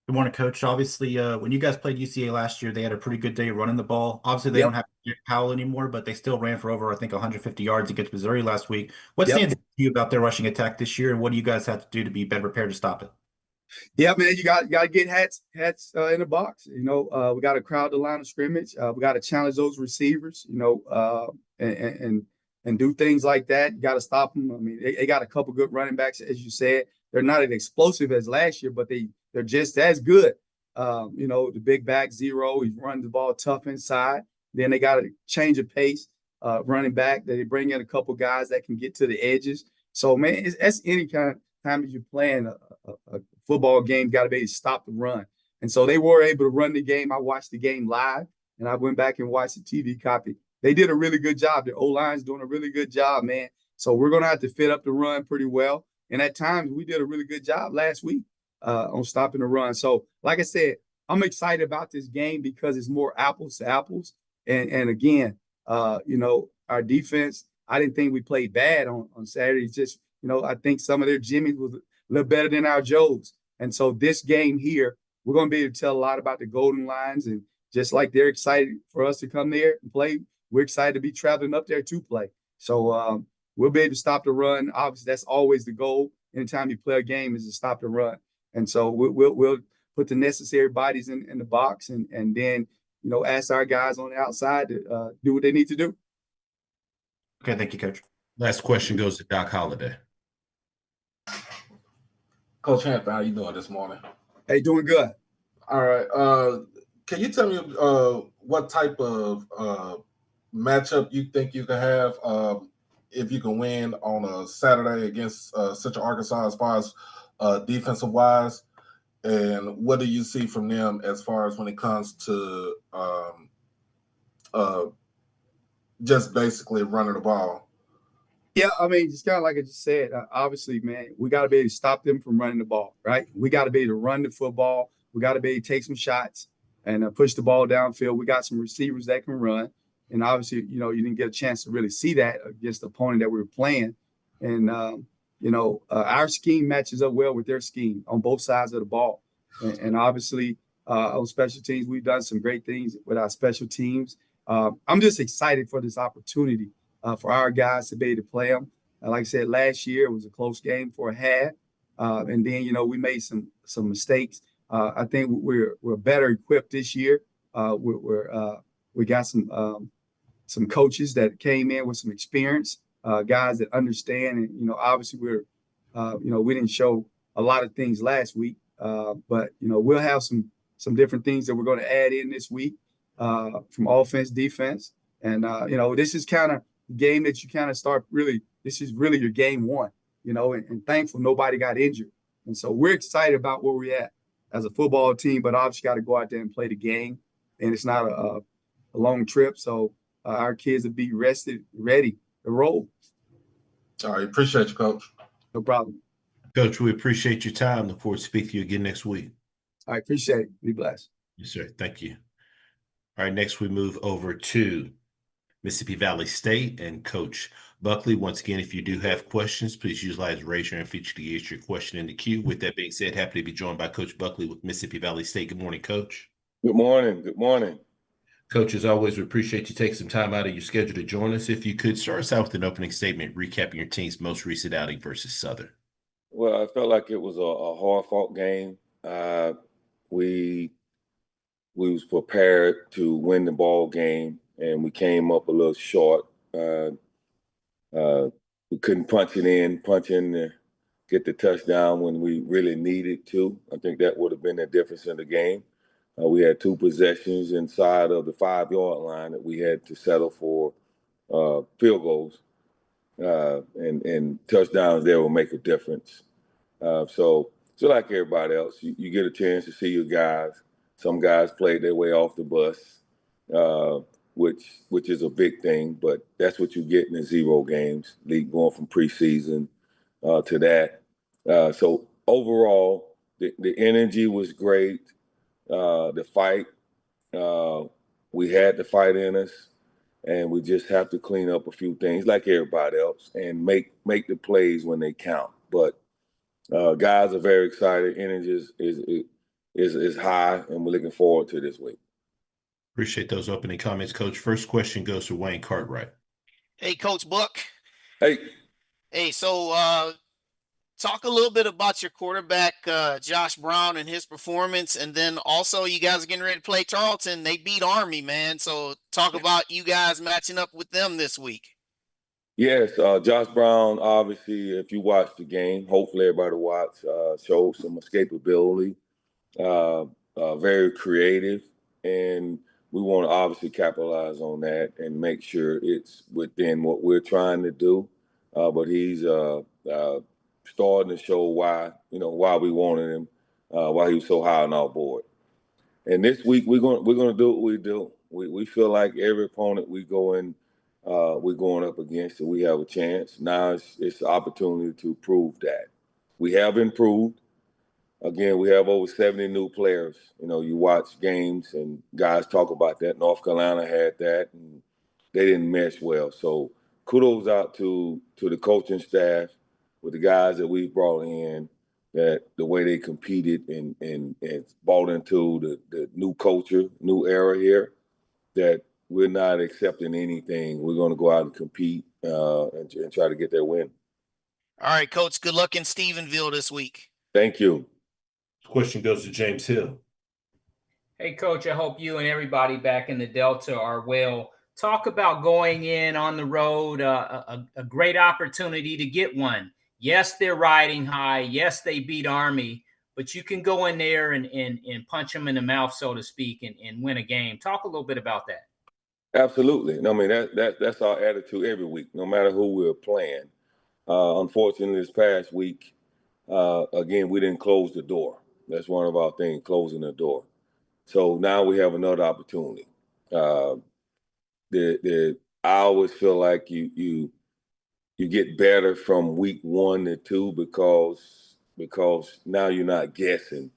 Good morning, Coach. Obviously, when you guys played UCA last year, they had a pretty good day running the ball. Obviously, they don't have Powell anymore, but they still ran for over, I think, 150 yards against Missouri last week. What stands out to you about their rushing attack this year, and what do you guys have to do to be better prepared to stop it? Yeah, man, you got to get hats in the box. We got to crowd the line of scrimmage. We got to challenge those receivers. And do things like that. You got to stop them. I mean, they got a couple good running backs, as you said. They're not as explosive as last year, but they're just as good. The big back Zero, he's running the ball tough inside. Then they got a change of pace, running back. They bring in a couple guys that can get to the edges. So, man, that's any kind of time that you're playing a football game, got to be able to stop the run. And so they were able to run the game. I watched the game live, and I went back and watched the TV copy. They did a really good job. The O-line's doing a really good job, man. So we're going to have to fit up the run pretty well. And at times we did a really good job last week on stopping the run. So like I said, I'm excited about this game because it's more apples to apples. And again, our defense, I didn't think we played bad on Saturday. It's just, I think some of their Jimmys was a little better than our Joes. And so this game here, we're going to be able to tell a lot about the Golden Lions. And just like they're excited for us to come there and play, we're excited to be traveling up there to play. So we'll be able to stop the run. Obviously, that's always the goal. Anytime you play a game is to stop the run. And so we'll put the necessary bodies in the box and then, ask our guys on the outside to do what they need to do. Okay, thank you, Coach. Last question goes to Doc Holliday. Coach Hampton, how you doing this morning? Hey, doing good. All right. Can you tell me what type of matchup you think you can have if you can win on a Saturday against Central Arkansas as far as defensive wise? And what do you see from them as far as when it comes to just basically running the ball? Yeah, I mean, just kind of like I just said, obviously, man, we got to be able to stop them from running the ball, right? We got to be able to run the football. We got to be able to take some shots and push the ball downfield. We got some receivers that can run. And obviously, you didn't get a chance to really see that against the opponent that we were playing. And, our scheme matches up well with their scheme on both sides of the ball. And obviously, on special teams, we've done some great things with our special teams. I'm just excited for this opportunity for our guys to be able to play them. Like I said, last year it was a close game for a half. And then, we made some mistakes. I think we're better equipped this year. We got some coaches that came in with some experience, guys that understand. And, obviously we didn't show a lot of things last week, but, we'll have some different things that we're going to add in this week from offense, defense. And, this is kind of the game that you kind of start this is really your game one, and thankful nobody got injured. And so we're excited about where we're at as a football team, but obviously got to go out there and play the game. And it's not a long trip. So our kids will be rested, ready to roll. All right. Appreciate you, Coach. No problem. Coach, we appreciate your time. Look forward to speaking to you again next week. I appreciate it. Be blessed. Yes, sir. Thank you. All right. Next, we move over to Mississippi Valley State and Coach Buckley. Once again, if you do have questions, please utilize raise your hand feature to get your question in the queue. With that being said, happy to be joined by Coach Buckley with Mississippi Valley State. Good morning, Coach. Good morning. Good morning. Coach, as always, we appreciate you taking some time out of your schedule to join us. If you could start us out with an opening statement, recapping your team's most recent outing versus Southern. Well, I felt like it was a hard-fought game. We was prepared to win the ball game, and we came up a little short. We couldn't punch in, get the touchdown when we really needed to. I think that would have been the difference in the game. We had two possessions inside of the 5-yard line that we had to settle for field goals, and touchdowns there will make a difference. So like everybody else, you get a chance to see your guys. Some guys played their way off the bus, which is a big thing, but that's what you get in the 0 games, going from preseason to that. So overall, the energy was great. The fight, we had the fight in us, and we just have to clean up a few things like everybody else and make the plays when they count. But guys are very excited. Energy is high, and we're looking forward to this week. Appreciate those opening comments, Coach. First question goes to Wayne Cartwright. Hey, Coach Buck. Hey. Hey, so talk a little bit about your quarterback, Josh Brown, and his performance. And then also you guys are getting ready to play Tarleton. They beat Army, man. So talk about you guys matching up with them this week. Yes, Josh Brown, obviously, if you watch the game, hopefully everybody watch, showed some escapability, very creative. And we want to obviously capitalize on that and make sure it's within what we're trying to do. But he's starting to show why we wanted him, why he was so high on our board. And this week we're gonna do what we do. We feel like every opponent we go in we're going up against, and we have a chance. Now it's the opportunity to prove that. We have improved. Again, we have over 70 new players. You know, you watch games and guys talk about that. North Carolina had that, and they didn't mesh well. So kudos out to the coaching staff with the guys that we've brought in, that the way they competed and bought into the new culture, new era here, that we're not accepting anything. We're going to go out and compete and try to get that win. All right, Coach, good luck in Stephenville this week. Thank you. Question goes to James Hill. Hey, Coach, I hope you and everybody back in the Delta are well. Talk about going in on the road, a great opportunity to get one. Yes, they're riding high. Yes, they beat Army, but you can go in there and punch them in the mouth, so to speak, and win a game. Talk a little bit about that. Absolutely. I mean, that's our attitude every week, no matter who we're playing. Unfortunately, this past week, again, we didn't close the door. That's one of our things, closing the door. So now we have another opportunity. I always feel like you get better from week 1 to 2 because now you're not guessing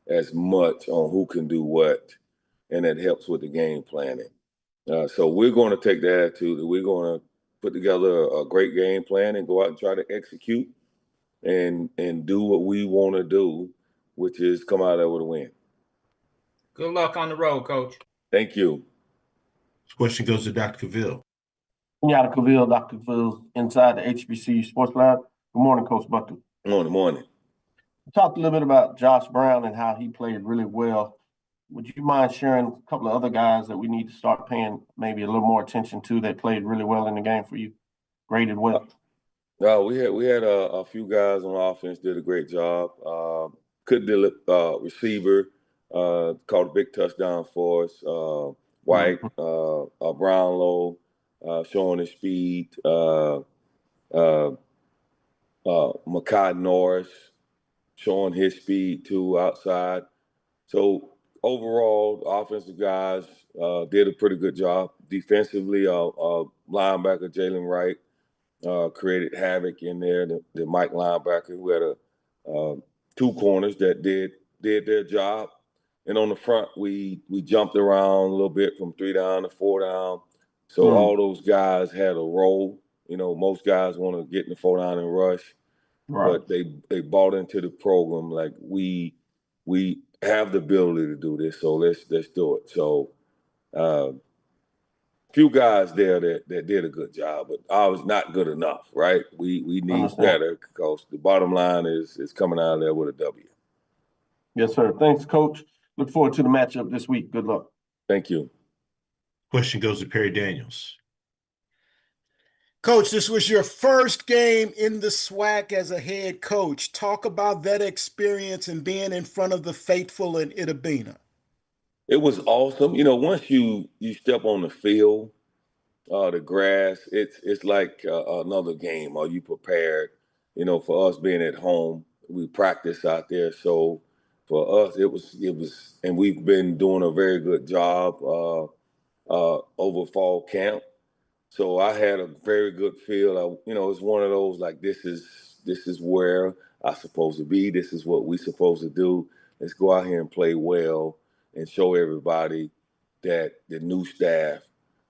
as much on who can do what, and it helps with the game planning. So we're going to take the attitude that we're going to put together a great game plan and go out and try to execute and do what we want to do, which is come out there with a win. Good luck on the road, Coach. Thank you. This question goes to Dr. Cavill. Kenyatta Cavill, Dr. Cavill, inside the HBCU Sports Lab. Good morning, Coach Buckley. Morning. We talked a little bit about Josh Brown and how he played really well. Would you mind sharing a couple of other guys that we need to start paying maybe a little more attention to that played really well in the game for you, graded well? We had a few guys on offense did a great job. Receiver caught a big touchdown for us. White, Brownlow, showing his speed. Makai Norris showing his speed too outside. So overall, the offensive guys did a pretty good job. Defensively, linebacker Jalen Wright created havoc in there. The Mike linebacker, who had 2 corners that did their job. And on the front, we jumped around a little bit from 3 down to 4 down. So all those guys had a role. You know, most guys want to get in the 4 down and rush, but they bought into the program like we have the ability to do this, so let's do it. So few guys there that did a good job, but I was not good enough, right? We need better because the bottom line is coming out of there with a W. Yes, sir. Thanks, Coach. Look forward to the matchup this week. Good luck. Thank you. Question goes to Perry Daniels. Coach, this was your first game in the SWAC as a head coach. Talk about that experience and being in front of the faithful in Itabena. It was awesome. You know, once you step on the field, the grass, it's like another game. Are you prepared? You know, for us being at home, we practice out there. So for us, it was, and we've been doing a very good job over fall camp. So I had a very good feel. It's one of those like this is where I'm supposed to be. This is what we're supposed to do. Let's go out here and play well and show everybody that the new staff,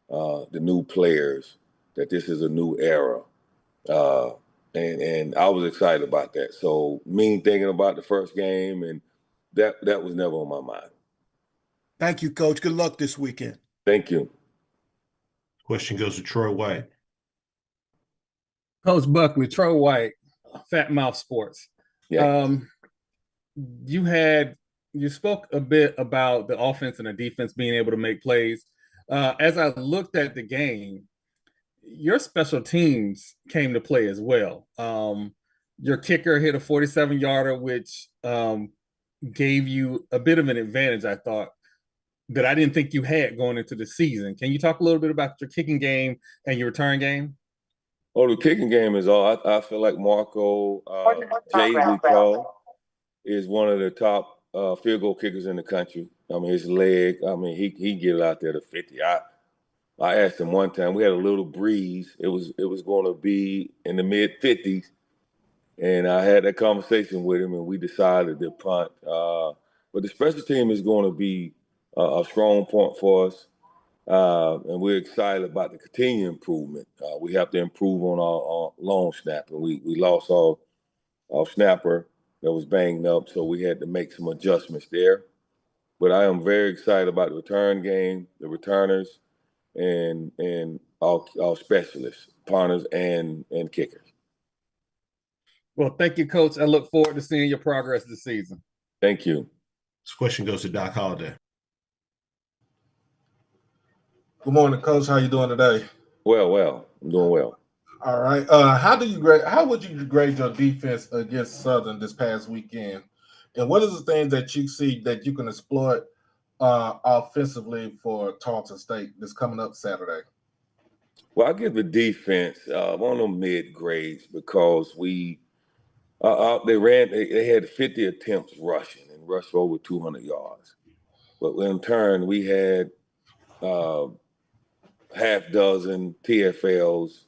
the new players, that this is a new era. And I was excited about that. So me thinking about the first game, and that was never on my mind. Thank you, Coach. Good luck this weekend. Thank you. Question goes to Troy White. Coach Buckley, Troy White, Fat Mouth Sports. Yeah. You spoke a bit about the offense and the defense being able to make plays. As I looked at the game, your special teams came to play as well. Your kicker hit a 47-yarder, which gave you a bit of an advantage, I thought, that I didn't think you had going into the season. Can you talk a little bit about your kicking game and your return game? Oh, the kicking game is all. I feel like Marco J, we call, is one of the top field goal kickers in the country. I mean, his leg. I mean, he get it out there to 50. I asked him one time. We had a little breeze. It was going to be in the mid 50s, and I had that conversation with him, and we decided to punt. But the special team is going to be a strong point for us, and we're excited about the continued improvement. We have to improve on our long snapper. We lost our snapper that was banged up, so we had to make some adjustments there. But I am very excited about the return game, the returners, and our specialists, punters and kickers. Well, thank you, Coach. I look forward to seeing your progress this season. Thank you. This question goes to Doc Holliday. Good morning, Coach. How you doing today? Well. I'm doing well. All right. How would you grade your defense against Southern this past weekend? And what is the things that you see that you can exploit offensively for Tarleton State that's coming up Saturday? Well, I give the defense one of them mid grades because they had 50 attempts rushing and rushed for over 200 yards. But in turn, we had half dozen TFLs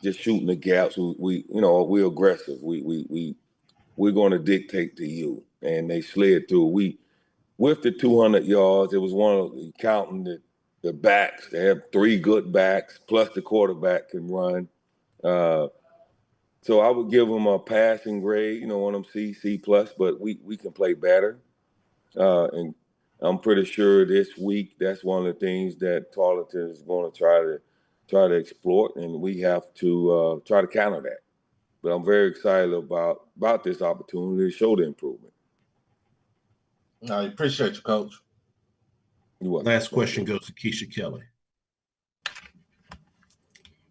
just shooting the gaps. We're aggressive. We're going to dictate to you, and they slid through. With the 200 yards, it was one of counting the backs. They have 3 good backs, plus the quarterback can run. So I would give them a passing grade, one of them C+, but we can play better. And I'm pretty sure this week that's one of the things that Tarleton is going to try to exploit, and we have to try to counter that. But I'm very excited about this opportunity to show the improvement. I appreciate you, Coach. Last question goes to Keisha Kelly.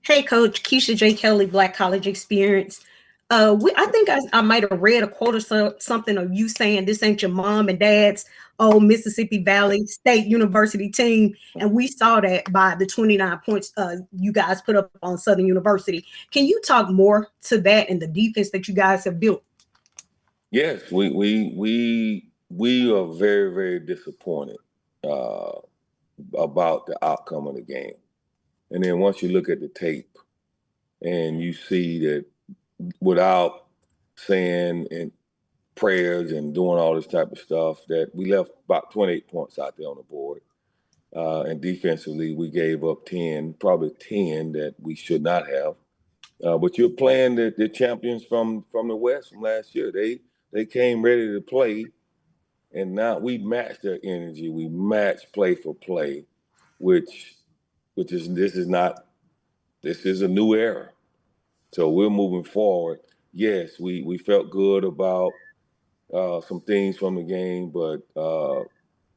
Hey, Coach. Keisha J. Kelly, Black College Experience. I think I might have read a quote or something of you saying this ain't your mom and dad's old Mississippi Valley State University team, and we saw that by the 29 points you guys put up on Southern University. Can you talk more to that and the defense that you guys have built? Yes, we are very, very disappointed about the outcome of the game. And then once you look at the tape and you see that without saying and prayers and doing all this type of stuff, that we left about 28 points out there on the board. And defensively, we gave up 10, probably 10 that we should not have. But you're playing the champions from the West from last year. They came ready to play, and now we matched their energy. We matched play for play, which is this is a new era. So we're moving forward. Yes, we felt good about some things from the game, but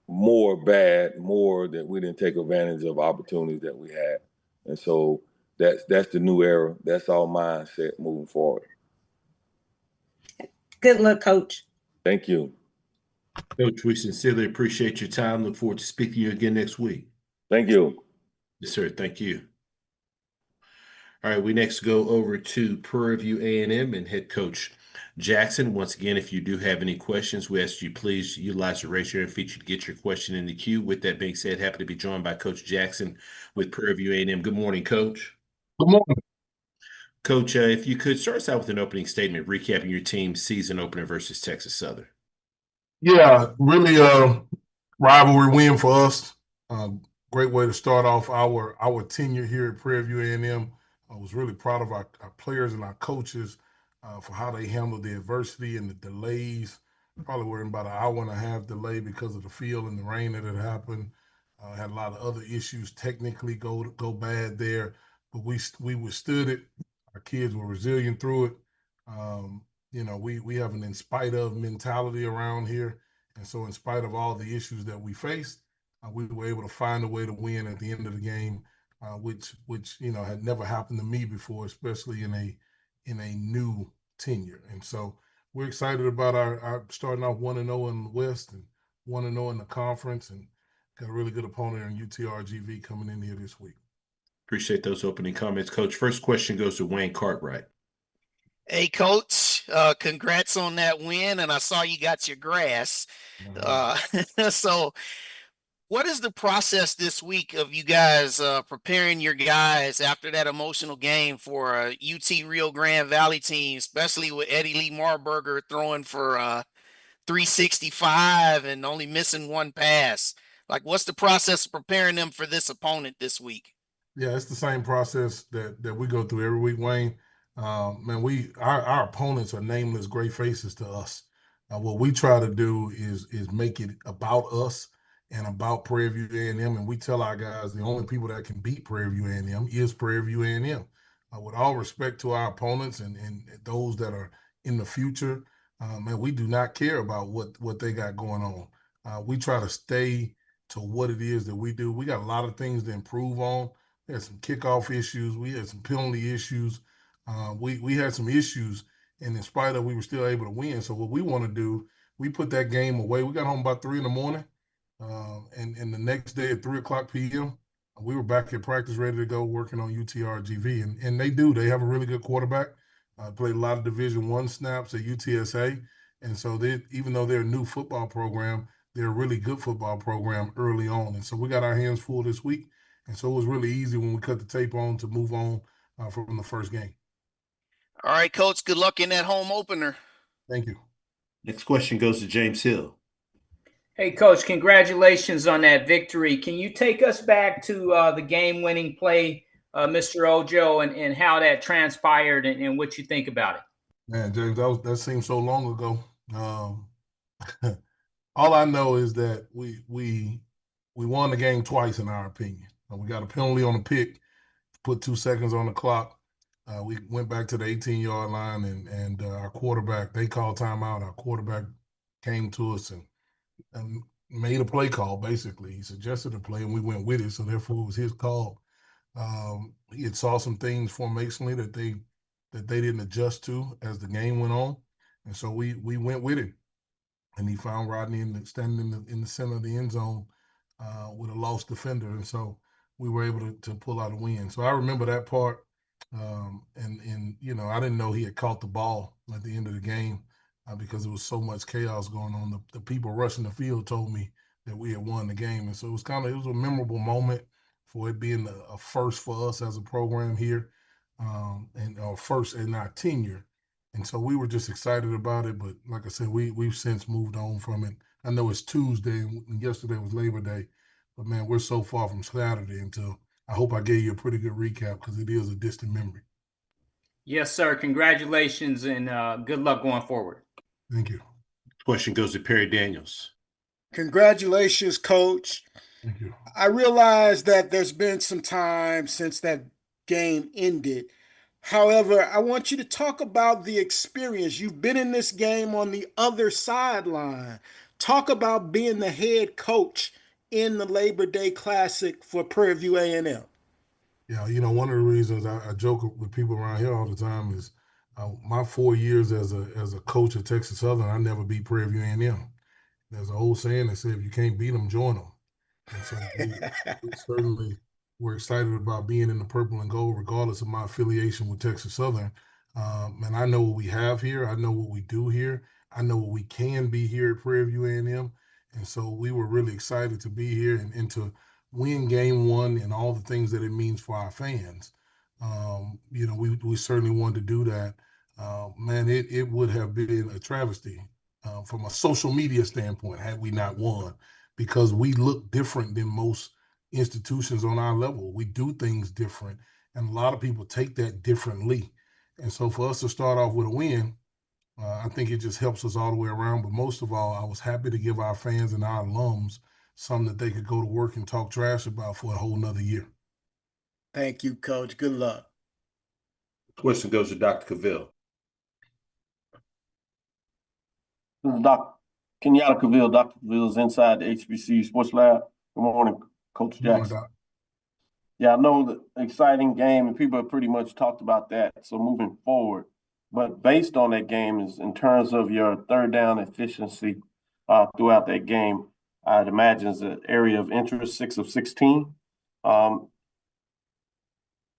more that we didn't take advantage of opportunities that we had. And so that's the new era. That's our mindset moving forward. Good luck, Coach. Thank you. Coach, we sincerely appreciate your time. Look forward to speaking to you again next week. Thank you. Yes, sir. Thank you. All right, we next go over to Prairie View A&M and head coach Jackson. Once again, if you do have any questions, we ask you please utilize the raise your hand feature to get your question in the queue. With that being said, happy to be joined by Coach Jackson with Prairie View A&M. Good morning, Coach. Good morning. Coach, if you could start us out with an opening statement recapping your team's season opener versus Texas Southern. Yeah, really rivalry win for us. Great way to start off our tenure here at Prairie View A&M. I was really proud of our players and our coaches for how they handled the adversity and the delays. Probably were about an hour and a half delay because of the field and the rain that had happened. Had a lot of other issues technically go bad there, but we withstood it. Our kids were resilient through it. We have an in spite of mentality around here, and so in spite of all the issues that we faced, we were able to find a way to win at the end of the game. Which had never happened to me before, especially in a new tenure. And so we're excited about our starting off 1-0 in the West and 1-0 in the conference, and got a really good opponent in UTRGV coming in here this week. Appreciate those opening comments, Coach. First question goes to Wayne Cartwright. Hey, Coach, congrats on that win, and I saw you got your grass. So What is the process this week of you guys preparing your guys after that emotional game for a UT Rio Grande Valley team, especially with Eddie Lee Marburger throwing for 365 and only missing one pass? Like, what's the process of preparing them for this opponent this week? Yeah, it's the same process that we go through every week, Wayne. Man, our opponents are nameless great faces to us. What we try to do is make it about us and about Prairie View A&M, and we tell our guys the only people that can beat Prairie View A&M is Prairie View A&M. With all respect to our opponents and those that are in the future, man, we do not care about what they got going on. We try to stay to what it is that we do. We got a lot of things to improve on. We had some kickoff issues. We had some penalty issues. We had some issues, and in spite of, we were still able to win. So what we want to do, we put that game away. We got home about 3 a.m, and the next day at 3:00 p.m., we were back at practice, ready to go, working on UTRGV, and they do. They have a really good quarterback. Played a lot of Division I snaps at UTSA, and so even though they're a new football program, they're a really good football program early on. And so we got our hands full this week. And so it was really easy when we cut the tape on to move on from the first game. All right, Coach, good luck in that home opener. Thank you. Next question goes to James Hill. Hey, Coach, congratulations on that victory. Can you take us back to the game-winning play, Mr. Ojo, and how that transpired and what you think about it? Man, James, that seems so long ago. All I know is that we won the game twice, in our opinion. We got a penalty on the pick, put 2 seconds on the clock. We went back to the 18-yard line, and our quarterback, they called timeout. Our quarterback came to us and made a play call, basically. He suggested a play, and we went with it, so therefore it was his call. He had saw some things formationally that they didn't adjust to as the game went on, and so we went with it. And he found Rodney standing in the center of the end zone with a lost defender, and so we were able to pull out a win. So I remember that part, and you know, I didn't know he had caught the ball at the end of the game because there was so much chaos going on. The people rushing the field told me that we had won the game, and so it was a memorable moment for it being a first for us as a program here, and our first in our tenure. And so we were just excited about it. But like I said, we've since moved on from it. I know it's Tuesday and yesterday was Labor Day, but man, we're so far from Saturday until I hope I gave you a pretty good recap because it is a distant memory. Yes, sir. Congratulations and good luck going forward. Thank you. Question goes to Perry Daniels. Congratulations, Coach. Thank you. I realize that there's been some time since that game ended. However, I want you to talk about the experience. You've been in this game on the other sideline. Talk about being the head coach in the Labor Day Classic for Prairie View A&M. Yeah, you know, one of the reasons I joke with people around here all the time is my 4 years as a coach at Texas Southern, I never beat Prairie View A&M. There's an old saying that said, if you can't beat them, join them. And so we certainly were excited about being in the purple and gold, regardless of my affiliation with Texas Southern. And I know what we have here. I know what we do here. I know what we can be here at Prairie View A&M. And so we were really excited to be here and to win game one and all the things that it means for our fans. You know, we certainly wanted to do that. Man, it would have been a travesty from a social media standpoint had we not won, because we look different than most institutions on our level. We do things different, and a lot of people take that differently. And so for us to start off with a win, I think it just helps us all the way around. But most of all, I was happy to give our fans and our alums something that they could go to work and talk trash about for a whole nother year. Thank you, Coach. Good luck. Question goes to Dr. Cavill. This is Kenyatta Cavill. Dr. Cavill's inside the HBCU Sports Lab. Good morning, Coach Jackson. Doc. Yeah, I know the exciting game, and people have pretty much talked about that. So moving forward, but based on that game, is in terms of your third down efficiency throughout that game, I'd imagine is an area of interest, 6 of 16.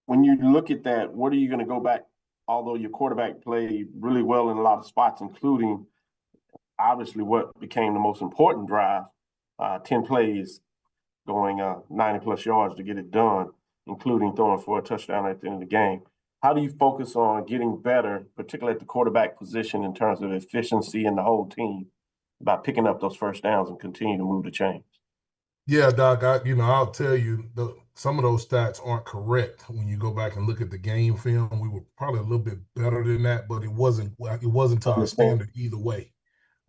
When you look at that, what are you going to go back? Although your quarterback played really well in a lot of spots, including obviously what became the most important drive, 10 plays. going 90+ yards to get it done, including throwing for a touchdown at the end of the game. How do you focus on getting better, particularly at the quarterback position, in terms of efficiency and the whole team, by picking up those first downs and continue to move the chains? Yeah, Doc, I'll tell you, some of those stats aren't correct when you go back and look at the game film. We were probably a little bit better than that, but it wasn't to our standard either way.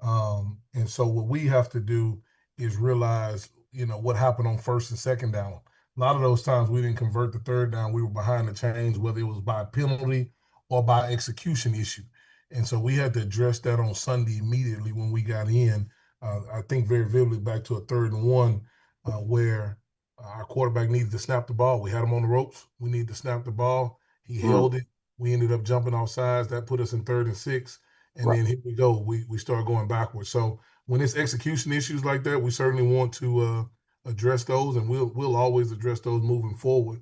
And so what we have to do is realize, what happened on first and second down. A lot of those times we didn't convert the third down. We were behind the chains, whether it was by penalty or by execution issue. And so we had to address that on Sunday immediately when we got in. I think very vividly back to a 3rd and 1 where our quarterback needed to snap the ball. We had him on the ropes. We needed to snap the ball. He held it. We ended up jumping off sides. That put us in 3rd and 6. And then here we go. We start going backwards. So when it's execution issues like that, we certainly want to address those, and we'll always address those moving forward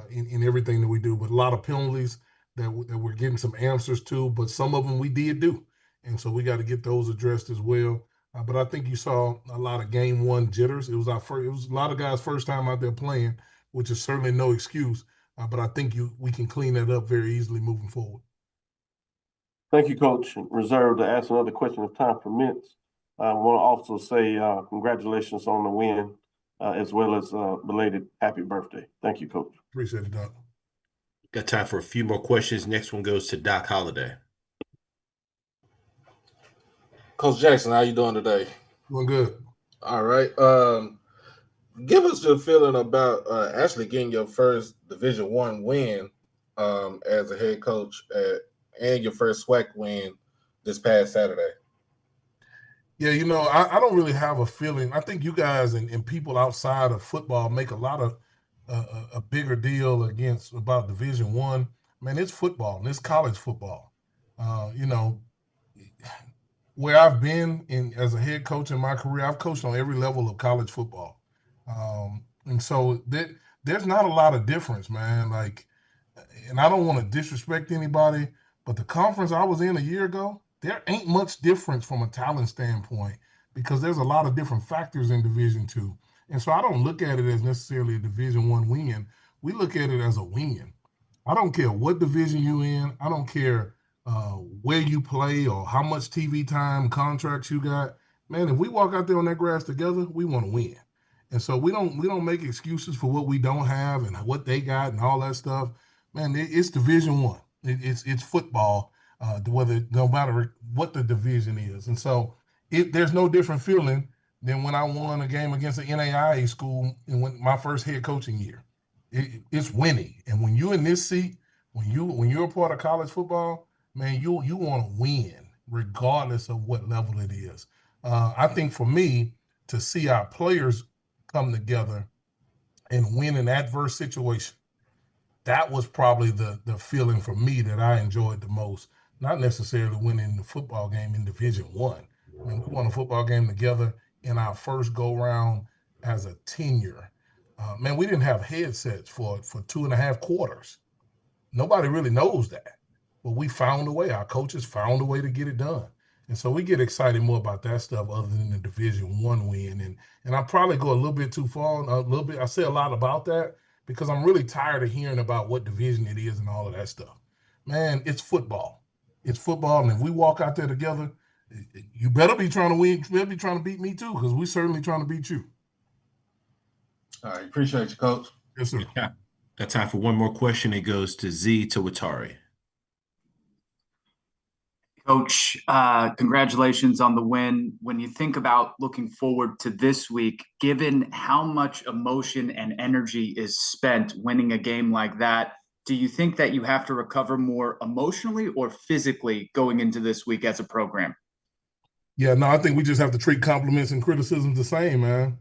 in everything that we do. But a lot of penalties that we're getting some answers to, but some of them we did do. And so we got to get those addressed as well. But I think you saw a lot of game one jitters. It was a lot of guys' first time out there playing, which is certainly no excuse. But I think we can clean that up very easily moving forward. Thank you, Coach. Reserved to ask another question if time permits. I want to also say congratulations on the win, as well as belated happy birthday. Thank you, Coach. Appreciate it, Doc. Got time for a few more questions. Next one goes to Doc Holliday. Coach Jackson, how you doing today? Doing good. All right. Give us your feeling about actually getting your first Division I win as a head coach and your first SWAC win this past Saturday. Yeah, I don't really have a feeling. I think you guys and people outside of football make a lot of a bigger deal about Division I. Man, it's football and it's college football. Where I've been as a head coach in my career, I've coached on every level of college football. And so there's not a lot of difference, man. And I don't want to disrespect anybody, but the conference I was in a year ago, there ain't much difference from a talent standpoint because there's a lot of different factors in Division II. And so I don't look at it as necessarily a Division I win. We look at it as a win. I don't care what division you in. I don't care where you play or how much TV time, contracts you got. Man, if we walk out there on that grass together, we want to win. And so we don't make excuses for what we don't have and what they got and all that stuff. Man, it's Division I. It's football, no matter what the division is. And so there's no different feeling than when I won a game against an NAIA school in my first head coaching year. It's winning. And when you're in this seat, when you're a part of college football, man, you want to win regardless of what level it is. I think for me, to see our players come together and win an adverse situation, that was probably the feeling for me that I enjoyed the most. Not necessarily winning the football game in Division I. I mean, we won a football game together in our first go-round as a tenure. Man, we didn't have headsets for 2.5 quarters. Nobody really knows that. But we found a way. Our coaches found a way to get it done. And so we get excited more about that stuff other than the Division I win. And I probably go a little bit too far, I say a lot about that because I'm really tired of hearing about what division it is and all of that stuff. Man, it's football. It's football. And if we walk out there together, you better be trying to win. You better be trying to beat me too, because we're certainly trying to beat you. All right. Appreciate you, Coach. Yes, sir. Yeah. Got time for one more question. It goes to Z Tawatari. Coach, congratulations on the win. When you think about looking forward to this week, given how much emotion and energy is spent winning a game like that, do you think that you have to recover more emotionally or physically going into this week as a program? Yeah, no, I think we just have to treat compliments and criticisms the same, man.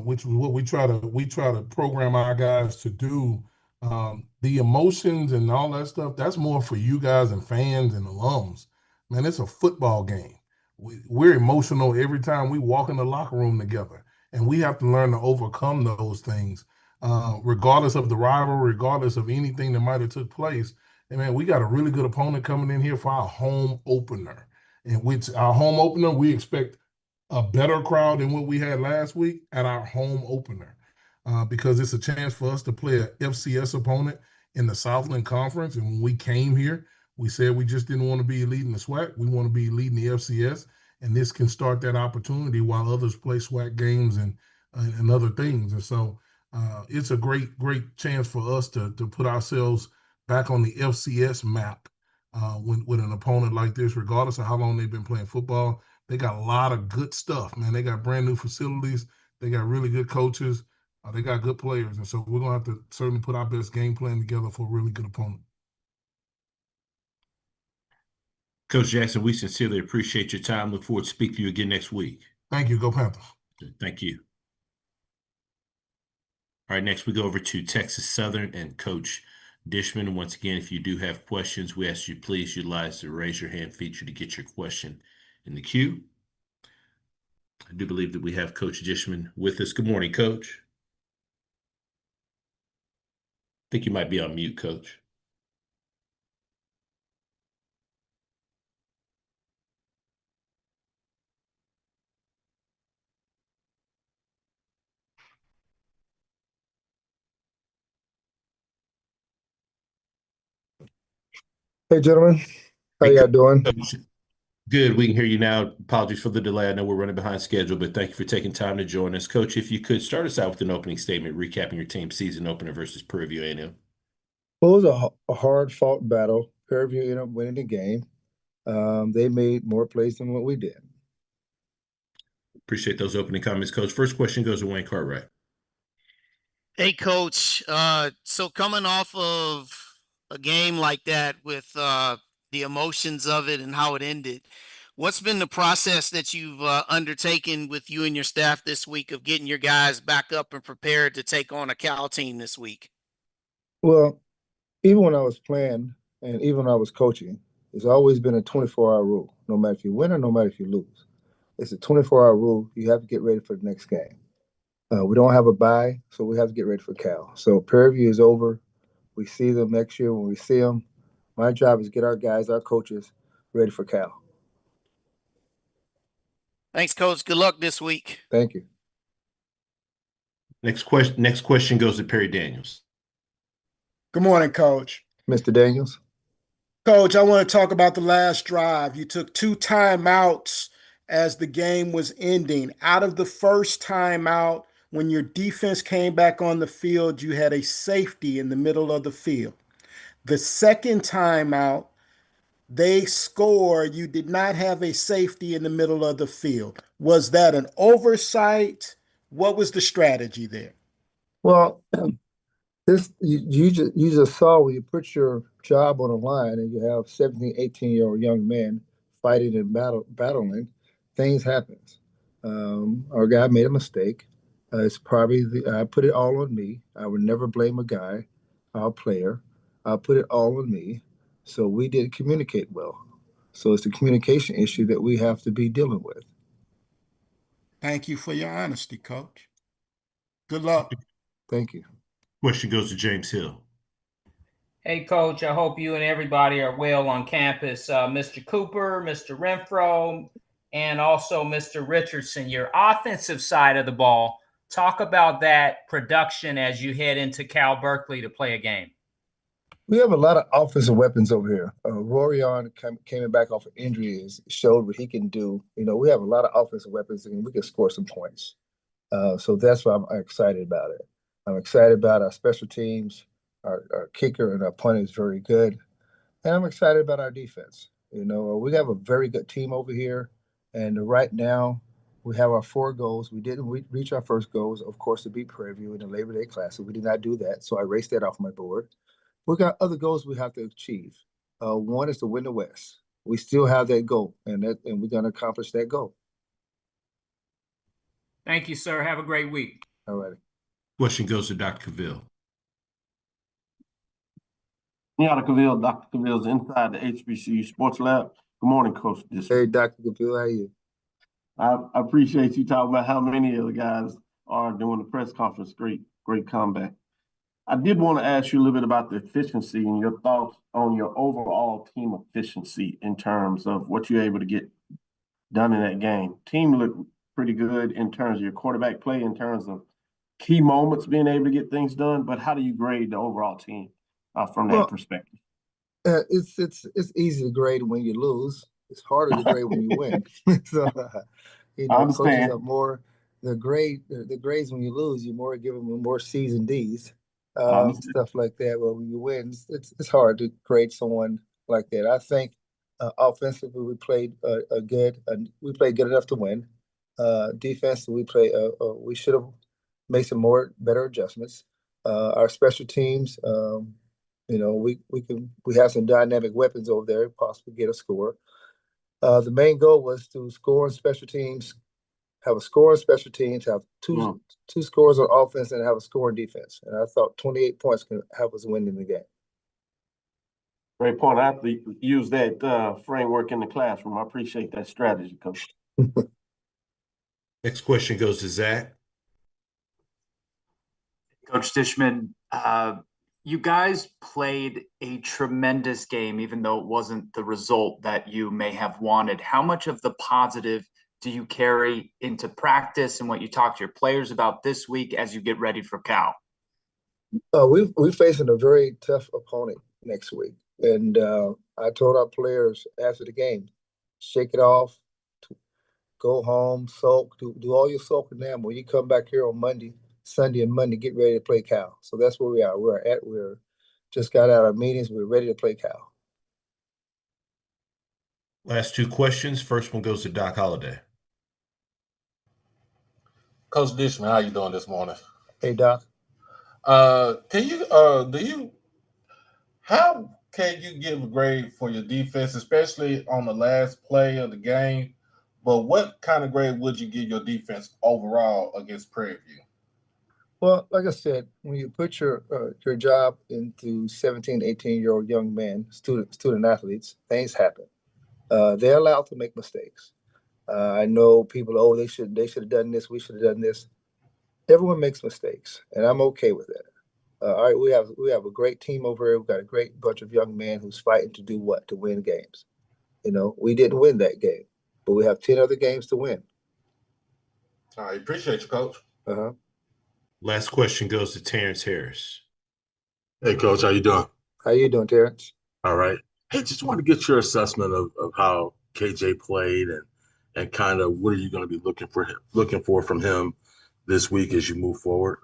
Which is what we try to program our guys to do. The emotions and all that stuff, that's more for you guys and fans and alums. Man, it's a football game. We're emotional every time we walk in the locker room together, and we have to learn to overcome those things, regardless of the rivalry, regardless of anything that might have took place. And man, we got a really good opponent coming in here for our home opener, in which our home opener we expect a better crowd than what we had last week at our home opener, because it's a chance for us to play a FCS opponent in the Southland Conference. And when we came here, we said we just didn't want to be leading the SWAC. We want to be leading the FCS, and this can start that opportunity while others play SWAC games and other things. And so it's a great chance for us to put ourselves back on the FCS map with an opponent like this, regardless of how long they've been playing football. They got a lot of good stuff, man. They got brand new facilities. They got really good coaches. They got good players. And so we're going to have to certainly put our best game plan together for a really good opponent. Coach Jackson, we sincerely appreciate your time. Look forward to speaking to you again next week. Thank you. Go Panthers. Thank you. All right, next we go over to Texas Southern and Coach Dishman. Once again, if you do have questions, we ask you please utilize the raise your hand feature to get your question in the queue. I do believe that we have Coach Dishman with us. Good morning, Coach. I think you might be on mute, Coach. Hey, gentlemen. How y'all doing? Good. We can hear you now. Apologies for the delay. I know we're running behind schedule, but thank you for taking time to join us. Coach, if you could start us out with an opening statement, recapping your team's season opener versus Prairie View A&M. Well, it was a hard-fought battle. Prairie View ended up winning the game. They made more plays than what we did. Appreciate those opening comments, Coach. First question goes to Wayne Cartwright. Hey, Coach. So coming off of a game like that with the emotions of it and how it ended, what's been the process that you've undertaken with you and your staff this week of getting your guys back up and prepared to take on a Cal team this week? Well, even when I was playing and even when I was coaching, it's always been a 24-hour rule, no matter if you win or no matter if you lose. It's a 24-hour rule. You have to get ready for the next game. We don't have a bye, so we have to get ready for Cal. So Prairie View is over. We see them next year when we see them. My job is get our guys, our coaches, ready for Cal. Thanks, Coach. Good luck this week. Thank you. Next question goes to Perry Daniels. Good morning, Coach. Mr. Daniels. Coach, I want to talk about the last drive. You took 2 timeouts as the game was ending. Out of the first timeout, when your defense came back on the field, you had a safety in the middle of the field. The second timeout, they scored. You did not have a safety in the middle of the field. Was that an oversight? What was the strategy there? Well, you just saw when you put your job on the line and you have 17, 18-year-old young men fighting and battling, things happen. Our guy made a mistake. It's probably I put it all on me. I would never blame a guy, our player. I'll put it all on me. So we didn't communicate well. So it's a communication issue that we have to be dealing with. Thank you for your honesty, Coach. Good luck. Thank you. Question goes to James Hill. Hey, Coach, I hope you and everybody are well on campus. Mr. Cooper, Mr. Renfro, and also Mr. Richardson, your offensive side of the ball. Talk about that production as you head into Cal Berkeley to play a game. We have a lot of offensive weapons over here. Rorion came back off of injury, showed what he can do. You know, we have a lot of offensive weapons and we can score some points. So that's why I'm excited about it. I'm excited about our special teams. Our kicker and our punter is very good. And I'm excited about our defense. You know, we have a very good team over here. And right now, we have our 4 goals. We didn't reach our first goals, of course, to beat Prairie View in the Labor Day Classic. We did not do that, so I erased that off my board. We got other goals we have to achieve. One is to win the West. We still have that goal, and we're going to accomplish that goal. Thank you, sir. Have a great week. All right. Question goes to Dr. Cavill. Dr. Cavill's inside the HBCU Sports Lab. Good morning, Coach. Hey, Dr. Cavill, how are you? I appreciate you talking about how many of the guys are doing the press conference. Great comeback. I did want to ask you a little bit about the efficiency and your thoughts on your overall team efficiency in terms of what you're able to get done in that game. Team looked pretty good in terms of your quarterback play, in terms of key moments, being able to get things done. But how do you grade the overall team from that perspective? It's easy to grade when you lose. It's harder to grade when you win. So, you know, coaches are more the grades when you lose. You more give them more C's and D's, stuff like that. But when you win, it's hard to grade someone like that. I think offensively we played good. We played good enough to win. Defensively, we should have made some better adjustments. Our special teams. You know, we have some dynamic weapons over there, possibly get a score. The main goal was to score on special teams, have a score on special teams, have two scores on offense, and have a score on defense. And I thought 28 points can help us win in the game. Great point. I have to use that framework in the classroom. I appreciate that strategy, Coach. Next question goes to Zach. Coach Dishman, you guys played a tremendous game, even though it wasn't the result that you may have wanted. How much of the positive do you carry into practice and what you talk to your players about this week as you get ready for Cal? We're facing a very tough opponent next week. And I told our players after the game, shake it off, go home, sulk, do all your sulking now. When you come back here on Sunday and Monday, get ready to play Cal. So that's where we are. We're just got out of meetings. We're ready to play Cal. Last two questions. First one goes to Doc Holliday. Coach Dishman, how you doing this morning? Hey, Doc. How can you give a grade for your defense, especially on the last play of the game? But what kind of grade would you give your defense overall against Prairie View? Well, like I said, when you put your job into 17, 18-year-old young men, student athletes, things happen. They're allowed to make mistakes. I know people, they should have done this, we should have done this. Everyone makes mistakes, and I'm okay with that. All right, we have a great team over here. We've got a great bunch of young men who's fighting to do what? To win games. You know, we didn't win that game, but we have 10 other games to win. I appreciate you, Coach. Last question goes to Terrence Harris. Hey, Coach, how you doing? How you doing, Terrence? All right. Hey, just want to get your assessment of how KJ played and kind of what are you going to be looking for from him this week as you move forward?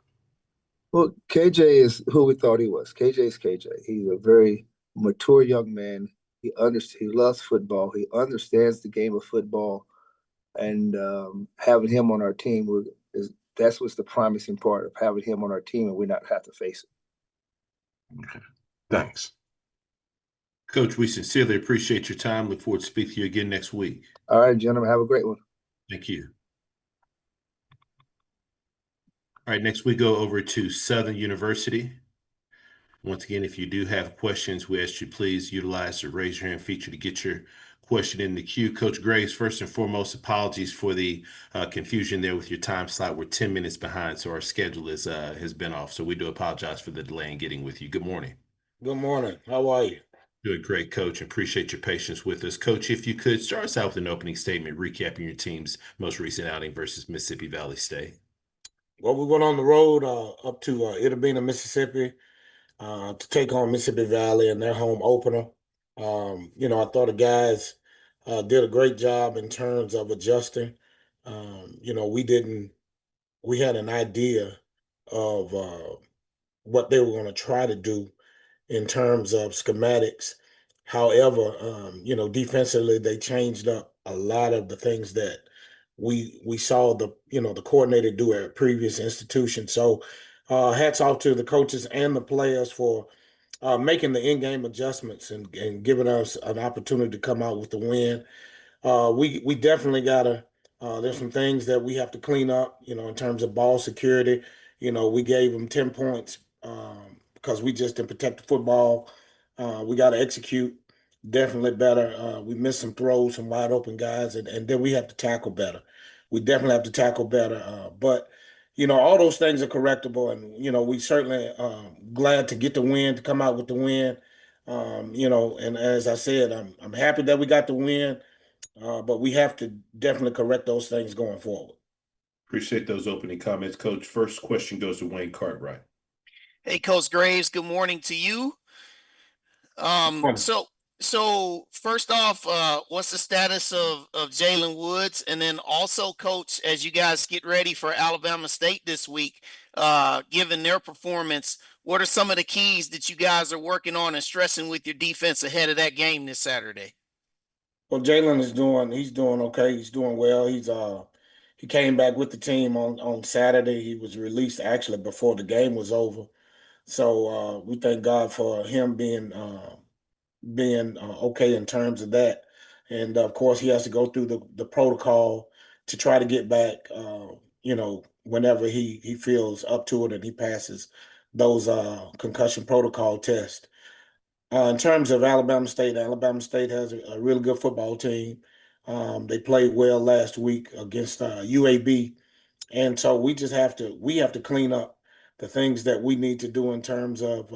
Well, KJ is who we thought he was. KJ is KJ. He's a very mature young man. He loves football. He understands the game of football, and having him on our team that's what's the promising part of having him on our team, and we not have to face it. Okay, thanks, Coach. We sincerely appreciate your time. Look forward to speaking to you again next week. All right, gentlemen, have a great one. Thank you. All right, next we go over to Southern University. Once again, if you do have questions, we ask you please utilize the raise your hand feature to get your question in the queue. Coach Graves, first and foremost, apologies for the confusion there with your time slot. We're 10 minutes behind, so our schedule has been off. So we do apologize for the delay in getting with you. Good morning. Good morning. How are you? Doing great, Coach. Appreciate your patience with us. Coach, if you could start us out with an opening statement recapping your team's most recent outing versus Mississippi Valley State. Well, we went on the road up to Itabena, Mississippi, to take on Mississippi Valley in their home opener. I thought the guys did a great job in terms of adjusting. We had an idea of what they were going to try to do in terms of schematics. However, defensively, they changed up a lot of the things that we saw the coordinator do at previous institutions. So hats off to the coaches and the players for making the in-game adjustments and giving us an opportunity to come out with the win. We definitely gotta. There's some things that we have to clean up. In terms of ball security. We gave them 10 points because we just didn't protect the football. We got to execute definitely better. We missed some throws, some wide open guys, and then we have to tackle better. We definitely have to tackle better. But all those things are correctable, and we certainly glad to get the win, to come out with the win. And as I said, I'm happy that we got the win, but we have to definitely correct those things going forward. Appreciate those opening comments, Coach. First question goes to Wayne Cartwright. Hey, Coach Graves, good morning to you. So first off, what's the status of Jalen Woods? And then also, Coach, as you guys get ready for Alabama State this week, given their performance, what are some of the keys that you guys are working on and stressing with your defense ahead of that game this Saturday? Well, Jalen he's doing okay. He's doing well. He came back with the team on Saturday. He was released actually before the game was over. So we thank God for him being okay in terms of that. And of course, he has to go through the protocol to try to get back, whenever he feels up to it and he passes those concussion protocol tests. In terms of Alabama State has a really good football team. They played well last week against UAB. And so we have to clean up the things that we need to do in terms of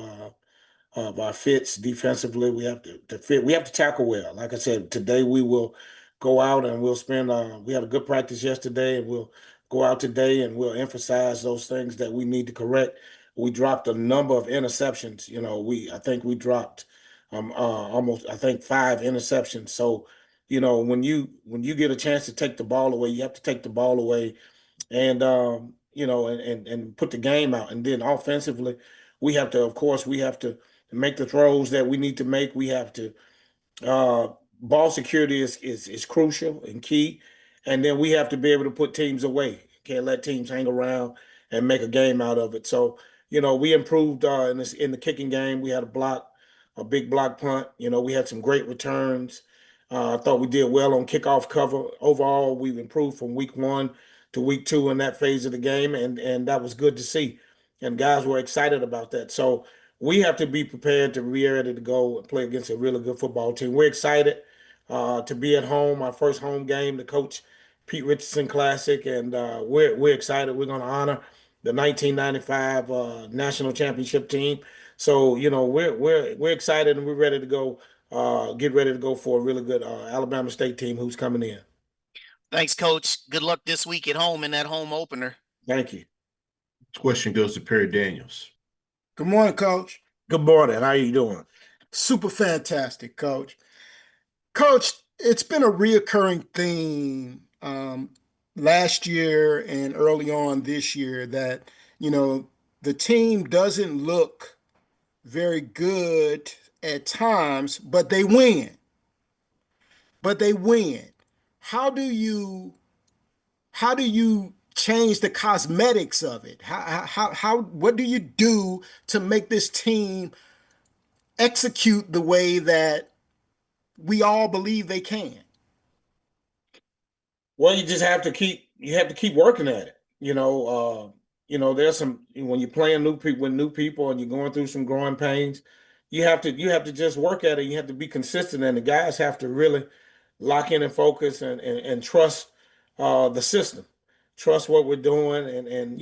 our fits defensively. We have to fit. We have to tackle well. Like I said, today we will go out and we'll spend. We had a good practice yesterday, and we'll go out today and we'll emphasize those things that we need to correct. We dropped a number of interceptions. I think we dropped almost 5 interceptions. So, when you get a chance to take the ball away, you have to take the ball away, and and put the game out. And then offensively, we have to make the throws that we need to make. We have to ball security is crucial and key, and then we have to be able to put teams away. Can't let teams hang around and make a game out of it. So we improved in the kicking game. We had a big block punt. We had some great returns. I thought we did well on kickoff cover. Overall, we've improved from week 1 to week 2 in that phase of the game, and that was good to see. And guys were excited about that. So we have to be prepared to be ready to go and play against a really good football team. We're excited to be at home, our first home game, to coach Pete Richardson Classic, and we're excited. We're going to honor the 1995 national championship team. So we're excited, and we're ready to go. Get ready to go for a really good Alabama State team who's coming in. Thanks, Coach. Good luck this week at home in that home opener. Thank you. This question goes to Perry Daniels. Good morning, Coach. Good morning. How are you doing? Super fantastic, Coach. Coach, it's been a reoccurring theme last year and early on this year that, the team doesn't look very good at times, but they win. How do you change the cosmetics of it? What do you do to make this team execute the way that we all believe they can? Well, you just have to keep working at it. There's some, when you're playing with new people and you're going through some growing pains, you have to just work at it. You have to be consistent, and the guys have to really lock in and focus and trust the system, trust what we're doing, and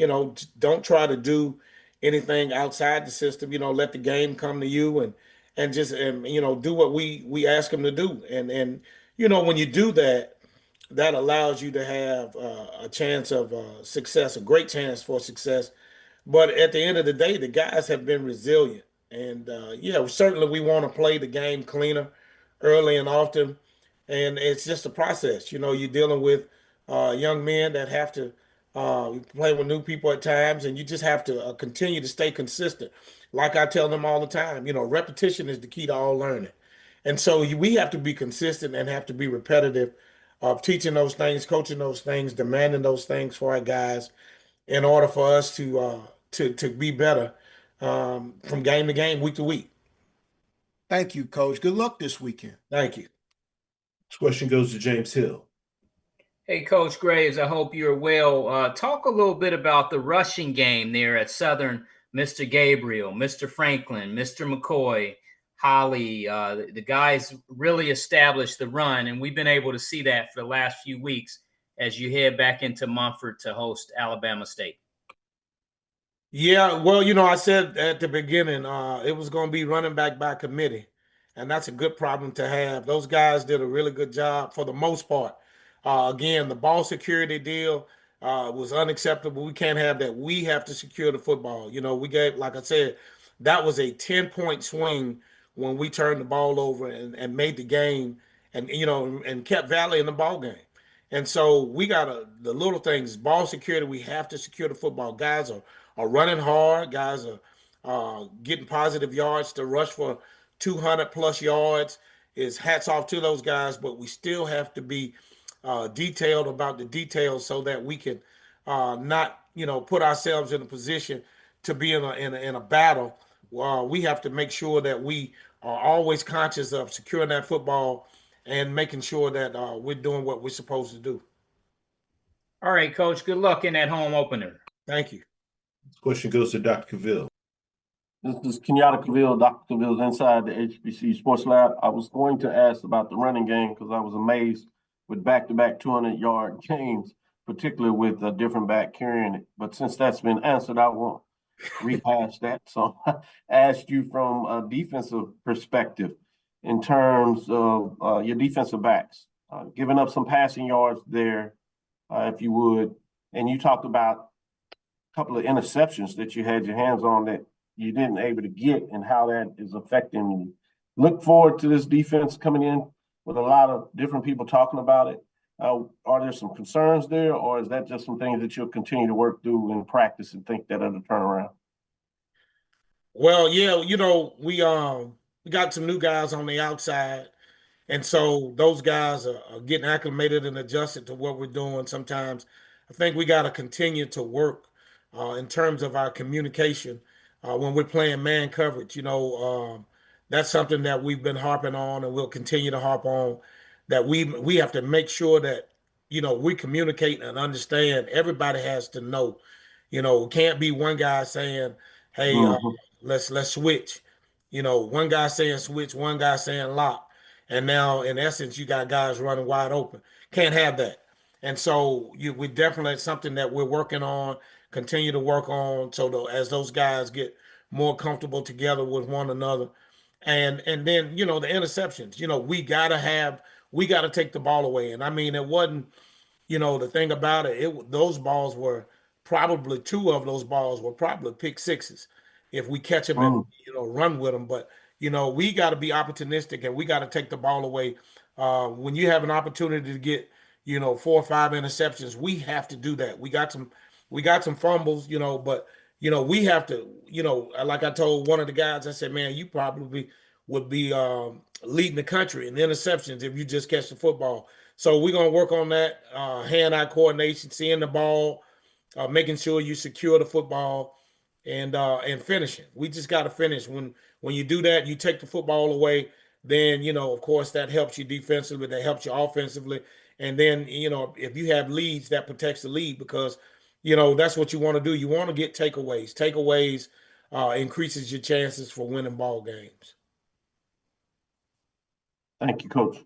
don't try to do anything outside the system. Let the game come to you, and just do what we ask them to do. And when you do that, that allows you to have a chance of success, a great chance for success. But at the end of the day, the guys have been resilient. And certainly we want to play the game cleaner early and often. And it's just a process. You're dealing with young men that have to play with new people at times, and you just have to continue to stay consistent. Like I tell them all the time, repetition is the key to all learning. And so we have to be consistent and have to be repetitive of teaching those things, coaching those things, demanding those things for our guys in order for us to be better from game to game, week to week. Thank you, Coach. Good luck this weekend. Thank you. This question goes to James Hill. Hey, Coach Graves, I hope you're well. Talk a little bit about the rushing game there at Southern. Mr. Gabriel, Mr. Franklin, Mr. McCoy, Holly, the guys really established the run, and we've been able to see that for the last few weeks as you head back into Mumford to host Alabama State. Yeah, well, I said at the beginning it was going to be running back by committee, and that's a good problem to have. Those guys did a really good job for the most part. Again, the ball security deal, was unacceptable. We can't have that. We have to secure the football. You know, we gave, like I said, that was a 10-point swing when we turned the ball over and made the game and, you know, and kept Valley in the ball game. And so we got the little things, ball security. We have to secure the football. Guys are running hard. Guys are getting positive yards. To rush for 200 plus yards is hats off to those guys. But we still have to be detailed about the details so that we can not, you know, put ourselves in a position to be in a battle. We have to make sure that we are always conscious of securing that football and making sure that we're doing what we're supposed to do. All right, Coach. Good luck in that home opener. Thank you. This question goes to Dr. Cavill. This is Kenyatta Cavill, Dr. Cavill's inside the HBC Sports Lab. I was going to ask about the running game because I was amazed with back-to-back 200-yard games, particularly with a different back carrying it. But since that's been answered, I won't rehash that. So I asked you from a defensive perspective in terms of your defensive backs, giving up some passing yards there, if you would. And you talked about a couple of interceptions that you had your hands on that you didn't able to get and how that is affecting you. Look forward to this defense coming in with a lot of different people talking about it. Are there some concerns there, or is that just some things that you'll continue to work through in practice and think that it'll turn around? Well, yeah, you know, we got some new guys on the outside, and so those guys are getting acclimated and adjusted to what we're doing. Sometimes I think we got to continue to work in terms of our communication when we're playing man coverage. You know, that's something that we've been harping on and we'll continue to harp on, that we have to make sure that, you know, we communicate and understand. Everybody has to know. You know, it can't be one guy saying, hey, let's switch. You know, one guy saying switch, one guy saying lock. And now, in essence, you got guys running wide open. Can't have that. And so we definitely, something that we're working on, continue to work on, so as those guys get more comfortable together with one another. And then, you know, the interceptions, you know, we got to take the ball away. And I mean, it wasn't, you know, the thing about it, those balls were probably, two of those balls were probably pick sixes if we catch them and, you know, run with them. But, you know, we got to be opportunistic and we got to take the ball away. When you have an opportunity to get, you know, 4 or 5 interceptions, we have to do that. We got some fumbles, you know, but, you know, we have to, you know, like I told one of the guys, I said, man, you probably would be leading the country in interceptions if you just catch the football. So we're going to work on that, hand-eye coordination, seeing the ball, making sure you secure the football, and finishing. We just got to finish. When you do that, you take the football away, then, you know, of course, that helps you defensively, that helps you offensively. And then, you know, if you have leads, that protects the lead because, you know, that's what you want to do. You want to get takeaways. Takeaways increases your chances for winning ball games. Thank you, Coach.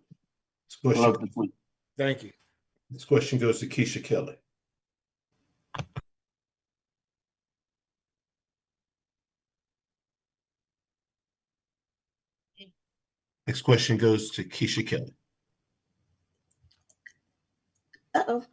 Thank you. This question goes to Keisha Kelly. Next question goes to Keisha Kelly. Uh-oh.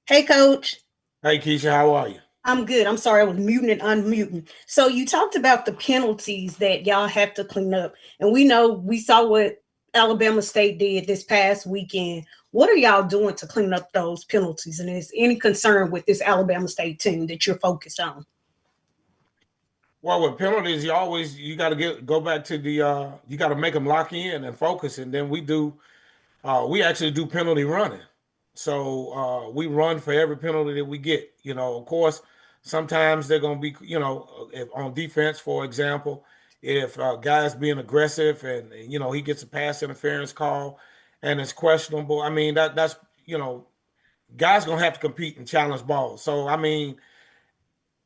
Hey, Coach. Hey, Keisha, how are you? I'm good. I'm sorry, I was muting and unmuting. So you talked about the penalties that y'all have to clean up. And we saw what Alabama State did this past weekend. What are y'all doing to clean up those penalties? And is any concern with this Alabama State team that you're focused on? Well, with penalties, you got to go back to the you got to make them lock in and focus. And then we actually do penalty running. So we run for every penalty that we get. You know, of course, sometimes they're going to be, you know, on defense, for example, if a guy's being aggressive and, you know, he gets a pass interference call and it's questionable. I mean, that's, you know, guys going to have to compete and challenge balls. So, I mean,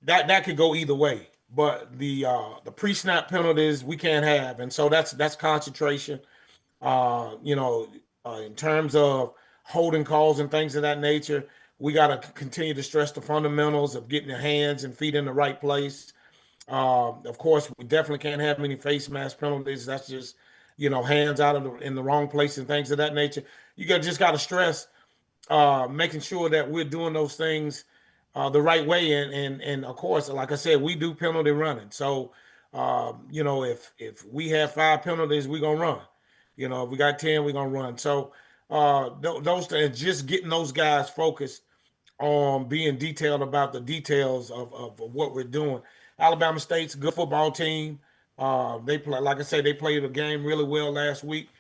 that could go either way. But the pre-snap penalties we can't have. And so that's concentration. You know, in terms of holding calls and things of that nature, we got to continue to stress the fundamentals of getting your hands and feet in the right place. Of course, we definitely can't have any face mask penalties. That's just, you know, hands out in the wrong place and things of that nature. You just got to stress making sure that we're doing those things the right way. And of course, like I said, we do penalty running. So, you know, if we have 5 penalties, we're going to run. You know, if we got 10, we're going to run. So those things, just getting those guys focused on being detailed about the details of what we're doing. Alabama State's a good football team. They play, like I said, they played a game really well last week.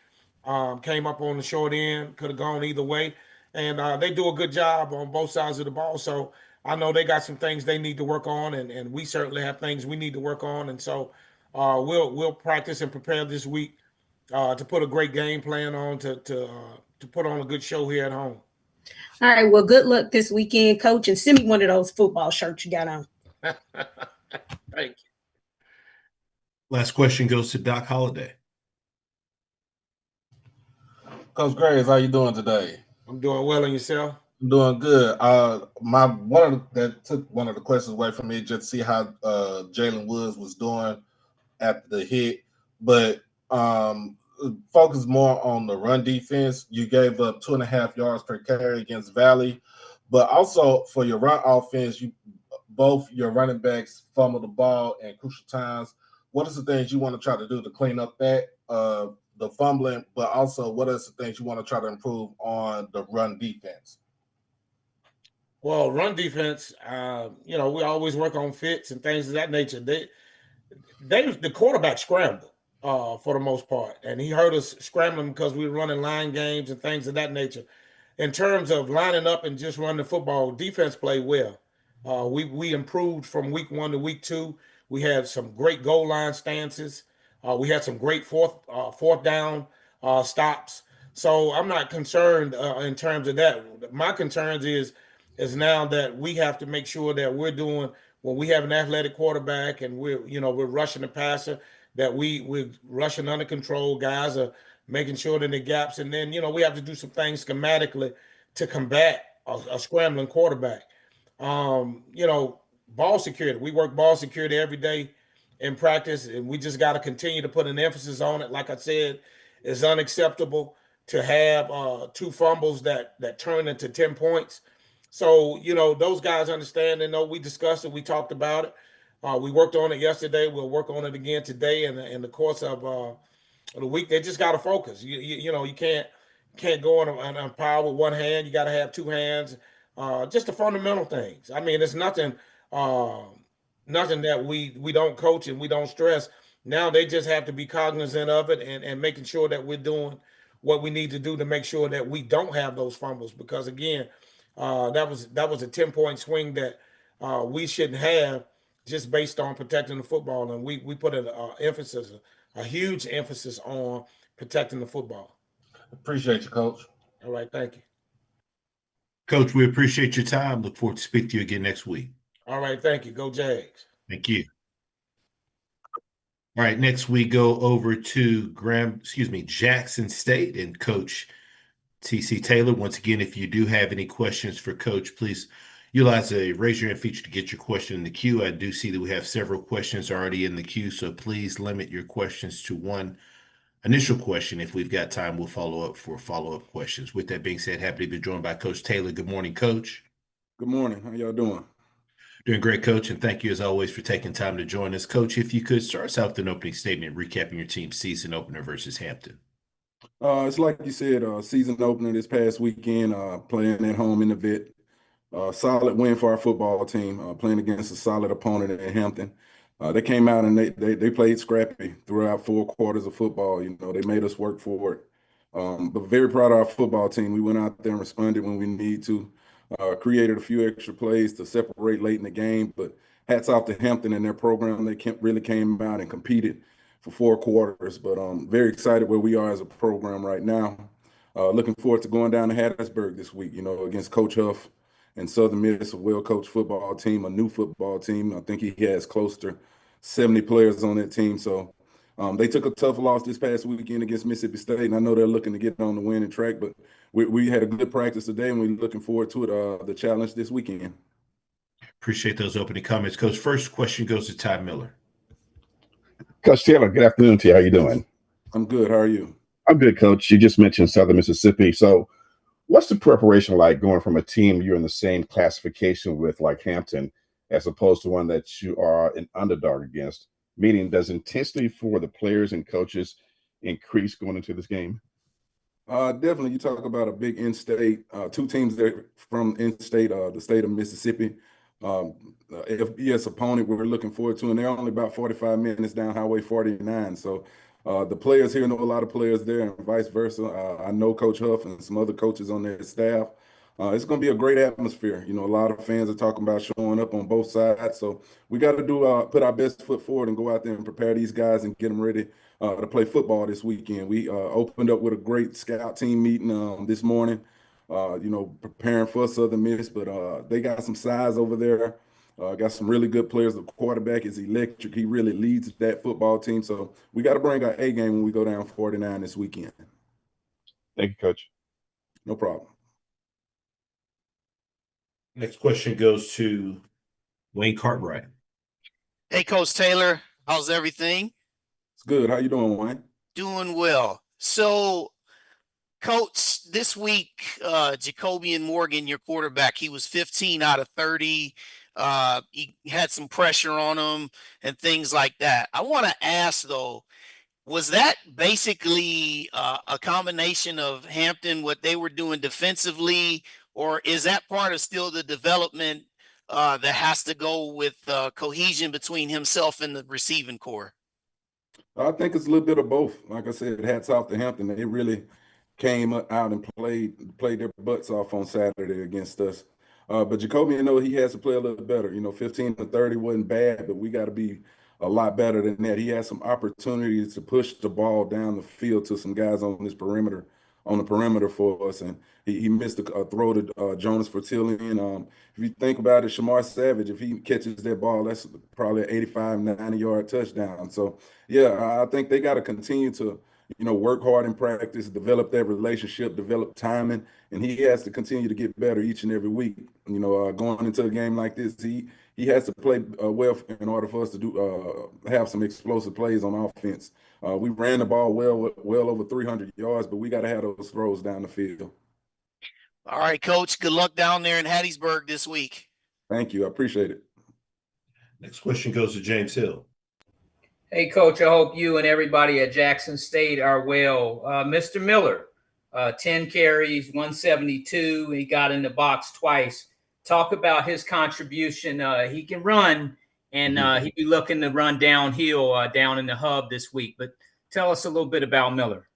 Came up on the short end, could have gone either way. And they do a good job on both sides of the ball. So I know they got some things they need to work on, and we certainly have things we need to work on. And so we'll practice and prepare this week to put a great game plan on to put on a good show here at home. All right. Well, good luck this weekend, Coach, and send me one of those football shirts you got on. Thank you. Last question goes to Doc Holliday. Coach Graves, how you doing today? I'm doing well, and yourself? I'm doing good. That took one of the questions away from me, just to see how Jalen Woods was doing after the hit, but focus more on the run defense. You gave up 2.5 yards per carry against Valley, but also for your run offense, both your running backs fumble the ball at crucial times. What is the things you want to try to do to clean up that? The fumbling, but also what are the things you want to try to improve on the run defense? Well, run defense, you know, we always work on fits and things of that nature. The quarterback scrambled for the most part, and he hurt us scrambling because we were running line games and things of that nature. In terms of lining up and just running the football, defense played well. We improved from week 1 to week 2. We had some great goal line stances. We had some great fourth down stops. So I'm not concerned in terms of that. My concerns is now that we have to make sure that we're doing, when we have an athletic quarterback and we're rushing the passer, that we're rushing under control. Guys are making sure that the gaps, and then we have to do some things schematically to combat a scrambling quarterback. Ball security. We work ball security every day in practice, and we just got to continue to put an emphasis on it. Like I said, it's unacceptable to have 2 fumbles that turn into 10 points. So, those guys understand and know. We discussed it. We talked about it. We worked on it yesterday. We'll work on it again today. And in the course of the week, they just got to focus. You can't go on power with one hand. You got to have 2 hands. Just the fundamental things. I mean, it's nothing that we don't coach and we don't stress. Now they just have to be cognizant of it and making sure that we're doing what we need to do to make sure that we don't have those fumbles. Because again, that was a 10-point swing that we shouldn't have, just based on protecting the football. And we put a huge emphasis on protecting the football. Appreciate you, Coach. All right, thank you. Coach, we appreciate your time. Look forward to speaking to you again next week. All right, thank you. Go Jags. Thank you. All right, next we go over to Jackson State and Coach T.C. Taylor. Once again, if you do have any questions for Coach, please utilize the raise your hand feature to get your question in the queue. I do see that we have several questions already in the queue, so please limit your questions to one initial question. If we've got time, we'll follow up for follow-up questions. With that being said, happy to be joined by Coach Taylor. Good morning, Coach. Good morning. How y'all doing? Doing great, Coach, and thank you as always for taking time to join us. Coach, if you could start us out with an opening statement recapping your team's season opener versus Hampton. It's like you said, season opener this past weekend, playing at home in the Vet. Solid win for our football team, playing against a solid opponent at Hampton. They came out and they played scrappy throughout 4 quarters of football. They made us work for it. But very proud of our football team. We went out there and responded when we need to. Created a few extra plays to separate late in the game, but hats off to Hampton and their program. They really came out and competed for 4 quarters, but very excited where we are as a program right now. Looking forward to going down to Hattiesburg this week, against Coach Huff and Southern Miss, a well-coached football team, a new football team. I think he has close to 70 players on that team. So they took a tough loss this past weekend against Mississippi State, and I know they're looking to get on the winning track, but we had a good practice today, and we're looking forward to it, the challenge this weekend. Appreciate those opening comments. Coach, first question goes to Ty Miller. Coach Taylor, good afternoon to you. How you doing? I'm good. How are you? I'm good, Coach. You just mentioned Southern Mississippi. So What's the preparation like going from a team you're in the same classification with, like Hampton, as opposed to one that you are an underdog against? Meaning, does intensity for the players and coaches increase going into this game? Definitely, you talk about a big in-state, two teams that from in-state, the state of Mississippi. FBS opponent we're looking forward to, and they're only about 45 minutes down Highway 49. So the players here know a lot of players there, and vice versa. I know Coach Huff and some other coaches on their staff. It's going to be a great atmosphere. You know, a lot of fans are talking about showing up on both sides. So we got to put our best foot forward and go out there and prepare these guys and get them ready to play football this weekend. We opened up with a great scout team meeting this morning, you know, preparing for Southern Miss, but they got some size over there. Got some really good players. The quarterback is electric. He really leads that football team. So we got to bring our A game when we go down 49 this weekend. Thank you, Coach. No problem. Next question goes to Wayne Cartwright. Hey, Coach Taylor, how's everything? It's good. How you doing, Wayne? Doing well. So, Coach, this week, Jacobian Morgan, your quarterback, he was 15 out of 30. He had some pressure on him and things like that. I want to ask, though, was that basically a combination of Hampton, what they were doing defensively, or is that part of still the development that has to go with cohesion between himself and the receiving core? I think it's a little bit of both. Like I said, hats off to Hampton. They really came out and played their butts off on Saturday against us. But Jacoby, you know, he has to play a little better. You know, 15 to 30 wasn't bad, but we got to be a lot better than that. He had some opportunities to push the ball down the field to some guys on the perimeter for us, and he missed a throw to Jonas Fertillion. If you think about it, Shamar Savage, if he catches that ball, that's probably an 85, 90-yard touchdown. So, yeah, I think they got to continue to, you know, work hard in practice, develop that relationship, develop timing, and he has to continue to get better each and every week. You know, going into a game like this, he has to play well in order for us to have some explosive plays on offense. We ran the ball well over 300 yards, but we got to have those throws down the field. All right, Coach. Good luck down there in Hattiesburg this week. Thank you. I appreciate it. Next question goes to James Hill. Hey, Coach, I hope you and everybody at Jackson State are well. Mr. Miller, 10 carries, 172. He got in the box twice. Talk about his contribution. He can run, and he'll be looking to run downhill down in the hub this week. But tell us a little bit about Miller.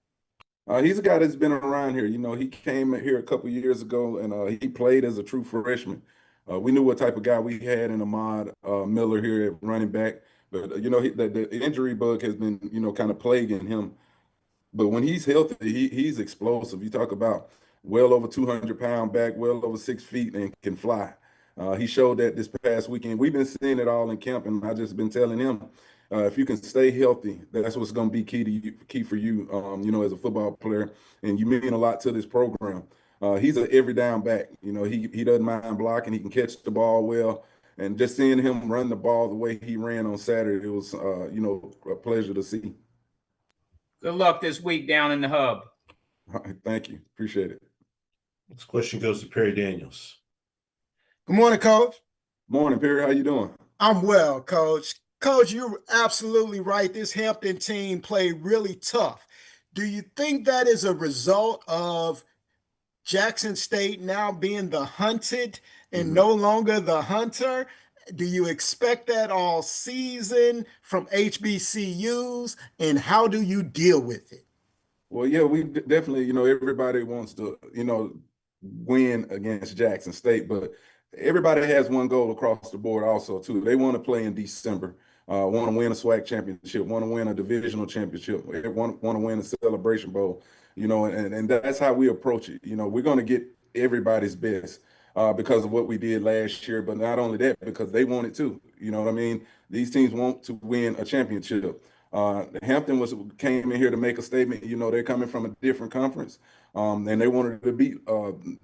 He's a guy that's been around here. You know, he came here a couple years ago, and he played as a true freshman. We knew what type of guy we had in Ahmad Miller here at running back. But, you know, the injury bug has been, you know, kind of plaguing him. But when he's healthy, he's explosive. You talk about well over 200-pound back, well over 6 feet, and can fly. He showed that this past weekend. We've been seeing it all in camp, and I just been telling him, if you can stay healthy, that's what's going to be key for you, you know, as a football player. And you mean a lot to this program. He's an every down back. You know, he doesn't mind blocking. He can catch the ball well. And just seeing him run the ball the way he ran on Saturday, it was, you know, a pleasure to see. Good luck this week down in the hub. All right, thank you. Appreciate it. Next question goes to Perry Daniels. Good morning, Coach. Morning, Perry. How you doing? I'm well, Coach. Coach, you're absolutely right. This Hampton team played really tough. Do you think that is a result of Jackson State now being the hunted and no longer the hunter? Do you expect that all season from HBCUs, and how do you deal with it? Well, yeah, we definitely, you know, everybody wants to, you know, win against Jackson State, but everybody has one goal across the board also, too. They want to play in December, want to win a SWAC championship, want to win a divisional championship, want to win a Celebration Bowl, you know, and that's how we approach it. You know, we're going to get everybody's best because of what we did last year, but not only that, because they want it too. You know what I mean? These teams want to win a championship. Hampton came in here to make a statement. You know, they're coming from a different conference, and they wanted to beat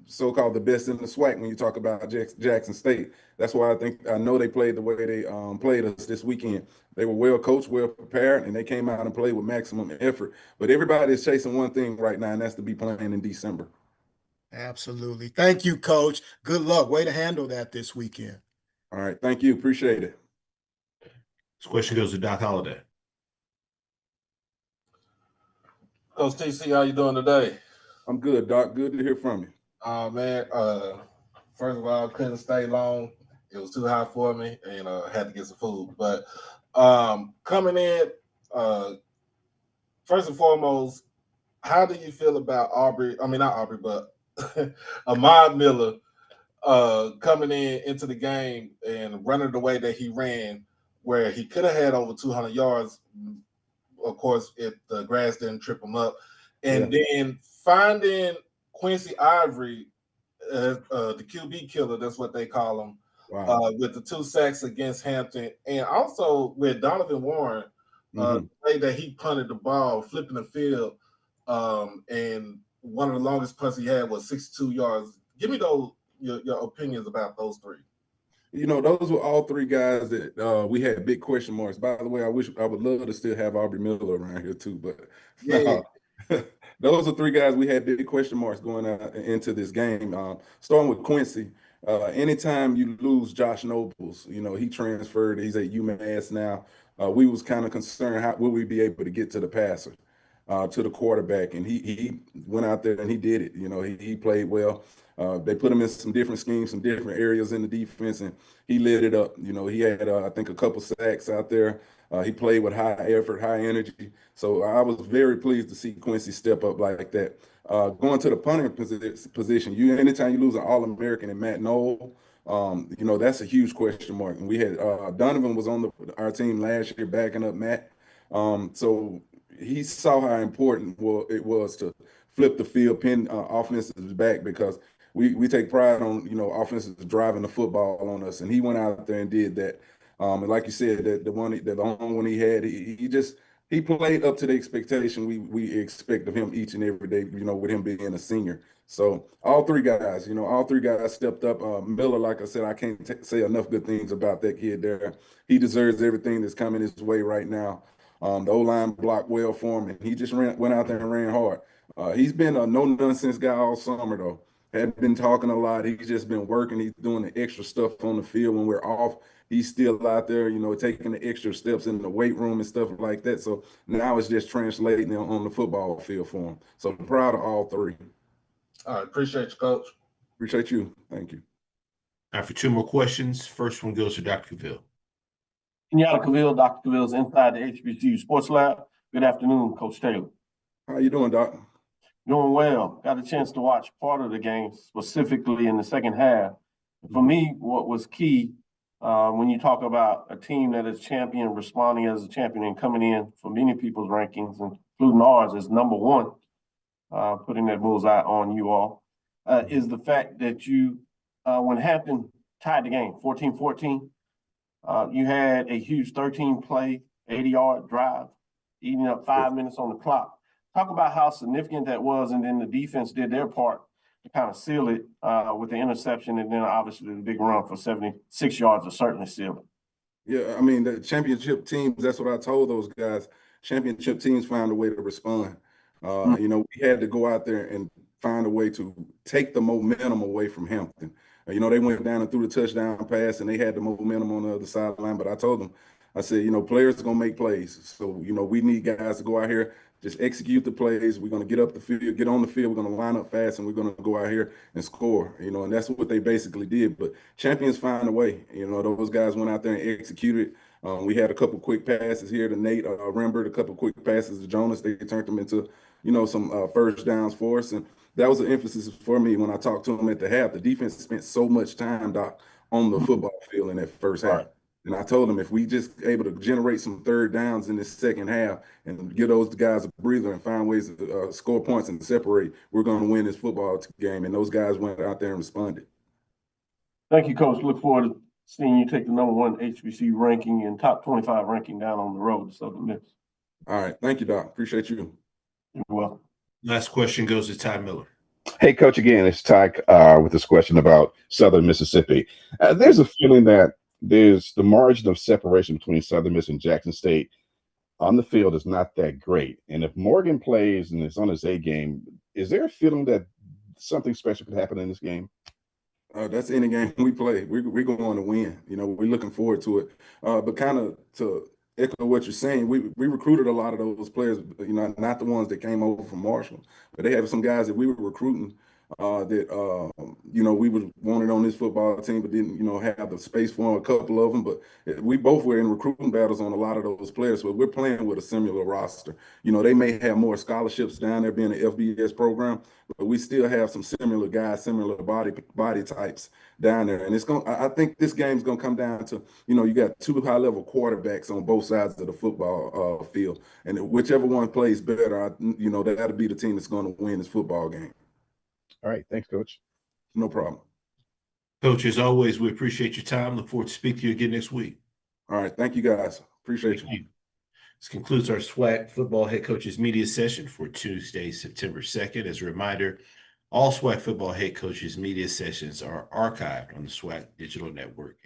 so-called the best in the SWAC when you talk about Jackson State. That's why I know they played the way they played us this weekend. They were well coached, well prepared, and they came out and played with maximum effort. But everybody is chasing one thing right now, and that's to be playing in December. Absolutely. Thank you, Coach. Good luck. Way to handle that this weekend. All right. Thank you. Appreciate it. This question goes to Doc Holliday. Coach TC, how you doing today? I'm good, Doc. Good to hear from you. Man, first of all, I couldn't stay long. It was too hot for me, and had to get some food. But coming in, first and foremost, how do you feel about Aubrey? I mean, not Aubrey, but Ahmad Miller coming into the game and running the way that he ran, where he could have had over 200 yards. Of course, if the grass didn't trip him up. And then finding Quincy Ivory, the QB killer, that's what they call him, with the 2 sacks against Hampton. And also with Donovan Warren, the way that he punted the ball, flipping the field, and one of the longest punts he had was 62 yards. Give me your opinions about those 3. You know, those were all 3 guys that we had big question marks. By the way, I would love to still have Aubrey Miller around here too, but those are 3 guys we had big question marks going into this game. Starting with Quincy, anytime you lose Josh Nobles, you know, he transferred, he's at UMass now. We was kind of concerned how will we be able to get to the passer, to the quarterback, and he went out there and he did it. You know, he played well. They put him in some different schemes, some different areas in the defense, and he lit it up. You know, he had, I think, a couple sacks out there. He played with high effort, high energy. So I was very pleased to see Quincy step up like that. Going to the punting position, anytime you lose an All-American and Matt Knoll, you know, that's a huge question mark. And we had Donovan was on our team last year backing up Matt. So he saw how important it was to flip the field, pin offenses back, because we take pride on, you know, offenses driving the football on us, and he went out there and did that. And like you said, the long one he had, he played up to the expectation we expect of him each and every day, you know, with him being a senior. So all 3 guys stepped up. Miller, like I said, I can't say enough good things about that kid there. He deserves everything that's coming his way right now. The O-line blocked well for him, and he just went out there and ran hard. He's been a no-nonsense guy all summer, though. Hadn't been talking a lot. He's just been working. He's doing the extra stuff on the field when we're off. He's still out there, you know, taking the extra steps in the weight room and stuff like that. So now it's just translating on the football field for him. So I'm proud of all 3. All right. Appreciate you, Coach. Appreciate you. Thank you. All right, for 2 more questions. First one goes to Dr. Cavill. Kenyatta Cavill, Dr. Cavill's inside the HBCU Sports Lab. Good afternoon, Coach Taylor. How you doing, Doc? Doing well. Got a chance to watch part of the game, specifically in the second half. For me, what was key when you talk about a team that is champion, responding as a champion, and coming in for many people's rankings, including ours, as number 1, putting that bullseye on you all, is the fact that you, when Hampton tied the game 14-14, you had a huge 13-play, 80-yard drive, eating up 5 minutes on the clock. Talk about how significant that was, and then the defense did their part to kind of seal it with the interception, and then obviously the big run for 76 yards to certainly seal it. Yeah, I mean, the championship teams, that's what I told those guys. Championship teams find a way to respond. You know, we had to go out there and find a way to take the momentum away from Hampton. You know, they went down and threw the touchdown pass, and they had the momentum on the other sideline. But I told them, I said, you know, players are going to make plays. So, you know, we need guys to go out here, just execute the plays. We're going to get up the field, get on the field. We're going to line up fast, and we're going to go out here and score, you know, and that's what they basically did. But champions find a way. You know, those guys went out there and executed. We had a couple quick passes here to Nate Rembert, a couple quick passes to Jonas. They turned them into, you know, some first downs for us. And that was an emphasis for me when I talked to them at the half. The defense spent so much time, Doc, on the football field in that first half. And I told them if we just able to generate some third downs in this second half and give those guys a breather and find ways to score points and separate, we're going to win this football game. And those guys went out there and responded. Thank you, Coach. Look forward to seeing you take the number 1 HBCU ranking and top 25 ranking down on the road to Southern Miss. All right. Thank you, Doc. Appreciate you. You're welcome. Last question goes to Ty Miller. Hey, Coach, again, it's Ty with this question about Southern Mississippi. There's a feeling that there's the margin of separation between Southern Miss and Jackson State on the field is not that great. And if Morgan plays and is on his A game, is there a feeling that something special could happen in this game? That's any game we play. We're going to win. You know, we're looking forward to it. But kind of to echo what you're saying, we recruited a lot of those players, you know, not the ones that came over from Marshall, but they have some guys that we were recruiting that, you know, we wanted on this football team, but didn't, you know, have the space for a couple of them. But we both were in recruiting battles on a lot of those players. So we're playing with a similar roster. You know, they may have more scholarships down there being an FBS program, but we still have some similar guys, similar body types down there. And it's going I think this game's gonna come down to, you know, you got two high-level quarterbacks on both sides of the football field. And whichever one plays better, you know, that'll be the team that's gonna win this football game. All right. Thanks, Coach. No problem. Coach, as always, we appreciate your time. Look forward to speaking to you again next week. All right. Thank you, guys. Appreciate you. This concludes our SWAC football head coaches media session for Tuesday, September 2nd. As a reminder, all SWAC football head coaches media sessions are archived on the SWAC digital network.